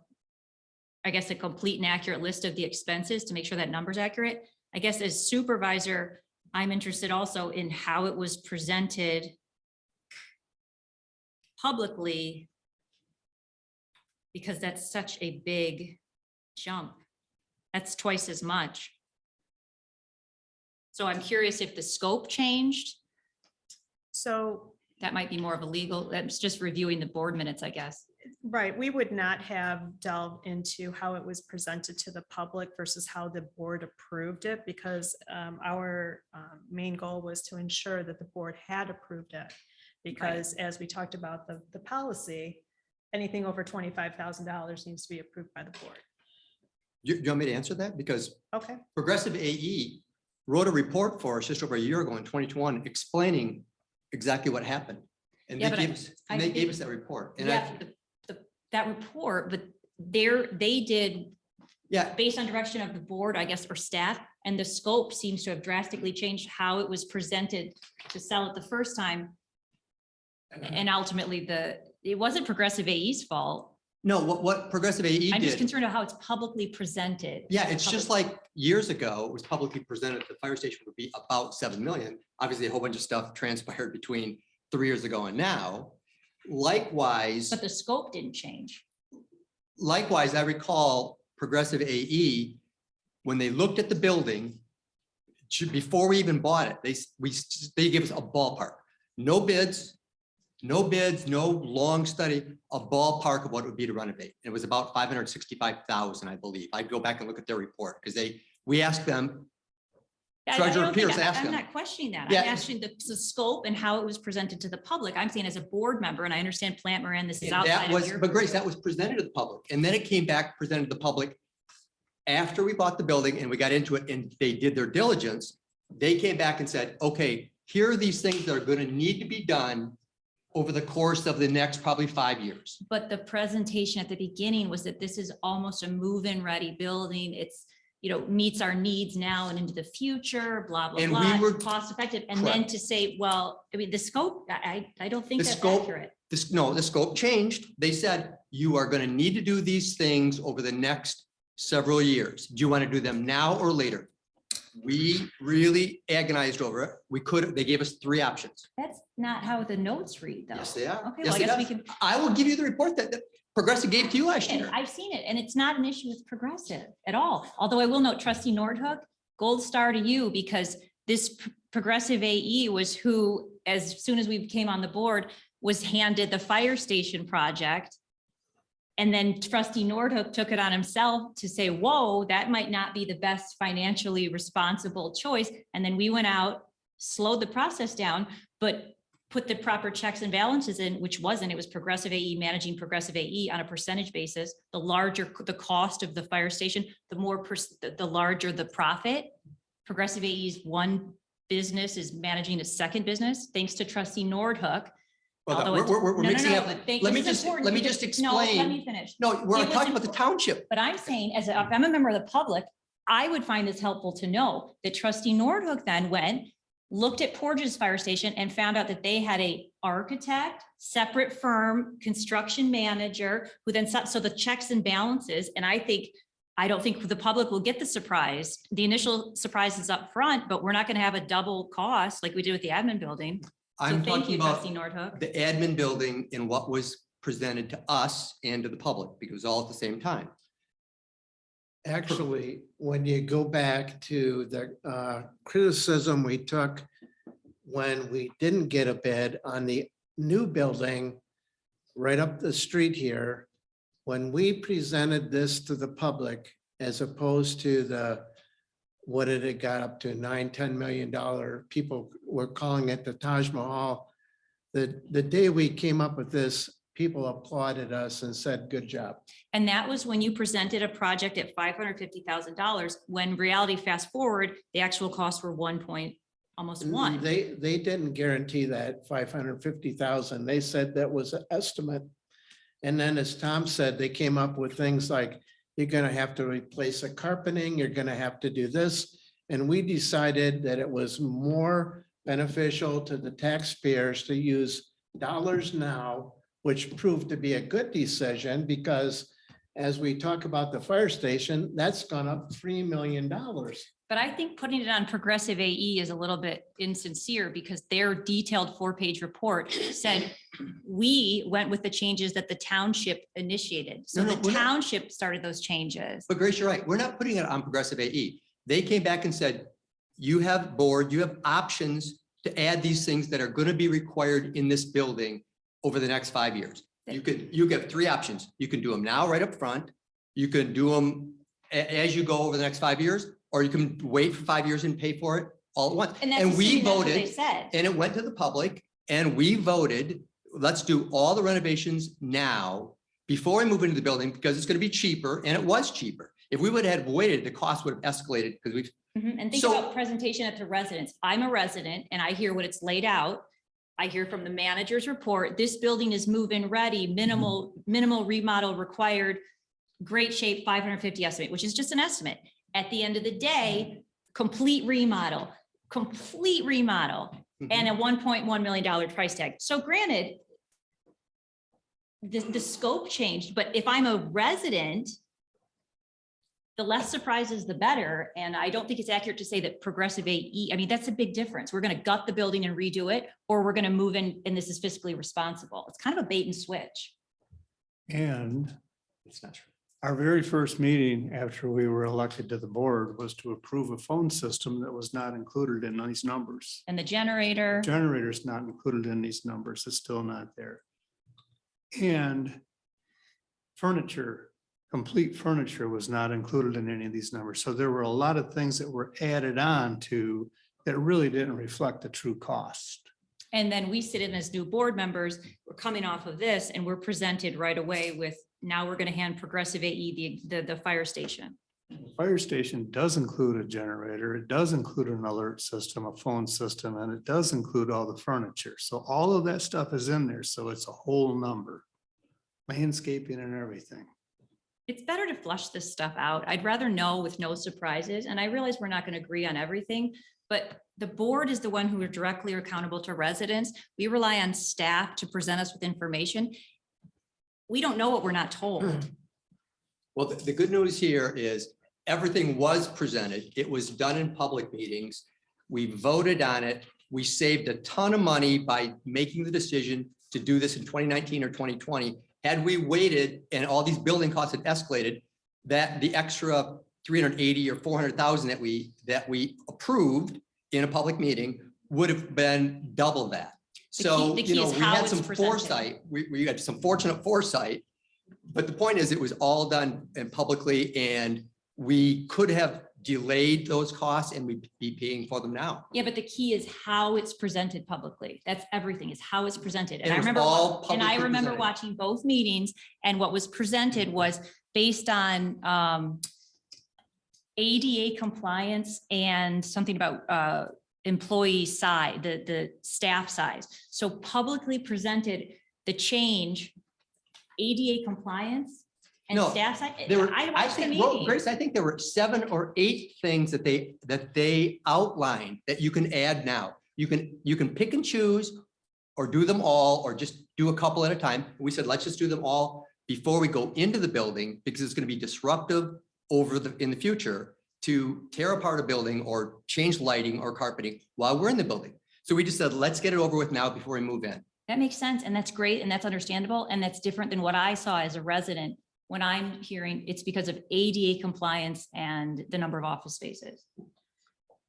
I guess, a complete and accurate list of the expenses to make sure that number's accurate. I guess as supervisor, I'm interested also in how it was presented publicly, because that's such a big jump. That's twice as much. So I'm curious if the scope changed. So, That might be more of a legal, that's just reviewing the board minutes, I guess. right, we would not have delved into how it was presented to the public versus how the board approved it, because our main goal was to ensure that the board had approved it. Because as we talked about the policy, anything over $25,000 needs to be approved by the board. You want me to answer that? Because Okay. Progressive AE wrote a report for us just over a year ago in 2021 explaining exactly what happened. And Yeah, they but gave us, and they gave us that report. And Yeah, that report, but they did, yeah, based on direction of the board, I guess, or staff, and the scope seems to have drastically changed how it was presented to sell it the first time. And ultimately it wasn't Progressive AE's fault. no, what Progressive AE I'm just did. concerned about how it's publicly presented. Yeah, it's just like years ago, it was publicly presented, the fire station would be about 7 million. Obviously, a whole bunch of stuff transpired between 3 years ago and now. Likewise, But the scope didn't change. likewise, I recall Progressive AE, when they looked at the building, before we even bought it, they gave us a ballpark. No bids, no long study, a ballpark of what it would be to renovate. It was about 565,000, I believe. I'd go back and look at their report because we asked them. I Treasurer don't think- Pierce asked I'm them. not questioning that. Yeah. I'm asking the scope and how it was presented to the public. I'm saying as a board member, and I understand Plant Moran, this is And outside that of was, your. but Grace, that was presented to the public. And then it came back, presented to the public after we bought the building and we got into it and they did their diligence. They came back and said, okay, here are these things that are going to need to be done over the course of the next probably 5 years. But the presentation at the beginning was that this is almost a move-in ready building. It's, meets our needs now and into the future, blah, blah, And we blah, were- cost effective. And then to say, well, I mean, the scope, I don't think The that's scope- accurate. The scope changed. They said, you are going to need to do these things over the next several years. Do you want to do them now or later? We really agonized over it. They gave us 3 options. That's not how the notes read, though. Yes, they are. Okay, Yes, well, I it guess we does. can. I will give you the report that Progressive gave to you last And year. I've seen it, and it's not an issue with Progressive at all. Although I will note trustee Nordhook, gold star to you, because this Progressive AE was who, as soon as we came on the board, was handed the fire station project. And then trustee Nordhook took it on himself to say, whoa, that might not be the best financially responsible choice. And then we went out, slowed the process down, but put the proper checks and balances in, which wasn't, it was Progressive AE managing Progressive AE on a percentage basis. The larger the cost of the fire station, the larger the profit. Progressive AE's one business is managing a second business, thanks to trustee Nordhook. Well, Although it's- we're no, no, mixing no, up. but thank- Let me this is just, important let me because- just No, let explain. me finish. No, we're It was talking about the township. But I'm saying, if I'm a member of the public, I would find this helpful to know that trustee Nordhook then went, looked at Porges Fire Station and found out that they had a architect, separate firm, construction manager, who then, so the checks and balances, and I don't think the public will get the surprise. The initial surprise is up front, but we're not going to have a double cost like we did with the admin building. I'm thank talking you, about trustee Nordhook. the admin building and what was presented to us and to the public, because it was all at the same time. Actually, when you go back to the criticism we took when we didn't get a bid on the new building right up the street here, when we presented this to the public, as opposed to what it had got up to $9-10 million, people were calling it the Taj Mahal. The day we came up with this, people applauded us and said, good job. And that was when you presented a project at $550,000. When reality fast forward, the actual costs were 1.1 almost one. They didn't guarantee that 550,000. They said that was an estimate. And then as Tom said, they came up with things like, you're gonna have to replace the carpeting, you're gonna have to do this. And we decided that it was more beneficial to the taxpayers to use dollars now, which proved to be a good decision because as we talk about the fire station, that's gone up $3 million. But I think putting it on Progressive AE is a little bit insincere because their detailed 4-page report said we went with the changes that the township initiated. So No, the we're not. township started those changes. But Grace, you're right. We're not putting it on Progressive AE. They came back and said, you have options to add these things that are going to be required in this building over the next 5 years. You get 3 options. You can do them now right up front. You can do them as you go over the next 5 years, or you can wait for 5 years and pay for it all at once. And that's And we assuming that's what they voted, said. and it went to the public, and we voted, let's do all the renovations now before we move into the building because it's going to be cheaper, and it was cheaper. If we would have waited, the cost would have escalated because we've. And think So- about presentation at the residents. I'm a resident and I hear what it's laid out. I hear from the manager's report, this building is move-in ready, minimal remodel required, great shape, 550 estimate, which is just an estimate. At the end of the day, complete remodel, and a $1.1 million price tag. So granted, the scope changed, but if I'm a resident, the less surprises, the better. And I don't think it's accurate to say that Progressive AE, I mean, that's a big difference. We're going to gut the building and redo it, or we're going to move in and this is fiscally responsible. It's kind of a bait and switch. And It's not true. our very first meeting after we were elected to the board was to approve a phone system that was not included in these numbers. And the generator. Generator's not included in these numbers. It's still not there. And furniture, complete furniture was not included in any of these numbers. So there were a lot of things that were added on to that really didn't reflect the true cost. And then we sit in as new board members, we're coming off of this and we're presented right away with, now we're going to hand Progressive AE the fire station. The fire station does include a generator. It does include an alert system, a phone system, and it does include all the furniture. So all of that stuff is in there. So it's a whole number. Landscaping and everything. It's better to flush this stuff out. I'd rather know with no surprises. And I realize we're not going to agree on everything, but the board is the one who are directly accountable to residents. We rely on staff to present us with information. We don't know what we're not told. Well, the good news here is everything was presented. It was done in public meetings. We voted on it. We saved a ton of money by making the decision to do this in 2019 or 2020. Had we waited and all these building costs had escalated, that the extra 380 or 400,000 that we approved in a public meeting would have been double that. So, the key is we how had it's some presented. foresight. We had some fortunate foresight. But the point is, it was all done and publicly, and we could have delayed those costs and we'd be paying for them now. Yeah, but the key is how it's presented publicly. That's everything, is how it's presented. And And I it was remember, all and I publicly remember presented. watching both meetings, and what was presented was based on ADA compliance and something about employee side, the staff size. So publicly presented the change, ADA compliance and No, staff side. There were, I I watched the think, well, meeting. Grace, I think there were 7 or 8 things that they outlined that you can add now. You can pick and choose or do them all, or just do a couple at a time. We said, let's just do them all before we go into the building, because it's going to be disruptive in the future to tear apart a building or change lighting or carpeting while we're in the building. So we just said, let's get it over with now before we move in. That makes sense. And that's great. And that's understandable. And that's different than what I saw as a resident when I'm hearing it's because of ADA compliance and the number of office spaces.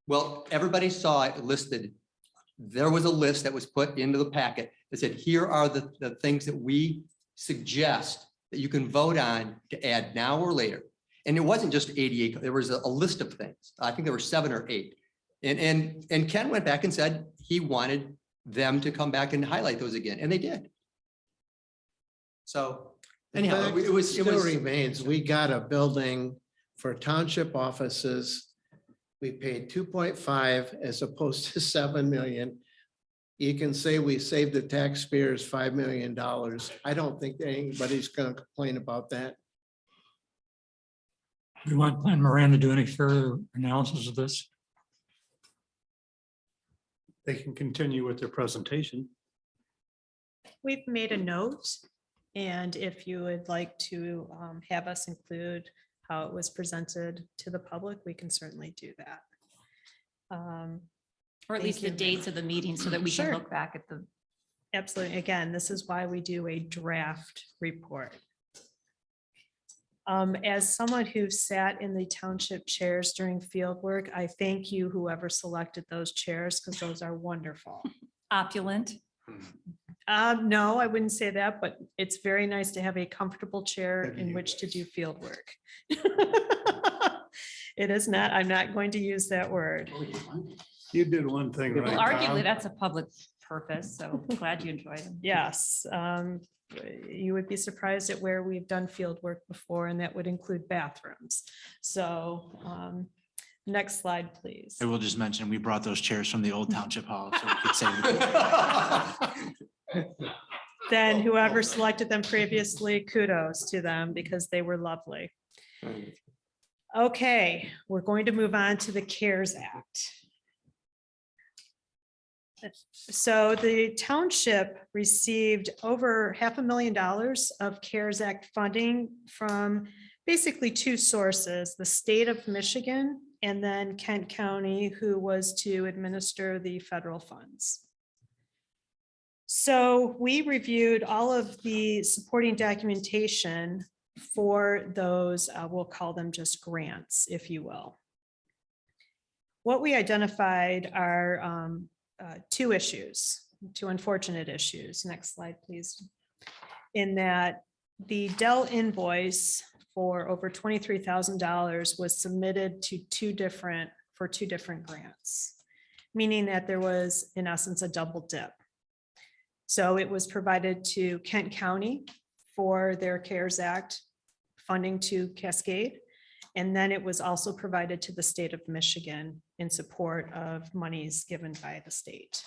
Well, everybody saw it listed. There was a list that was put into the packet that said, here are the things that we suggest that you can vote on to add now or later. And it wasn't just ADA, there was a list of things. I think there were 7 or 8. And Ken went back and said he wanted them to come back and highlight those again, and they did. So anyhow, The fact it was. still remains, we got a building for township offices We paid 2.5 as opposed to 7 million. You can say we saved the taxpayers $5 million. I don't think that anybody's gonna complain about that. We want Plan Moran to do any further analysis of this. They can continue with their presentation. We've made a note, and if you would like to have us include how it was presented to the public, we can certainly do that. Or at least the dates of the meeting so that we can Sure. look back at the. Absolutely. Again, this is why we do a draft report. As someone who sat in the township chairs during field work, I thank you, whoever selected those chairs, because those are wonderful. Opulent. No, I wouldn't say that, but it's very nice to have a comfortable chair in which to do field work. It is not, I'm not going to use that word. You did one thing right. Well, arguably, Tom. that's a public purpose, so glad you enjoyed them. Yes, you would be surprised at where we've done field work before, and that would include bathrooms. So, next slide, please. I will just mention, we brought those chairs from the old township hall. So we could say. Then whoever selected them previously, kudos to them because they were lovely. Okay, we're going to move on to the CARES Act. So the township received over $500,000 of CARES Act funding from basically two sources, the state of Michigan and then Kent County, who was to administer the federal funds. So we reviewed all of the supporting documentation for those, we'll call them just grants, if you will. What we identified are two issues, two unfortunate issues. Next slide, please. In that the Dell invoice for over $23,000 was submitted to two different grants, meaning that there was, in essence, a double dip. So it was provided to Kent County for their CARES Act funding to Cascade. And then it was also provided to the state of Michigan in support of monies given by the state.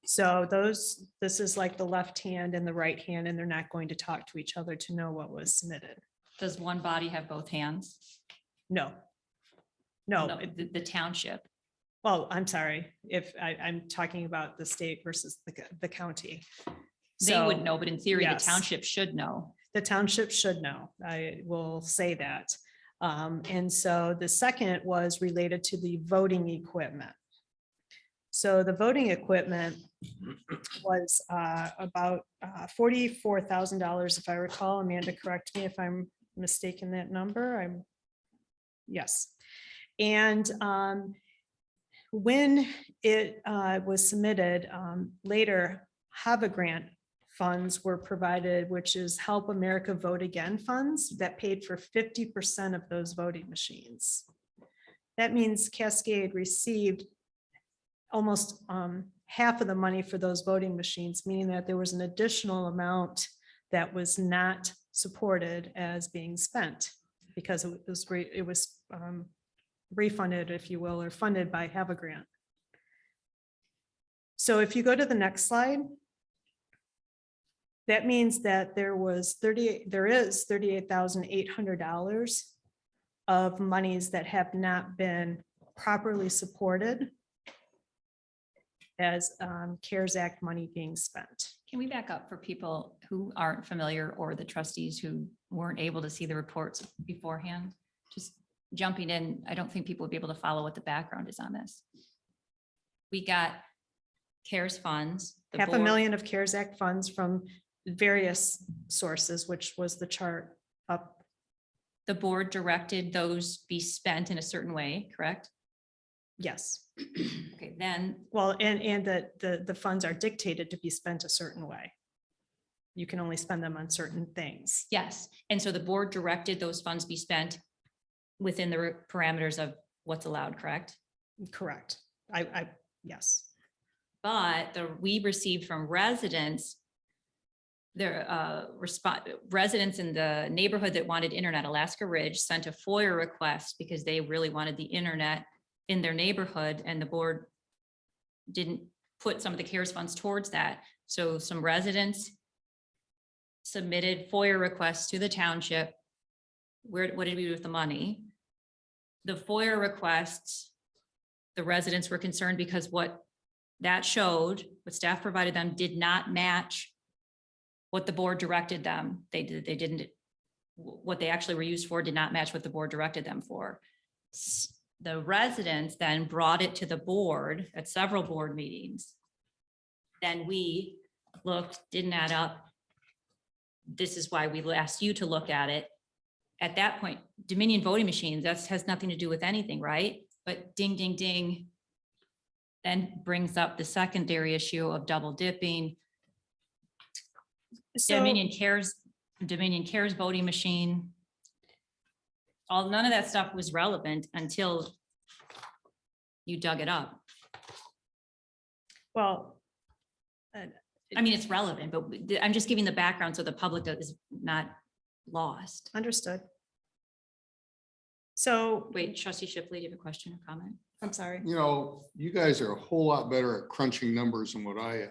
So this is like the left hand and the right hand, and they're not going to talk to each other to know what was submitted. Does one body have both hands? No. The township. Well, I'm sorry, if I'm talking about the state versus the county. They would know, but in theory, the yes. township should know. The township should know. I will say that. And so the second was related to the voting equipment. So the voting equipment was about $44,000, if I recall. Amanda, correct me if I'm mistaken that number. Yes. And when it was submitted later, Have a Grant funds were provided, which is Help America Vote Again funds that paid for 50% of those voting machines. That means Cascade received almost half of the money for those voting machines, meaning that there was an additional amount that was not supported as being spent because it was refunded, if you will, or funded by Have a Grant. So if you go to the next slide, that means that there is $38,800 of monies that have not been properly supported as CARES Act money being spent. Can we back up for people who aren't familiar or the trustees who weren't able to see the reports beforehand? Just jumping in, I don't think people would be able to follow what the background is on this. We got CARES funds. $500,000 of CARES Act funds from various sources, which was the chart up. The board directed those be spent in a certain way, correct? Yes. Okay, then. Well, and that the funds are dictated to be spent a certain way. You can only spend them on certain things. Yes, and so the board directed those funds be spent within the parameters of what's allowed, correct? Correct. Yes. But we received from residents, residents in the neighborhood that wanted internet, Alaska Ridge, sent a FOIA request because they really wanted the internet in their neighborhood and the board didn't put some of the CARES funds towards that. So some residents submitted FOIA requests to the township. What did we do with the money? The FOIA requests, the residents were concerned because what that showed, what staff provided them, did not match what the board directed them. They didn't, what they actually were used for did not match what the board directed them for. The residents then brought it to the board at several board meetings. Then we looked, didn't add up. This is why we asked you to look at it. At that point, Dominion voting machines, that has nothing to do with anything, right? But ding, ding, ding. Then brings up the secondary issue of double dipping. So- Dominion Cares voting machine. None of that stuff was relevant until you dug it up. Well, I mean, it's relevant, but I'm just giving the background so the public is not lost. understood. So, Wait, Trustee Shipley, do you have a question or comment? I'm sorry. You know, you guys are a whole lot better at crunching numbers than what I am.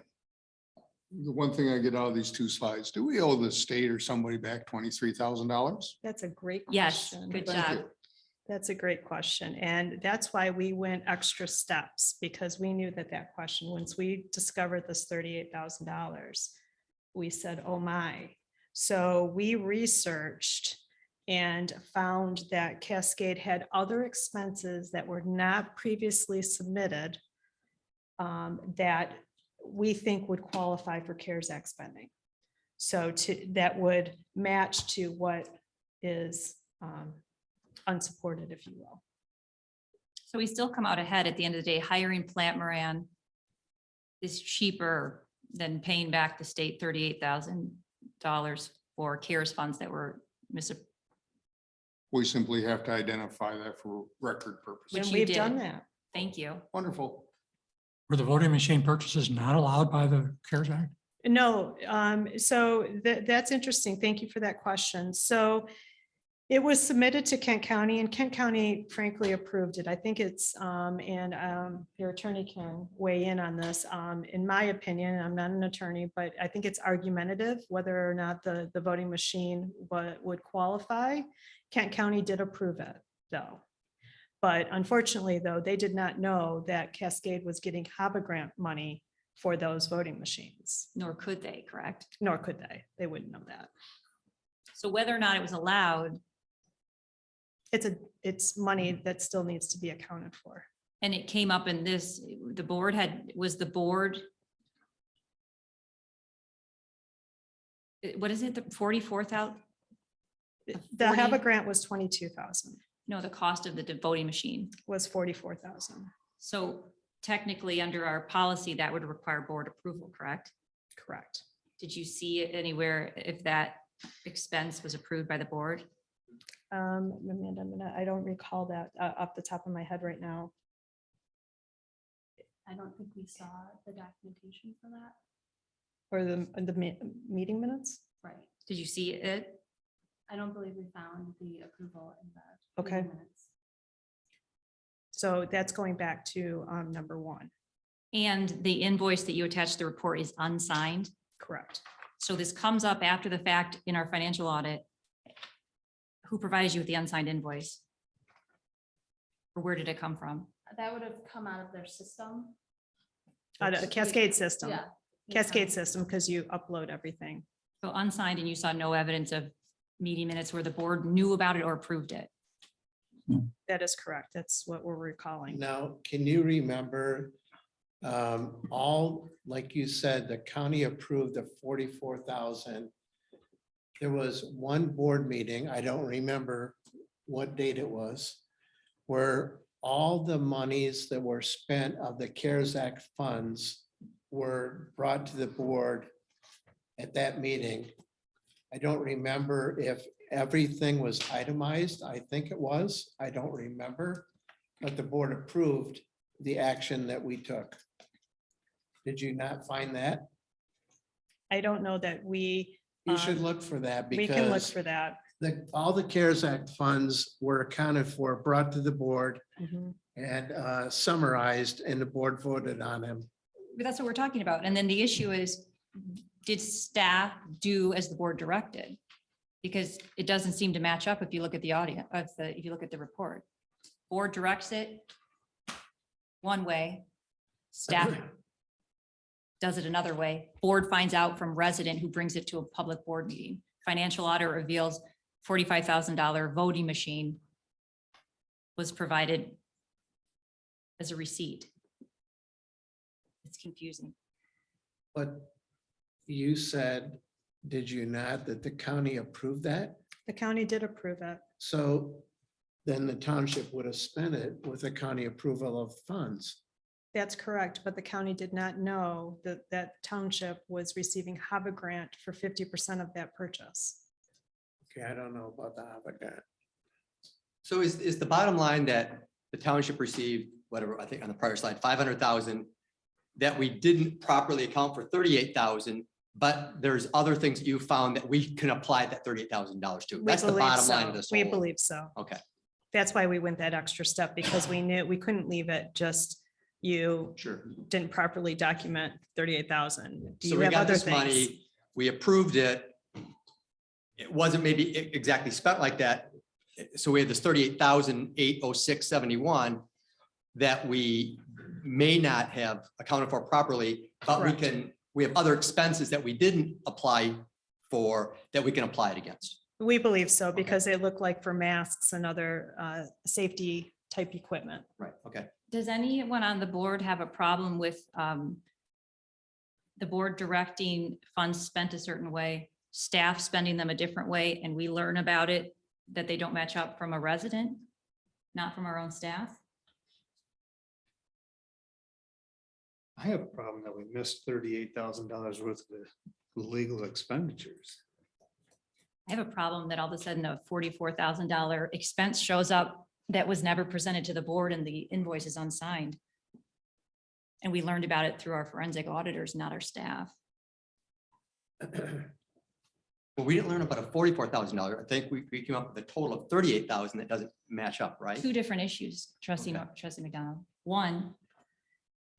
The one thing I get out of these two slides, do we owe the state or somebody back $23,000? That's a great Yes, question. good Thank job. you. That's a great question. And that's why we went extra steps, because we knew that question, once we discovered this $38,000, we said, oh my. So we researched and found that Cascade had other expenses that were not previously submitted that we think would qualify for CARES Act spending. So that would match to what is unsupported, if you will. So we still come out ahead at the end of the day. Hiring Plant Moran is cheaper than paying back the state $38,000 for CARES funds that were We simply have to identify that for record purposes. Which And you we've did. done that. Thank you. Wonderful. Were the voting machine purchases not allowed by the CARES Act? No, so that's interesting. Thank you for that question. So it was submitted to Kent County and Kent County frankly approved it. I think it's, and your attorney can weigh in on this. In my opinion, I'm not an attorney, but I think it's argumentative whether or not the voting machine would qualify. Kent County did approve it though. But unfortunately though, they did not know that Cascade was getting HABA grant money for those voting machines. Nor could they, correct? Nor could they. They wouldn't know that. So whether or not it was allowed, It's money that still needs to be accounted for. and it came up in this, the board was the board. What is it, the 44,000? The HABA grant was 22,000, No, the cost of the voting machine. was 44,000. So technically, under our policy, that would require board approval, correct? Correct. Did you see it anywhere if that expense was approved by the board? Amanda, I don't recall that off the top of my head right now. I don't think we saw the documentation for that. Or the meeting minutes? Right. Did you see it? I don't believe we found the approval in the. Okay. meeting minutes. So that's going back to number one. And the invoice that you attached to the report is unsigned. Correct. So this comes up after the fact in our financial audit. Who provides you with the unsigned invoice? Or where did it come from? That would have come out of their system. A Cascade system. Yeah. Cascade system, because you upload everything. So unsigned, and you saw no evidence of meeting minutes where the board knew about it or approved it. That is correct. That's what we're recalling. Now, can you remember all, like you said, the county approved the 44,000. There was one board meeting, I don't remember what date it was, where all the monies that were spent of the CARES Act funds were brought to the board at that meeting. I don't remember if everything was itemized. I think it was. I don't remember. But the board approved the action that we took. Did you not find that? I don't know that we. You should look for that We can look because for that. all the CARES Act funds were accounted for, brought to the board. Mhm. and summarized, and the board voted on him. But that's what we're talking about. And then the issue is, did staff do as the board directed? Because it doesn't seem to match up if you look at the audience, if you look at the report. Board directs it one way, staff does it another way. Board finds out from resident who brings it to a public board meeting. Financial audit reveals $45,000 voting machine was provided as a receipt. It's confusing. But you said, did you not, that the county approved that? The county did approve it. So then the township would have spent it with the county approval of funds. That's correct, but the county did not know that that township was receiving HABA grant for 50% of that purchase. Okay, I don't know about the HABA grant. So is the bottom line that the township received, whatever, I think on the prior slide, 500,000, that we didn't properly account for 38,000, but there's other things that you found that we can apply that $38,000 to? We That's the believe bottom so. line of this. We whole- believe so. Okay. That's why we went that extra step, because we knew we couldn't leave it just you Sure. didn't properly document 38,000. Do So you we have got other this things? money, we approved it. It wasn't maybe exactly spent like that. So we had this 38,806.71 that we may not have accounted for properly, but Correct. we have other expenses that we didn't apply for that we can apply it against. We believe so, because they look like for masks and other safety type equipment. Right, okay. Does anyone on the board have a problem with the board directing funds spent a certain way, staff spending them a different way, and we learn about it, that they don't match up from a resident, not from our own staff? I have a problem that we missed $38,000 worth of legal expenditures. I have a problem that all of a sudden a $44,000 expense shows up that was never presented to the board and the invoice is unsigned. And we learned about it through our forensic auditors, not our staff. Well, we didn't learn about a $44,000. I think we came up with a total of 38,000 that doesn't match up, right? Two different issues, trustee Okay. McDonald. One,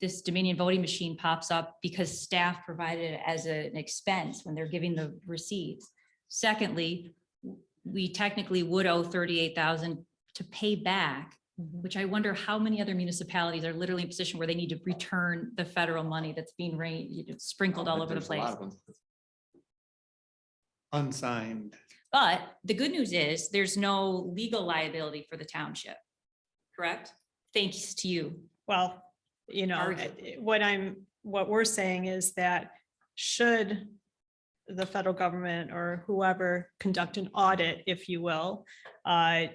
this Dominion voting machine pops up because staff provided it as an expense when they're giving the receipts. Secondly, we technically would owe 38,000 to pay back, which I wonder how many other municipalities are literally in a position where they need to return the federal money that's being sprinkled all over the There's a lot place. of them. Unsigned. But the good news is there's no legal liability for the township, correct? Thanks to you. Well, you know, Arguably. what we're saying is that should the federal government or whoever conduct an audit, if you will,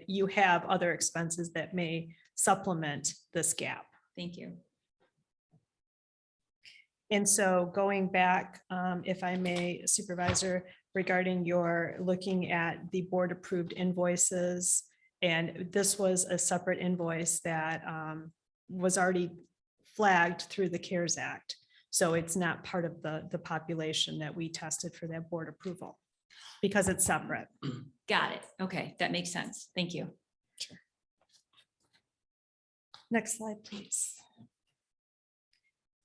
you have other expenses that may supplement this gap. Thank you. And so going back, if I may, Supervisor, regarding your looking at the board approved invoices, and this was a separate invoice that was already flagged through the CARES Act. So it's not part of the population that we tested for that board approval because it's separate. Got it. Okay, that makes sense. Thank you. Next slide, please.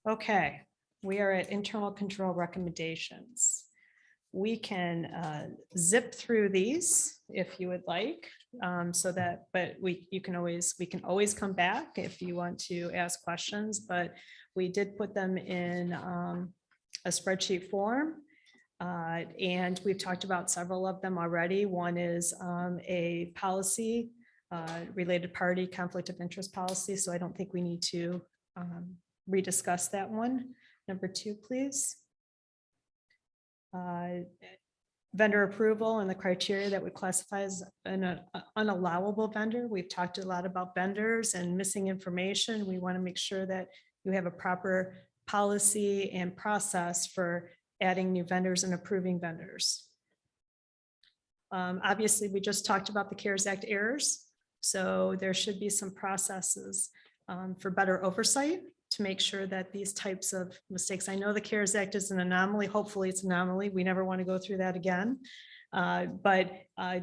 Okay, we are at internal control recommendations. We can zip through these if you would like, so that, but we can always come back if you want to ask questions, but we did put them in a spreadsheet form. And we've talked about several of them already. One is a policy, related party conflict of interest policy. So I don't think we need to rediscuss that one. Number 2, please. Vendor approval and the criteria that would classify as an unallowable vendor. We've talked a lot about vendors and missing information. We want to make sure that you have a proper policy and process for adding new vendors and approving vendors. Obviously, we just talked about the CARES Act errors. So there should be some processes for better oversight to make sure that these types of mistakes, I know the CARES Act is an anomaly. Hopefully it's an anomaly. We never want to go through that again. But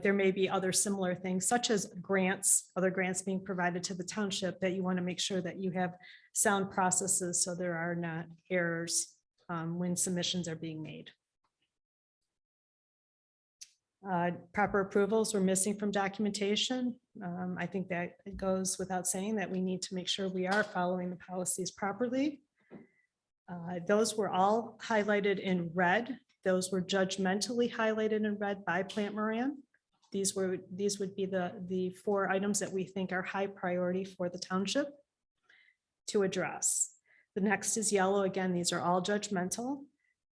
there may be other similar things such as grants, other grants being provided to the township that you want to make sure that you have sound processes so there are not errors when submissions are being made. Proper approvals were missing from documentation. I think that it goes without saying that we need to make sure we are following the policies properly. Those were all highlighted in red. Those were judgmentally highlighted in red by Plant Moran. These would be the 4 items that we think are high priority for the township to address. The next is yellow. Again, these are all judgmental,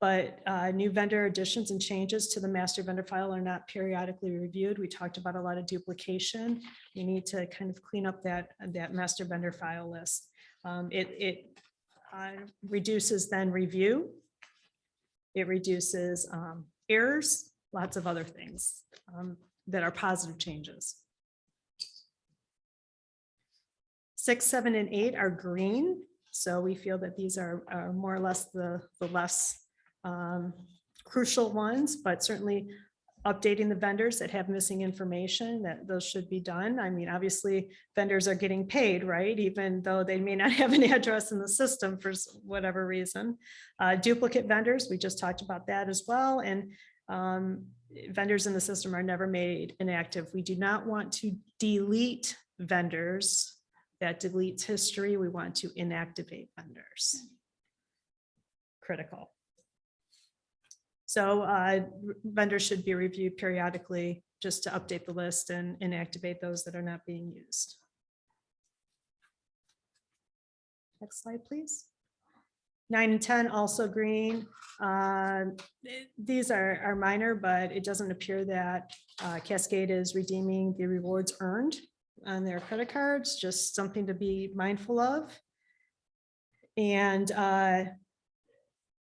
but new vendor additions and changes to the master vendor file are not periodically reviewed. We talked about a lot of duplication. We need to kind of clean up that master vendor file list. It reduces then review. It reduces errors, lots of other things that are positive changes. 6, 7, and 8 are green. So we feel that these are more or less the less crucial ones, but certainly updating the vendors that have missing information, that those should be done. I mean, obviously vendors are getting paid, right? Even though they may not have an address in the system for whatever reason. Duplicate vendors, we just talked about that as well. And vendors in the system are never made inactive. We do not want to delete vendors. That deletes history. We want to inactivate vendors. Critical. So vendors should be reviewed periodically just to update the list and inactivate those that are not being used. Next slide, please. 9 and 10 also green. These are minor, but it doesn't appear that Cascade is redeeming the rewards earned on their credit cards, just something to be mindful of. And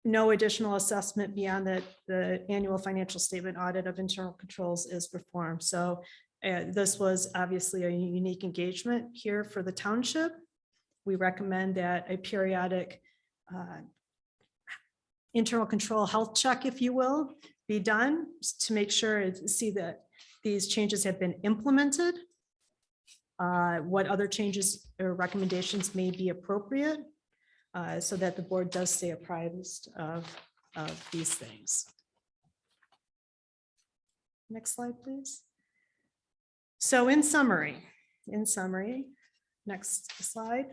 no additional assessment beyond the annual financial statement audit of internal controls is performed. So this was obviously a unique engagement here for the township. We recommend that a periodic internal control health check, if you will, be done to make sure see that these changes have been implemented. What other changes or recommendations may be appropriate so that the board does stay apprised of these things. Next slide, please. So in summary, next slide.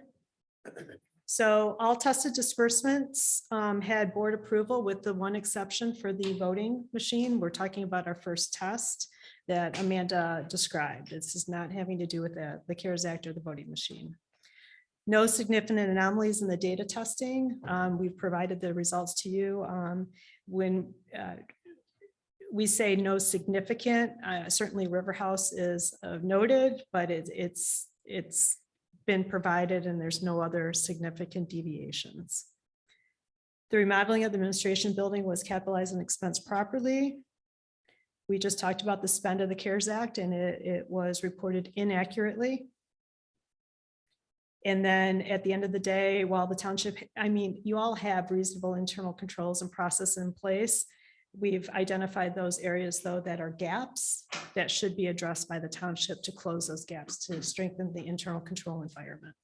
So all tested disbursements had board approval with the one exception for the voting machine. We're talking about our first test that Amanda described. This is not having to do with the CARES Act or the voting machine. No significant anomalies in the data testing. We've provided the results to you. When we say no significant, certainly River House is noted, but it's been provided and there's no other significant deviations. The remodeling of the administration building was capitalized and expensed properly. We just talked about the spend of the CARES Act and it was reported inaccurately. And then at the end of the day, while the township, I mean, you all have reasonable internal controls and process in place. We've identified those areas though that are gaps that should be addressed by the township to close those gaps to strengthen the internal control environment.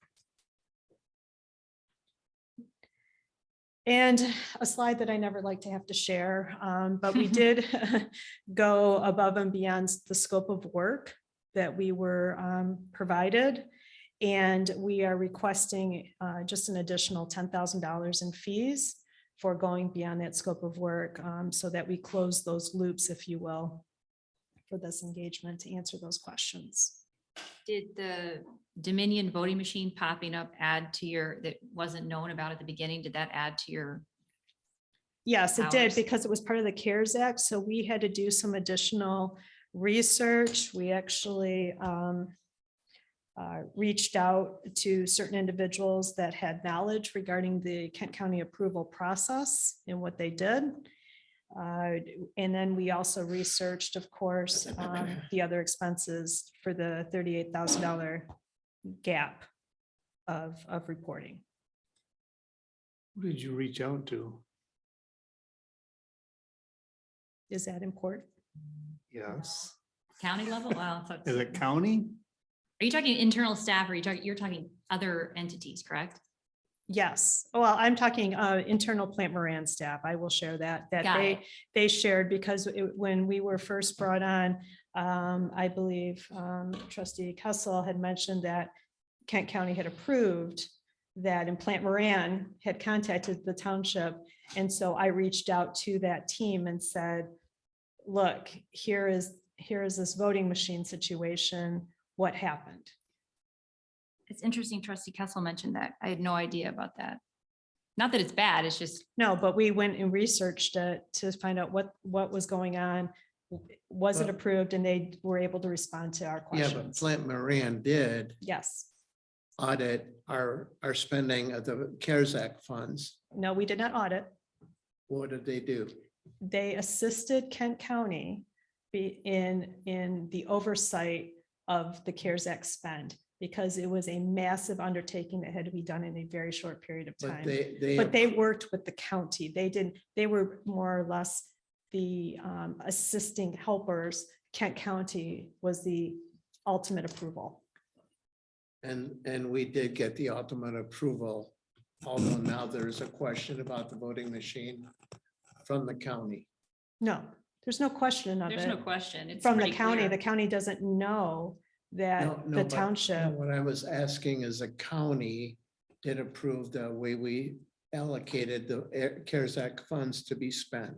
And a slide that I never like to have to share, but we did go above and beyond the scope of work that we were provided. And we are requesting just an additional $10,000 in fees for going beyond that scope of work so that we close those loops, if you will, for this engagement to answer those questions. Did the Dominion voting machine popping up add to your, that wasn't known about at the beginning, did that add to your? Yes, it did hours? because it was part of the CARES Act. So we had to do some additional research. We actually reached out to certain individuals that had knowledge regarding the Kent County approval process and what they did. And then we also researched, of course, the other expenses for the $38,000 gap of reporting. Who did you reach out to? Is that important? Yes. County level? Wow. So Is it county? are you talking internal staff or you're talking other entities, correct? Yes, well, I'm talking internal Plant Moran staff. I will share that Got it. they shared because when we were first brought on, I believe trustee Kessel had mentioned that Kent County had approved that, and Plant Moran had contacted the township. And so I reached out to that team and said, look, here is this voting machine situation. What happened? It's interesting trustee Kessel mentioned that. I had no idea about that. Not that it's bad, it's just, No, but we went and researched it to find out what was going on. Was it Well- approved? And they were able to respond to our Yeah, but questions. Plant Moran did Yes. audit our spending of the CARES Act funds. No, we did not audit. What did they do? They assisted Kent County in the oversight of the CARES Act spend because it was a massive undertaking that had to be done in a very short period of But time. they. But they worked with the county. They were more or less the assisting helpers. Kent County was the ultimate approval. And we did get the ultimate approval, although now there's a question about the voting machine from the county. No, there's no question of there's no it. question. It's From the pretty county, clear. the county doesn't know that No, the but township, What I was asking is the county did approve the way we allocated the CARES Act funds to be spent.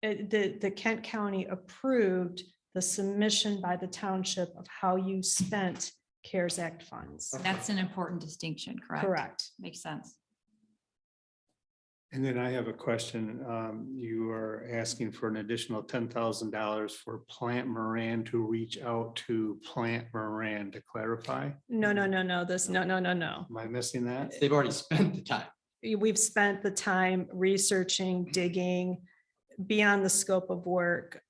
the Kent County approved the submission by the township of how you spent CARES Act funds. That's an important distinction, correct? Correct. Makes sense. And then I have a question. You are asking for an additional $10,000 for Plant Moran to reach out to Plant Moran to clarify. No, no. Am I missing that? They've already spent the time. We've spent the time researching, digging beyond the scope of work.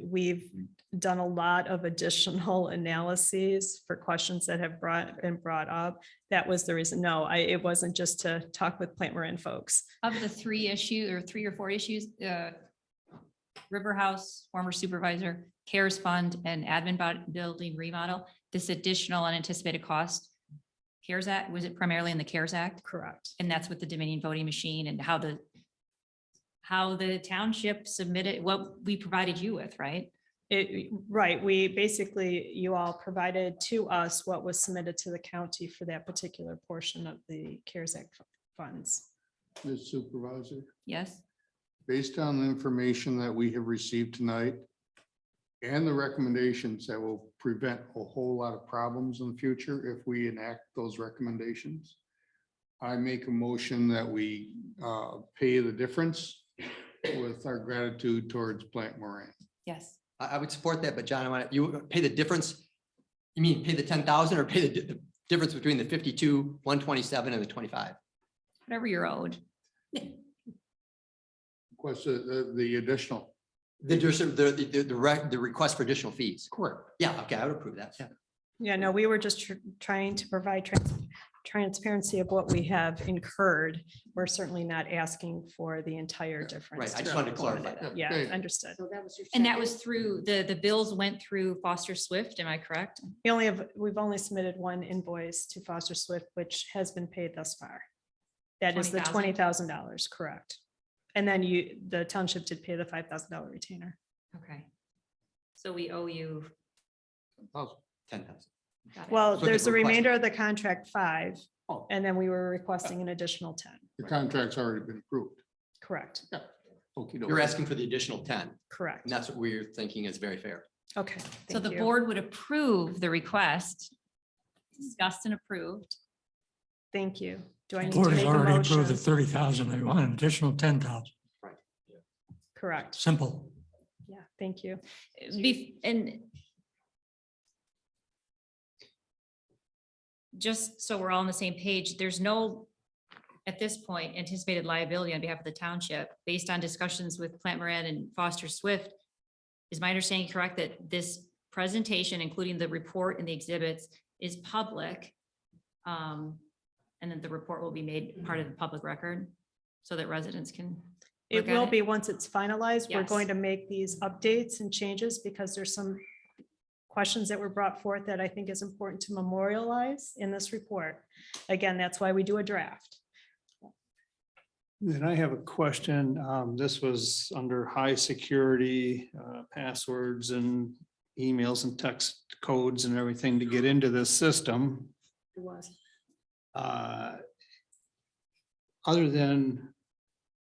We've done a lot of additional analyses for questions that have been brought up. That was the reason. No, it wasn't just to talk with Plant Moran folks. Of the three or four issues, River House, former supervisor, CARES Fund, and admin building remodel, this additional unanticipated cost, CARES Act, was it primarily in the CARES Act? Correct. And that's with the Dominion voting machine and how the township submitted, what we provided you with, right? Right, we basically, you all provided to us what was submitted to the county for that particular portion of the CARES Act funds. Ms. Supervisor, Yes. based on the information that we have received tonight and the recommendations that will prevent a whole lot of problems in the future if we enact those recommendations, I make a motion that we pay the difference with our gratitude towards Plant Moran. Yes. I would support that, but John, I want you pay the difference. You mean pay the 10,000 or pay the difference between the 52, 127 and the 25? Whatever you're owed. What's the additional? The request for additional fees. Correct. Yeah, okay, I would approve that. Yeah. Yeah, no, we were just trying to provide transparency of what we have incurred. We're certainly not asking for the entire difference. Right, I just wanted to clarify that. Yeah, Okay. understood. And that was through, the bills went through Foster Swift, am I correct? We've only submitted one invoice to Foster Swift, which has been paid thus far. That is the $20,000? $20,000, correct. And then the township did pay the $5,000 retainer. Okay. So we owe you. 10,000. Got it. Well, So there's the the request- remainder of the contract 5, Oh. and then we were requesting an additional 10. The contract's already been approved. Correct, You're asking for the additional 10, correct. and that's what we're thinking is very fair. Okay. So thank the you. board would approve the request, discussed and approved. Thank you. Do I need to Board has make a already approved the motion? 30,000. They want an additional 10,000. Correct. Simple. Yeah, thank you. And just so we're all on the same page, there's no, at this point, anticipated liability on behalf of the township based on discussions with Plant Moran and Foster Swift. Is my understanding correct that this presentation, including the report and the exhibits, is public? And then the report will be made part of the public record so that residents can. It look at will it? be, once it's finalized, we're Yes. going to make these updates and changes because there's some questions that were brought forth that I think is important to memorialize in this report. Again, that's why we do a draft. Then I have a question. This was under high security, passwords and emails and text codes and everything to get into this system. It was. Other than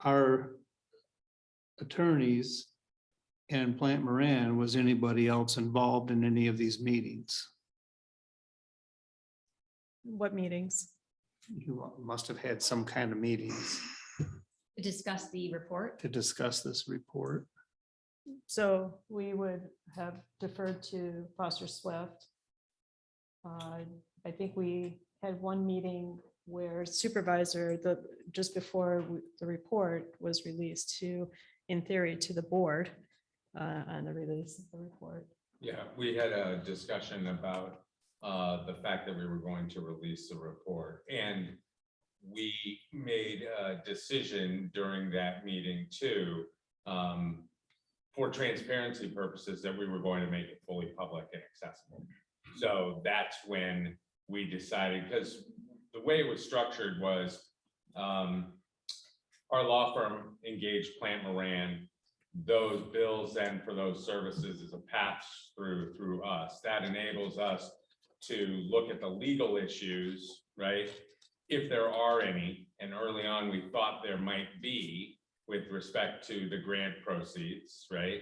our attorneys and Plant Moran, was anybody else involved in any of these meetings? What meetings? You must have had some kind of meetings To discuss the report. to discuss this report. So we would have deferred to Foster Swift. I think we had one meeting where supervisor, just before the report was released to, in theory, to the board on the release of the report. Yeah, we had a discussion about the fact that we were going to release the report, and we made a decision during that meeting too, for transparency purposes, that we were going to make it fully public and accessible. So that's when we decided, because the way it was structured was our law firm engaged Plant Moran. Those bills then for those services is a pass through us. That enables us to look at the legal issues, right? If there are any, and early on, we thought there might be with respect to the grant proceeds, right?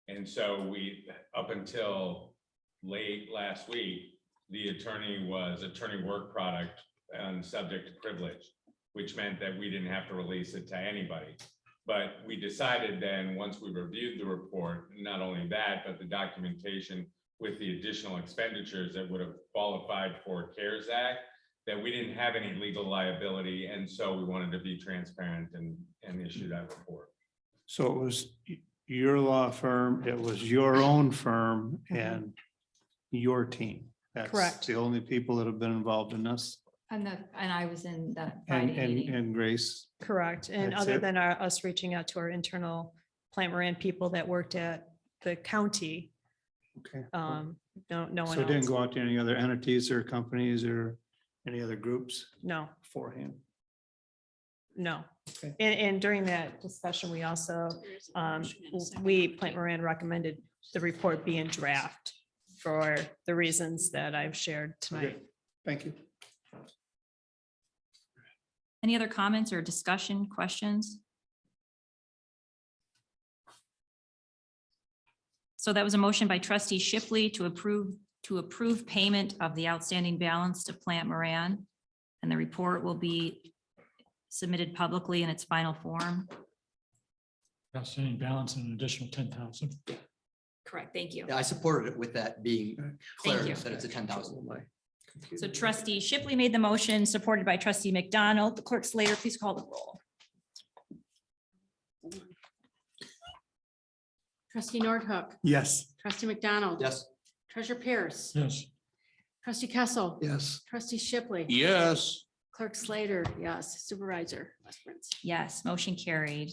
And so we, up until late last week, the attorney work product and subject to privilege, which meant that we didn't have to release it to anybody. But we decided then, once we reviewed the report, not only that, but the documentation with the additional expenditures that would have qualified for CARES Act, that we didn't have any legal liability. And so we wanted to be transparent and issue that report. So it was your law firm, it was your own firm and your team. That's Correct. the only people that have been involved in this. And I was in that And, Friday meeting. and Grace. Correct. And That's other it? than us reaching out to our internal Plant Moran people that worked at the county, Okay. no one So it didn't else. go out to any other entities or companies or any other groups No, beforehand? no. Okay. And during that discussion, we also, Plant Moran recommended the report be in draft for the reasons that I've shared tonight. Okay. Thank you. Any other comments or discussion, questions? So that was a motion by trustee Shipley to approve payment of the outstanding balance to Plant Moran. And the report will be submitted publicly in its final form. Outstanding balance and an additional 10,000. Correct, thank you. Yeah, I supported it with that being clear, you. that it's a 10,000. So trustee Shipley made the motion, supported by trustee McDonald. The clerk Slater, please call the roll. Trustee Nordhook, Yes. trustee McDonald. Yes. Treasurer Pierce, Yes. trustee Kessel. Yes. Trustee Shipley. Yes. Clerk Slater, yes. Supervisor Westbrook. Yes, motion carried.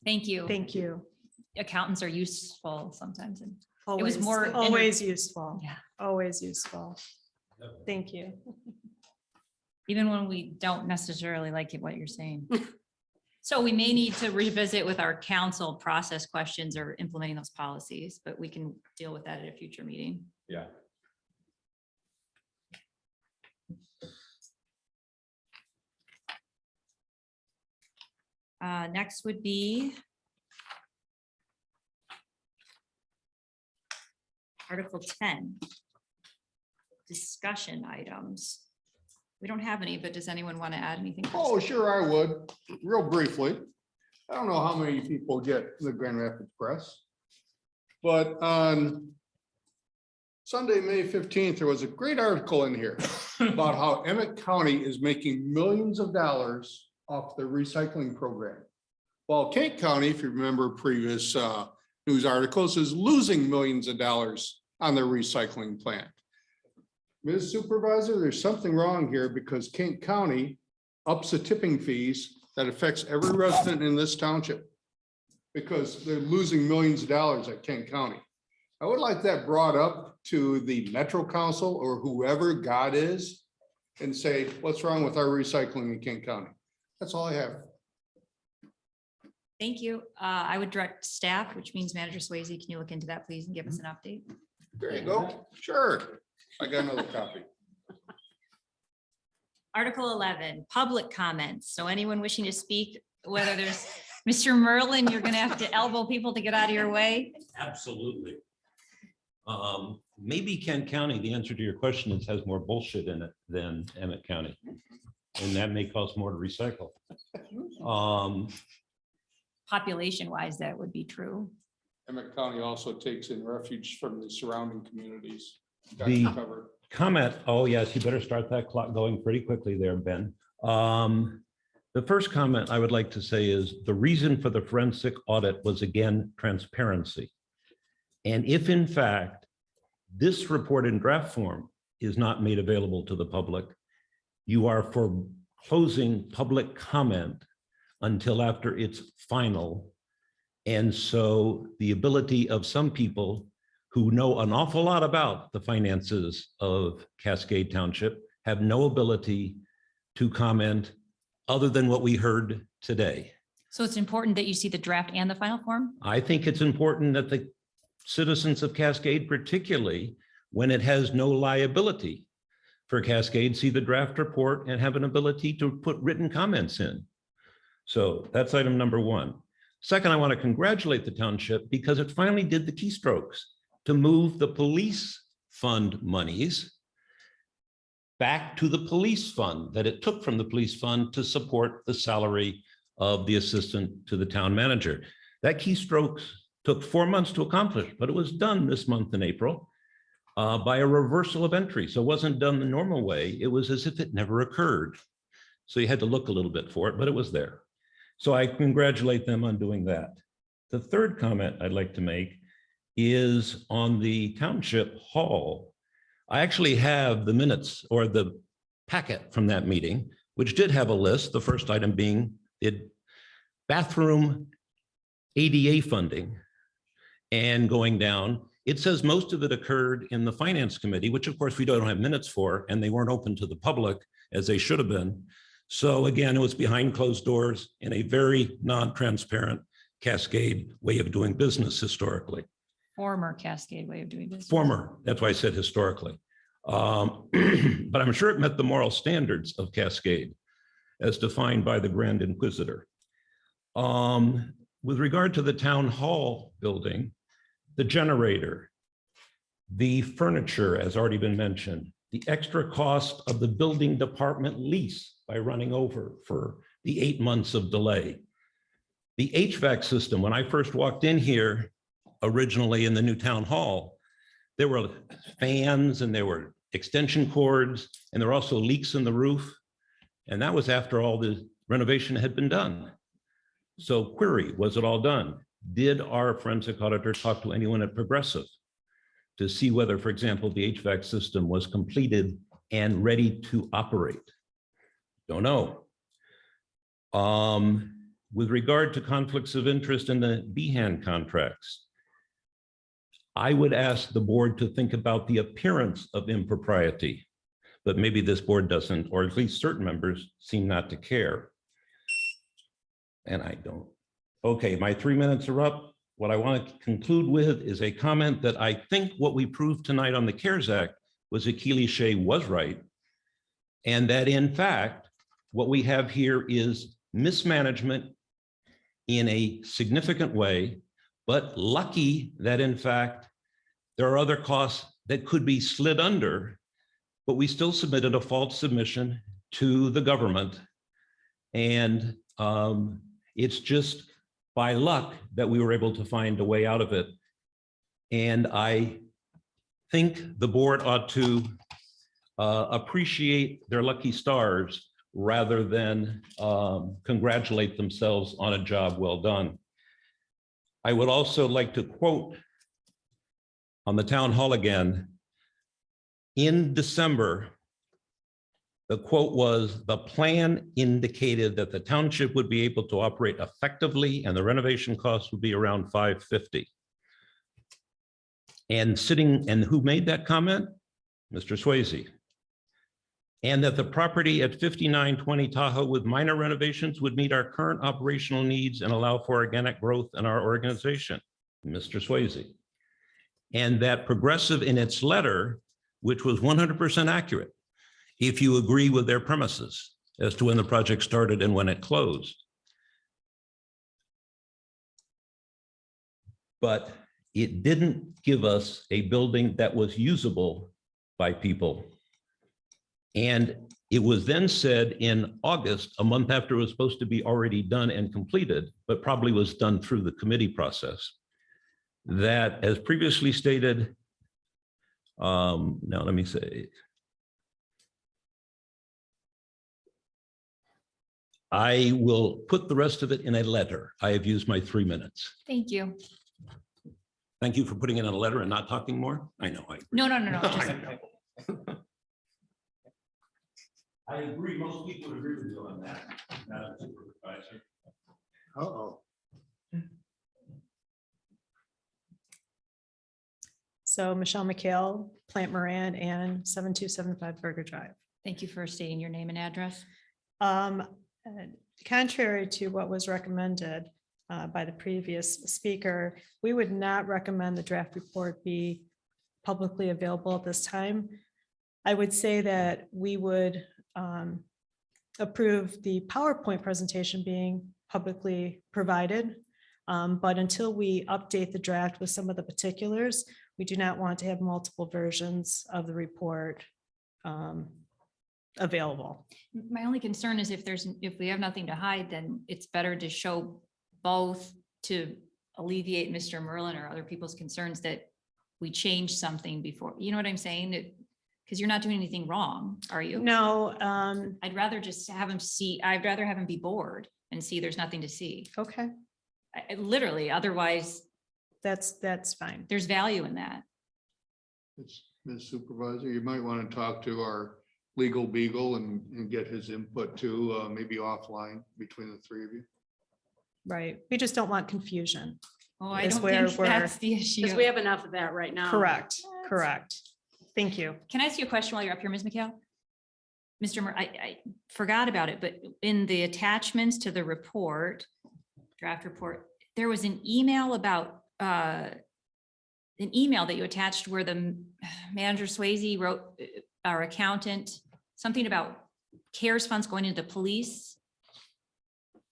Thank you. Thank you. Accountants are useful sometimes. And Always, more always useful. Yeah. Always useful. Thank you. even when we don't necessarily like it, what you're saying. So we may need to revisit with our council process questions or implementing those policies, but we can deal with that at a future meeting. Yeah. Next would be Article 10. Discussion items. We don't have any, but does anyone want to add anything? Oh, sure, I would, real briefly. I don't know how many people get the Grand Rapids Press. But on Sunday, May 15th, there was a great article in here about how Emmett County is making millions of dollars off the recycling program. While Kent County, if you remember previous news articles, is losing millions of dollars on their recycling plant. Ms. Supervisor, there's something wrong here because Kent County ups the tipping fees that affects every resident in this township because they're losing millions of dollars at Kent County. I would like that brought up to the Metro Council or whoever God is and say, what's wrong with our recycling in Kent County? That's all I have. Thank you. I would direct staff, which means Manager Swayze, can you look into that, please, and give us an update? There you go. Sure. I got another copy. Article 11, public comments. So anyone wishing to speak, whether there's Mr. Merlin, you're going to have to elbow people to get out of your way. Absolutely. Maybe Kent County, the answer to your question is has more bullshit in it than Emmett County. And that may cost more to recycle. Population wise, that would be true. Emmett County also takes in refuge from the surrounding communities. Got The you covered. comment, oh yes, you better start that clock going pretty quickly there, Ben. The first comment I would like to say is the reason for the forensic audit was again, transparency. And if in fact, this report in draft form is not made available to the public, you are foreclosing public comment until after it's final. And so the ability of some people who know an awful lot about the finances of Cascade Township have no ability to comment other than what we heard today. So it's important that you see the draft and the final form? I think it's important that the citizens of Cascade, particularly when it has no liability for Cascade, see the draft report and have an ability to put written comments in. So that's item number one. Second, I want to congratulate the township because it finally did the keystrokes to move the police fund monies back to the police fund that it took from the police fund to support the salary of the assistant to the town manager. That keystrokes took 4 months to accomplish, but it was done this month in April by a reversal of entry. So it wasn't done the normal way. It was as if it never occurred. So you had to look a little bit for it, but it was there. So I congratulate them on doing that. The third comment I'd like to make is on the township hall. I actually have the minutes or the packet from that meeting, which did have a list, the first item being the bathroom ADA funding and going down. It says most of it occurred in the finance committee, which of course we don't have minutes for, and they weren't open to the public as they should have been. So again, it was behind closed doors in a very non-transparent Cascade way of doing business historically. Former Cascade way of doing business. Former, that's why I said historically. But I'm sure it met the moral standards of Cascade as defined by the Grand Inquisitor. With regard to the town hall building, the generator, the furniture has already been mentioned, the extra cost of the building department lease by running over for the 8 months of delay. The HVAC system, when I first walked in here originally in the new town hall, there were fans and there were extension cords and there were also leaks in the roof. And that was after all the renovation had been done. So query, was it all done? Did our forensic auditor talk to anyone at Progressive to see whether, for example, the HVAC system was completed and ready to operate? Don't know. With regard to conflicts of interest in the BHAN contracts, I would ask the board to think about the appearance of impropriety, but maybe this board doesn't, or at least certain members seem not to care. And I don't. Okay, my 3 minutes are up. What I want to conclude with is a comment that I think what we proved tonight on the CARES Act was that Keely Shea was right. And that in fact, what we have here is mismanagement in a significant way, but lucky that in fact, there are other costs that could be slid under, but we still submitted a false submission to the government. And it's just by luck that we were able to find a way out of it. And I think the board ought to appreciate their lucky stars rather than congratulate themselves on a job well done. I would also like to quote on the town hall again, in December, The quote was, "The plan indicated that the township would be able to operate effectively and the renovation costs would be around $550." And who made that comment? Mr. Swayze. And that the property at 5920 Tahoe with minor renovations would meet our current operational needs and allow for organic growth in our organization, Mr. Swayze. And that Progressive in its letter, which was 100% accurate, if you agree with their premises as to when the project started and when it closed. But it didn't give us a building that was usable by people. And it was then said in August, a month after it was supposed to be already done and completed, but probably was done through the committee process, that as previously stated, now let me say, I will put the rest of it in a letter. I have used my 3 minutes. Thank you. Thank you for putting it in a letter and not talking more. I know. No. just- I agree. Most people agree with you on that. Madam Supervisor. Uh-oh. So Michelle McHale, Plant Moran, and 7275 Burger Drive. Thank you for stating your name and address. Contrary to what was recommended by the previous speaker, we would not recommend the draft report be publicly available at this time. I would say that we would approve the PowerPoint presentation being publicly provided. But until we update the draft with some of the particulars, we do not want to have multiple versions of the report available. My only concern is if we have nothing to hide, then it's better to show both to alleviate Mr. Merlin or other people's concerns that we changed something before, you know what I'm saying? Because you're not doing anything wrong, are you? No. I'd rather just have him I'd rather have him be bored and see there's nothing to see. Okay. Literally, otherwise. That's fine. There's value in that. Ms. Supervisor, you might want to talk to our legal beagle and get his input too, maybe offline between the three of you. Right. We just don't want confusion. Oh, I is don't where think we're- that's the issue. Because we have enough of that right now. Correct. Thank you. Can I ask you a question while you're up here, Ms. McHale? I forgot about it, but in the attachments to the report, draft report, there was an email about an email that you attached where the manager Swayze wrote our accountant, something about CARES funds going into police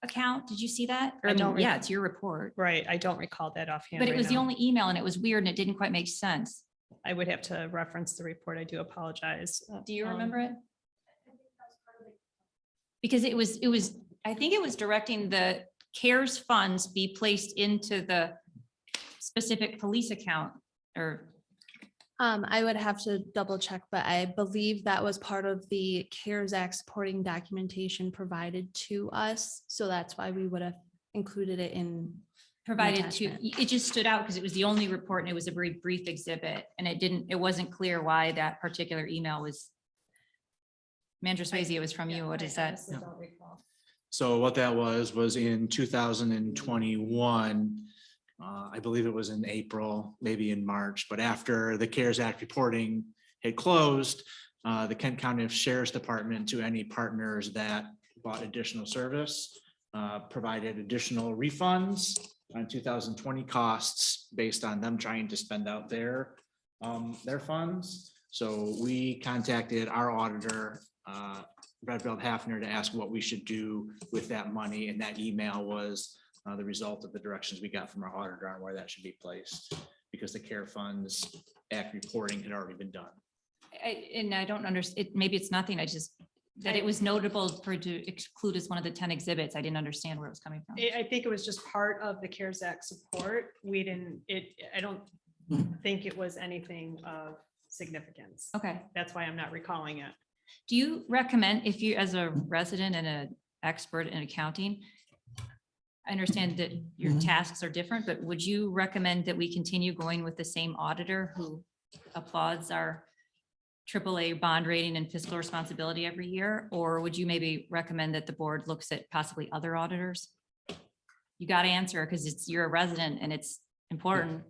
account. Did you see that? I don't Yeah, recall. it's your report. Right. I don't recall that offhand. But it right was the now. only email and it was weird and it didn't quite make sense. I would have to reference the report. I do apologize. Do you remember it? Because it was, I think it was directing the CARES funds be placed into the specific police account or. I would have to double check, but I believe that was part of the CARES Act supporting documentation provided to us. So that's why we would have included it in. Provided to, attachment. it just stood out because it was the only report and it was a very brief exhibit and it wasn't clear why that particular email was. Manager Swayze, it was from you. What is that? So what that was in 2021. I believe it was in April, maybe in March, but after the CARES Act reporting had closed, the Kent County Sheriff's Department to any partners that bought additional service provided additional refunds on 2020 costs based on them trying to spend out their funds. So we contacted our auditor, Redfield Hafner, to ask what we should do with that money, and that email was the result of the directions we got from our auditor on where that should be placed, because the CARE Funds Act reporting had already been done. And I don't understand, maybe it's nothing. That it was notable to exclude as one of the 10 exhibits. I didn't understand where it was coming from. I think it was just part of the CARES Act support. I don't think it was anything of significance. Okay. That's why I'm not recalling it. Do you recommend, if you, as a resident and an expert in accounting, I understand that your tasks are different, but would you recommend that we continue going with the same auditor who applauds our AAA bond rating and fiscal responsibility every year? Or would you maybe recommend that the board looks at possibly other auditors? You got to answer because you're a resident and it's important.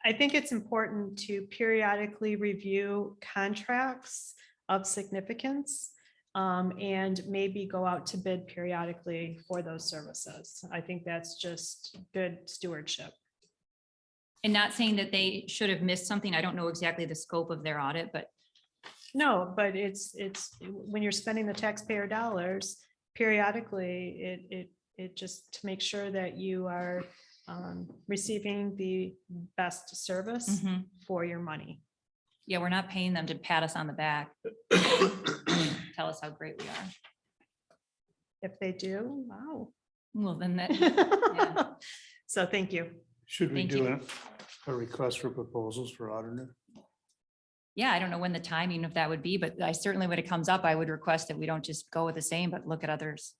I think it's important to periodically review contracts of significance and maybe go out to bid periodically for those services. I think that's just good stewardship. And not saying that they should have missed something. I don't know exactly the scope of their audit, but No, but it's when you're spending the taxpayer dollars periodically, it just to make sure that you are receiving the best service Mhm. for your money. yeah, we're not paying them to pat us on the back. Tell us how great we are. If they do, wow. Well, then that, So thank you. Should we Thank do you. a request for proposals for auditor? yeah, I don't know when the timing of that would be, but I certainly, when it comes up, I would request that we don't just go with the same, but look at others.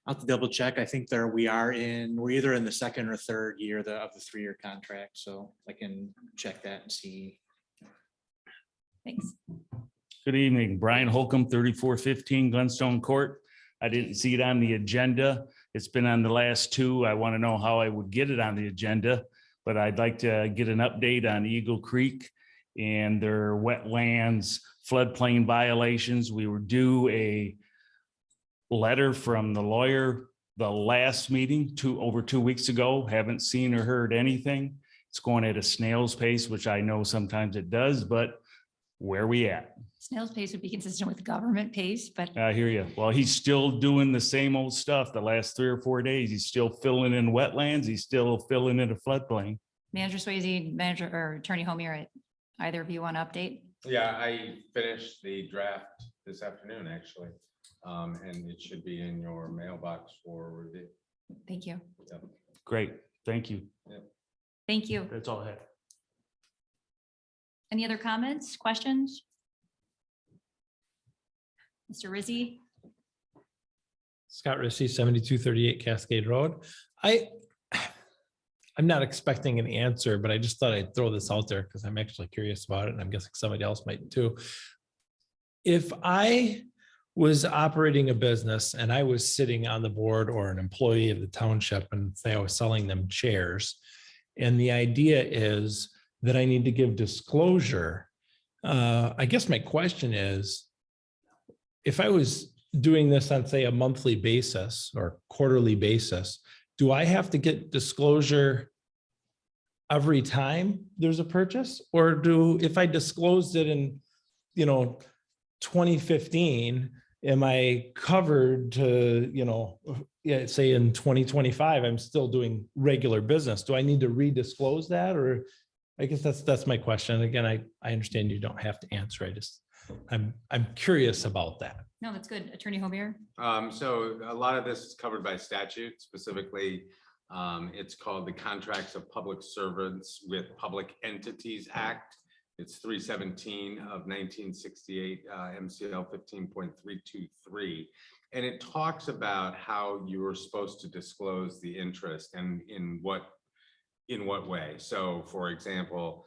I'll have to double check. I think we're either in the second or third year of the 3-year contract, so I can check that and see. Thanks. Good evening, Brian Holcomb, 3415 Glenstone Court. I didn't see it on the agenda. It's been on the last two. I want to know how I would get it on the agenda, but I'd like to get an update on Eagle Creek and their wetlands floodplain violations. We were due a letter from the lawyer the last meeting over 2 weeks ago. Haven't seen or heard anything. It's going at a snail's pace, which I know sometimes it does, but where we at? Snail's pace would be consistent with government pace, but I hear you. Well, he's still doing the same old stuff the last 3 or 4 days. He's still filling in wetlands. He's still filling in a floodplain. Manager Swayze, Manager or Attorney Homier, either of you want to update? Yeah, I finished the draft this afternoon, actually. And it should be in your mailbox for review. Thank you. Yep. Great. Thank you. Thank you. That's all I have. Any other comments, questions? Mr. Rizzi? Scott Rissy, 7238 Cascade Road. I'm not expecting an answer, but I just thought I'd throw this out there because I'm actually curious about it, and I'm guessing somebody else might too. If I was operating a business and I was sitting on the board or an employee of the township and say I was selling them chairs, and the idea is that I need to give disclosure, I guess my question is, if I was doing this on, say, a monthly basis or quarterly basis, do I have to get disclosure every time there's a purchase? Or if I disclosed it in, 2015, am I covered to, say in 2025, I'm still doing regular business. Do I need to redisclose that? Or I guess that's my question. Again, I understand you don't have to answer. I'm curious about that. No, that's good. Attorney Homier? So a lot of this is covered by statute, specifically, it's called the Contracts of Public Servants with Public Entities Act. It's 317 of 1968, MCL 15.323. And it talks about how you are supposed to disclose the interest and in what way. So for example,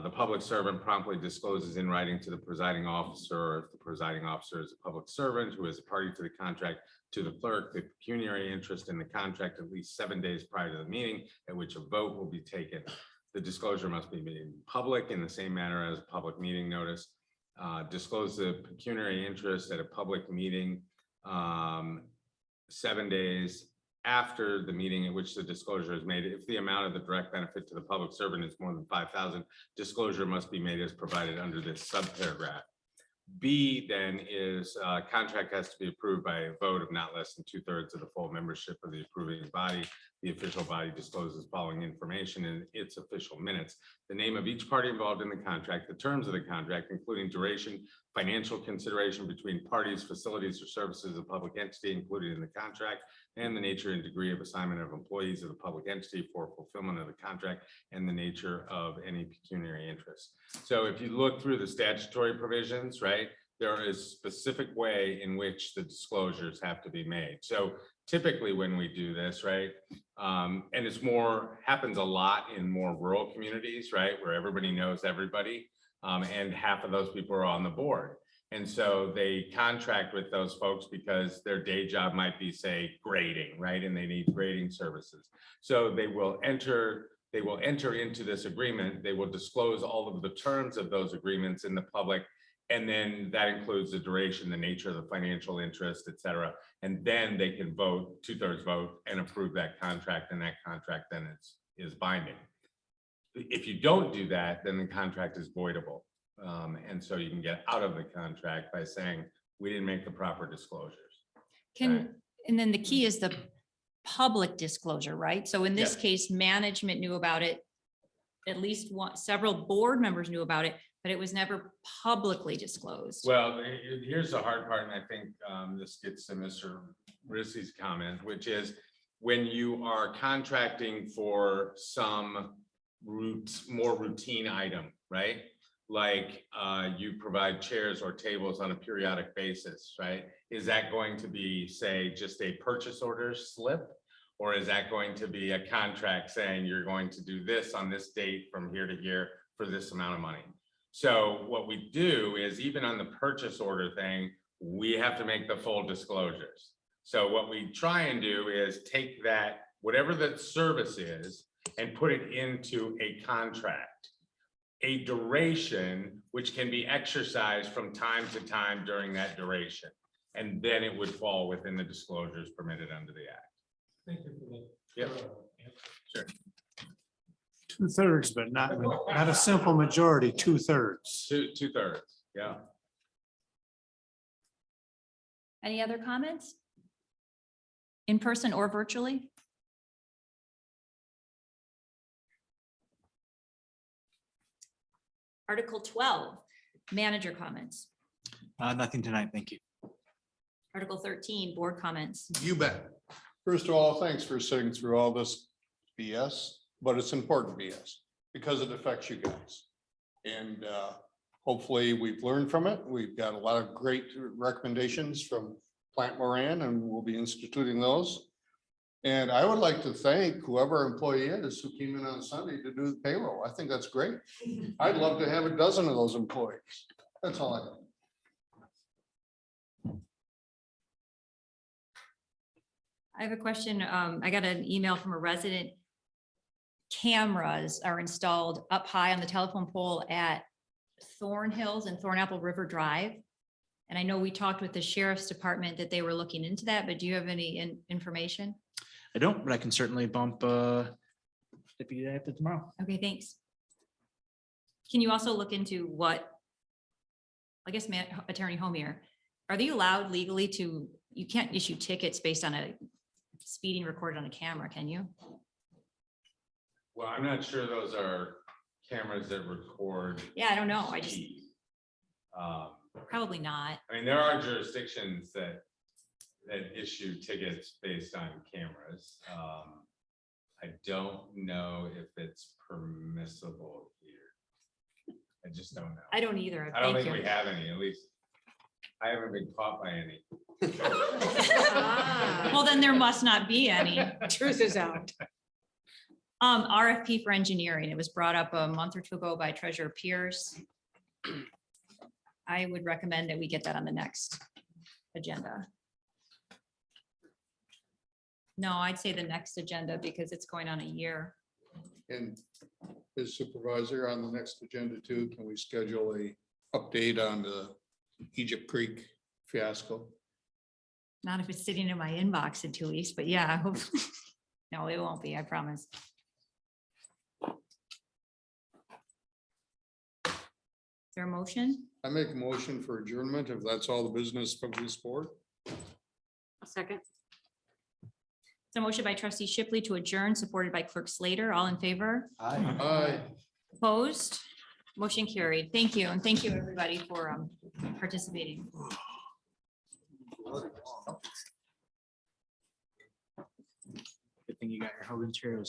the public servant promptly discloses in writing to the presiding officer, or if the presiding officer is a public servant who is a party to the contract, to the clerk, the pecuniary interest in the contract at least 7 days prior to the meeting at which a vote will be taken. The disclosure must be made public in the same manner as a public meeting notice. Disclose the pecuniary interest at a public meeting 7 days after the meeting at which the disclosure is made. If the amount of the direct benefit to the public servant is more than 5,000, disclosure must be made as provided under this subparagraph. B then is contract has to be approved by a vote of not less than 2/3 of the full membership of the approving body. The official body discloses following information in its official minutes: the name of each party involved in the contract, the terms of the contract, including duration, financial consideration between parties, facilities or services of public entity included in the contract, and the nature and degree of assignment of employees of the public entity for fulfillment of the contract, and the nature of any pecuniary interest. So if you look through the statutory provisions, right, there is specific way in which the disclosures have to be made. So typically when we do this, right, and it's happens a lot in more rural communities, right, where everybody knows everybody. And half of those people are on the board. And so they contract with those folks because their day job might be, say, grading, right? And they need grading services. So they will enter into this agreement. They will disclose all of the terms of those agreements in the public. And then that includes the duration, the nature of the financial interest, et cetera. And then they can vote, 2/3 vote, and approve that contract, and that contract then is binding. If you don't do that, then the contract is voidable. And so you can get out of the contract by saying, we didn't make the proper disclosures. And then the key is the public disclosure, right? So in this Yeah. case, management knew about it. At least several board members knew about it, but it was never publicly disclosed. Well, here's the hard part, and I think this gets to Mr. Rissy's comment, which is when you are contracting for some more routine item, right? Like you provide chairs or tables on a periodic basis, right? Is that going to be, say, just a purchase order slip? Or is that going to be a contract saying you're going to do this on this date from here to here for this amount of money? So what we do is even on the purchase order thing, we have to make the full disclosures. So what we try and do is take that, whatever the service is, and put it into a contract, a duration which can be exercised from time to time during that duration. And then it would fall within the disclosures permitted under the act. Thank you for that. Yep. Sure. 2/3, but not a simple majority, 2/3. Two-thirds, yeah. Any other comments? In person or virtually? Article 12, manager comments. Nothing tonight, thank you. Article 13, board comments. You bet. First of all, thanks for sitting through all this BS, but it's important BS because it affects you guys. And hopefully we've learned from it. We've got a lot of great recommendations from Plant Moran, and we'll be instituting those. And I would like to thank whoever employee is who came in on Sunday to do the payroll. I think that's great. I'd love to have a dozen of those employees. That's all I got. I have a question. I got an email from a resident. Cameras are installed up high on the telephone pole at Thorn Hills and Thornapple River Drive. And I know we talked with the sheriff's department that they were looking into that, but do you have any information? I don't, but I can certainly bump deputy after tomorrow. Okay, thanks. Can you also look into what, I guess, Attorney Homier, are they allowed legally to, you can't issue tickets based on a speeding recorded on a camera, can you? Well, I'm not sure those are cameras that record. Yeah, I don't know. I just, speed. probably not. I mean, there are jurisdictions that issue tickets based on cameras. I don't know if it's permissible here. I just don't know. I don't either. I don't Thank think you. we have any, at least. I haven't been caught by any. Well, then there must not be any. Truth is out. RFP for engineering. It was brought up a month or two ago by Treasurer Pierce. I would recommend that we get that on the next agenda. No, I'd say the next agenda because it's going on a year. And as supervisor on the next agenda too, can we schedule a update on the Egypt Creek fiasco? Not if it's sitting in my inbox in 2 weeks, but yeah, hopefully. No, it won't be, I promise. Is there a motion? I make a motion for adjournment if that's all the business from this board. A second. It's a motion by trustee Shipley to adjourn, supported by clerk Slater. All in favor? Aye. Opposed? Motion carried. Thank you. And thank you, everybody, for participating. Good thing you got your Hogan's Heroes